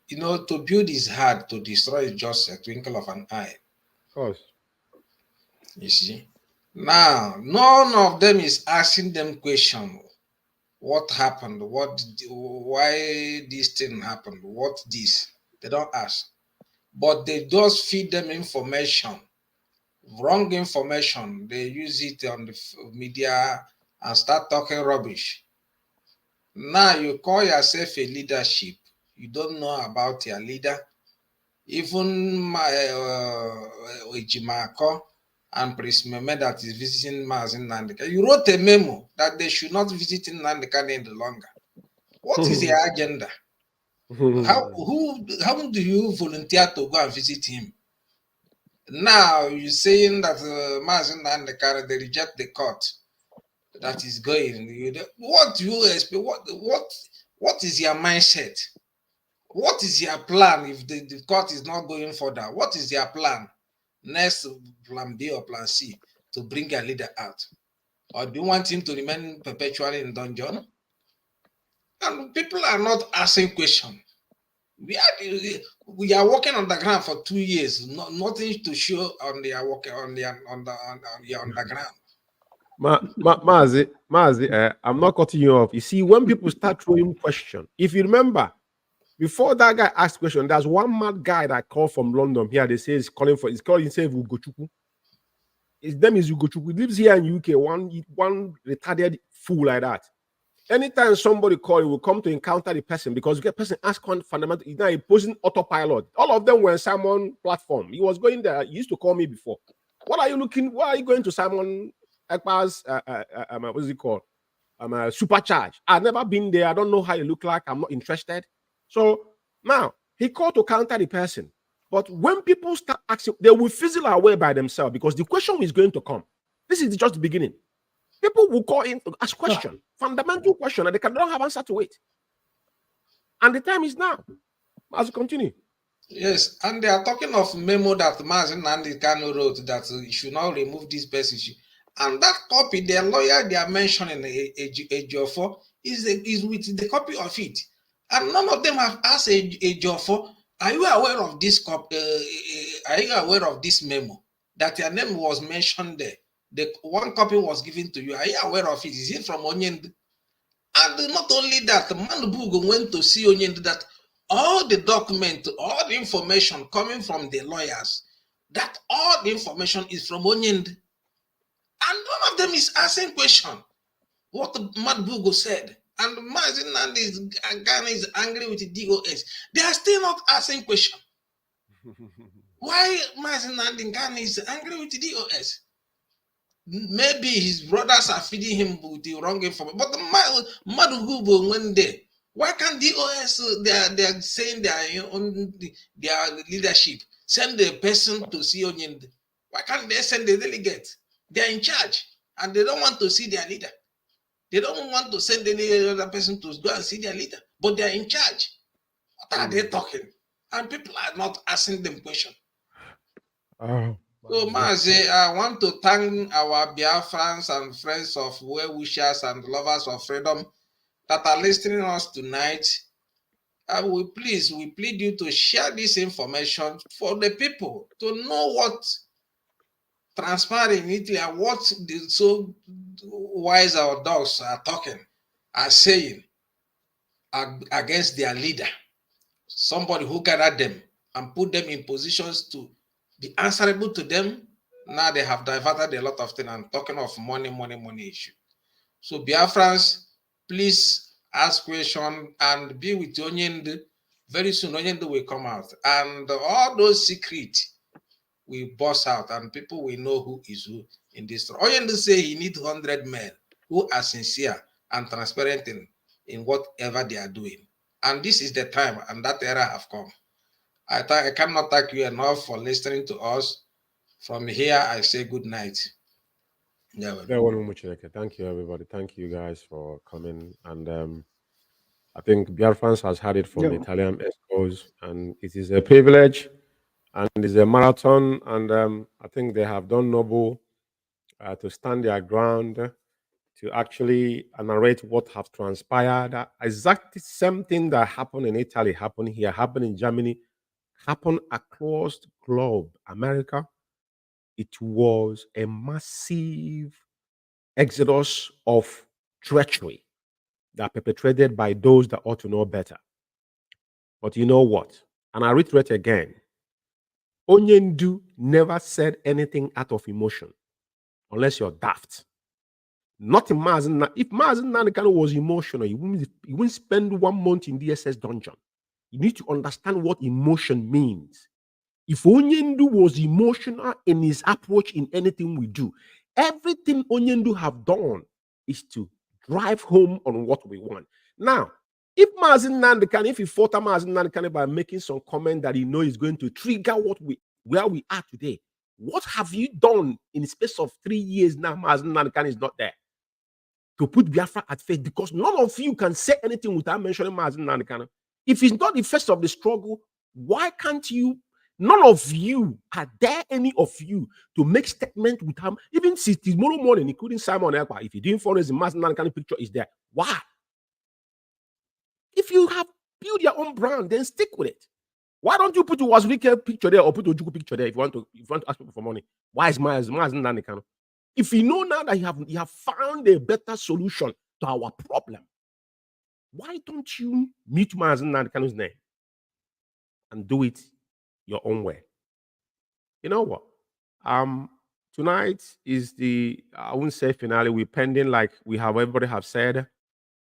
To build is hard, to destroy is just a twinkle of an eye. Of course. You see, now none of them is asking them question. What happened? Why this thing happened? What this? They don't ask. But they just feed them information, wrong information. They use it on the media and start talking rubbish. Now you call yourself a leadership. You don't know about your leader. Even Ejimako and Prince Mehmed that is visiting Mazi Nnamdi. You wrote a memo that they should not visit Nnamdi any longer. What is their agenda? How do you volunteer to go and visit him? Now you're saying that Mazi Nnamdi, they reject the court that is going. What do you expect? What is your mindset? What is your plan if the court is not going further? What is your plan? Next, plan B or plan C to bring a leader out? Or do you want him to remain perpetually in dungeon? And people are not asking questions. We are working on the ground for 2 years. Nothing to show on the working on the ground. Mazi, I'm not cutting you off. You see, when people start throwing questions, if you remember, before that guy asked question, there's one mad guy that called from London here. They say he's calling himself Ugochukwu. His name is Ugochukwu. He lives here in UK. One retarded fool like that. Anytime somebody calls, he will come to encounter the person because the person asks one fundamental. He's now posing autopilot. All of them were on Simon platform. He was going there. He used to call me before. What are you looking? Why are you going to Simon Ekpa's what's it called? Supercharge. I've never been there. I don't know how you look like. I'm not interested. So now he called to counter the person. But when people start asking, they will fizzle away by themselves because the question is going to come. This is just the beginning. People will call in to ask questions, fundamental question, and they don't have answer to it. And the time is now. As we continue. Yes, and they are talking of memo that Mazi Nnamdi Kanu wrote that you should not remove this person. And that copy, their lawyer they are mentioning Ejiofor is with the copy of it. And none of them have asked Ejiofor, are you aware of this copy? Are you aware of this memo that your name was mentioned there? The one copy was given to you. Are you aware of it? Is it from Onyend? And not only that, Manubugo went to see Onyend that all the document, all the information coming from the lawyers, that all the information is from Onyend. And none of them is asking question. What Manubugo said. And Mazi Nnamdi is angry with the DOS. They are still not asking question. Why Mazi Nnamdi is angry with the DOS? Maybe his brothers are feeding him with the wrong information. But Madugubo one day, why can't DOS? They are saying their leadership send the person to see Onyende. Why can't they send the delegate? They are in charge and they don't want to see their leader. They don't want to send any other person to go and see their leader, but they are in charge. What are they talking? And people are not asking them questions. Oh, so, Mazi, I want to thank our Biafrans and friends of well-wishers and lovers of freedom that are listening to us tonight. We plead you to share this information for the people to know what transpired in Italy and what the so wise our dogs are saying against their leader. Somebody who gathered them and put them in positions to be answerable to them. Now they have diverted a lot of things and talking of money issue. So Biafrans, please ask questions and be with Onyende. Very soon Onyende will come out and all those secrets will burst out and people will know who is who in this story. Onyende say he needs 100 men who are sincere and transparent in whatever they are doing. And this is the time and that era have come. I cannot thank you enough for listening to us. From here, I say good night. Thank you, everybody. Thank you guys for coming. And I think Biafrans has had it from the Italian EXCOs, and it is a privilege and it's a marathon. And I think they have done noble to stand their ground, to actually narrate what have transpired. Exactly the same thing that happened in Italy, happened here, happened in Germany, happened across the globe, America. It was a massive exodus of treachery that perpetrated by those that ought to know better. But you know what? And I reiterate again, Onyendu never said anything out of emotion, unless you're daft. Not in Mazi. If Mazi Nnamdi was emotional, he wouldn't spend 1 month in DSS dungeon. You need to understand what emotion means. If Onyendu was emotional in his approach in anything we do, everything Onyendu have done is to drive home on what we want. Now, if Mazi Nnamdi, if he fought Mazi Nnamdi by making some comment that he knows is going to trigger where we are today, what have you done in the space of 3 years now? Mazi Nnamdi is not there to put Biafra at faith, because none of you can say anything without mentioning Mazi Nnamdi. If he's not the first of the struggle, why can't you? None of you, are there any of you to make statement with him? Even since tomorrow morning, including Simon Ekpa, if you didn't follow the Mazi Nnamdi picture is there. Why? If you have built your own brand, then stick with it. Why don't you put Wazirike picture there or put Ojukwu picture there if you want to ask people for money? Why is Mazi Nnamdi? If you know now that you have found a better solution to our problem, why don't you mute Mazi Nnamdi's name and do it your own way? You know what? Tonight is the, I wouldn't say finale, we're pending like everybody have said,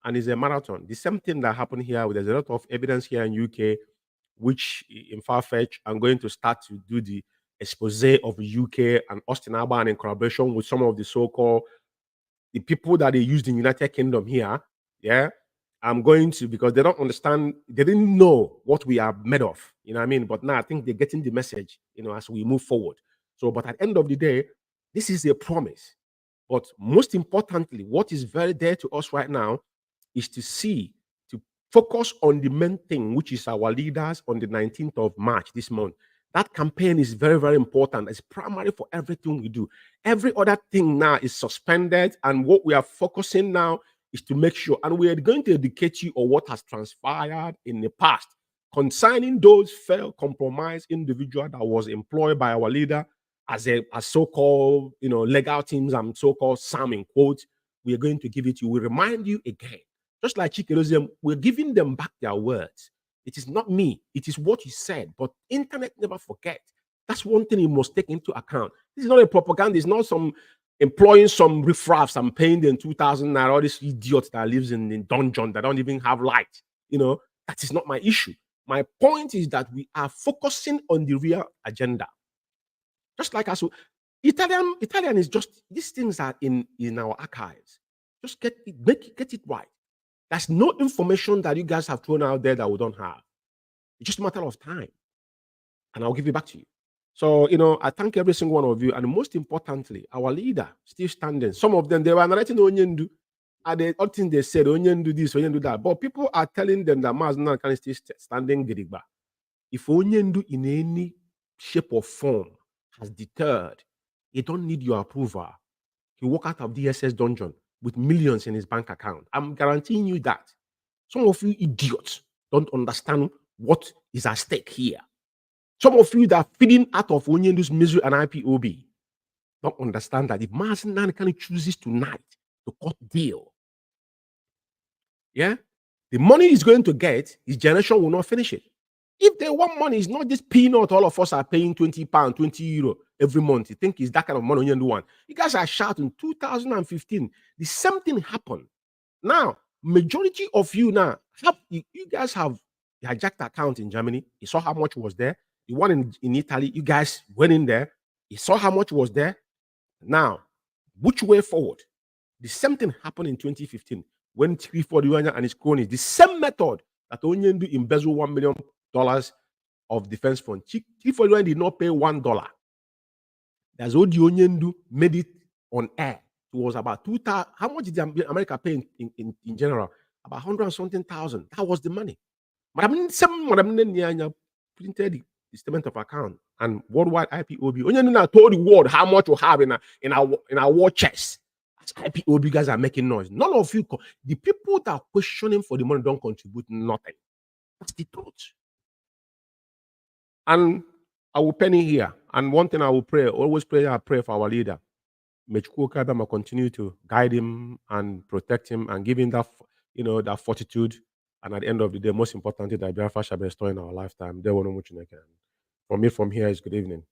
and it's a marathon. The same thing that happened here, there's a lot of evidence here in UK, which in Farfetch, I'm going to start to do the expose of the UK and Austin Alban in collaboration with some of the so-called, the people that they used in the United Kingdom here. Yeah. I'm going to, because they don't understand, they didn't know what we are made of, you know what I mean? But now I think they're getting the message, as we move forward. So, but at the end of the day, this is a promise. But most importantly, what is very dear to us right now is to focus on the main thing, which is our leaders on the 19th of March this month. That campaign is very, very important. It's primary for everything we do. Every other thing now is suspended, and what we are focusing now is to make sure, and we are going to educate you on what has transpired in the past concerning those failed, compromised individual that was employed by our leader as so-called, legal teams and so-called SAM in quotes. We are going to give it to you. We remind you again, just like Chikerozium, we're giving them back their words. It is not me. It is what you said. But internet never forget. That's one thing you must take into account. This is not a propaganda. It's not some employing some riffraffs and paying them 2,000 naira, all these idiots that lives in the dungeon that don't even have light. That is not my issue. My point is that we are focusing on the real agenda. Just like us, Italian is just, these things are in our archives. Just get it right. There's no information that you guys have thrown out there that we don't have. It's just a matter of time. And I'll give it back to you. So, I thank every single one of you. And most importantly, our leader still standing. Some of them, they were narrating Onyendu. And the other thing they said, Onyendu this, Onyendu that. But people are telling them that Mazi can still standing Gidigba. If Onyendu in any shape or form has deterred, he don't need your approval. He walk out of DSS dungeon with millions in his bank account. I'm guaranteeing you that. Some of you idiots don't understand what is at stake here. Some of you that are feeding out of Onyendu's misery and IPOB don't understand that if Mazi can chooses tonight to cut deal, yeah, the money he's going to get, his generation will not finish it. If they want money, it's not this peanut. All of us are paying £20, 20 euro every month. You think it's that kind of money Onyendu want? You guys are shouting 2015. The same thing happened. Now, majority of you now, you guys have the hijacked account in Germany. You saw how much was there. The one in Italy, you guys went in there. You saw how much was there. Now, which way forward? The same thing happened in 2015 when 341 and his cronies, the same method that Onyendu embezzled $1 million of defense fund. 341 did not pay $1. That's what the Onyendu made it on air. It was about 2,000. How much did America pay in general? About 100-something thousand. That was the money. Madam printed the statement of account and worldwide IPOB. Onyendu told the world how much we have in our war chest. As IPOB guys are making noise. None of you, the people that are questioning for the money don't contribute nothing. That's the truth. And I will penny here. And one thing I will pray, always pray for our leader. May Chukwuma continue to guide him and protect him and give him that, that fortitude. And at the end of the day, most importantly, that Biafra shall be restored in our lifetime. For me, from here is good evening.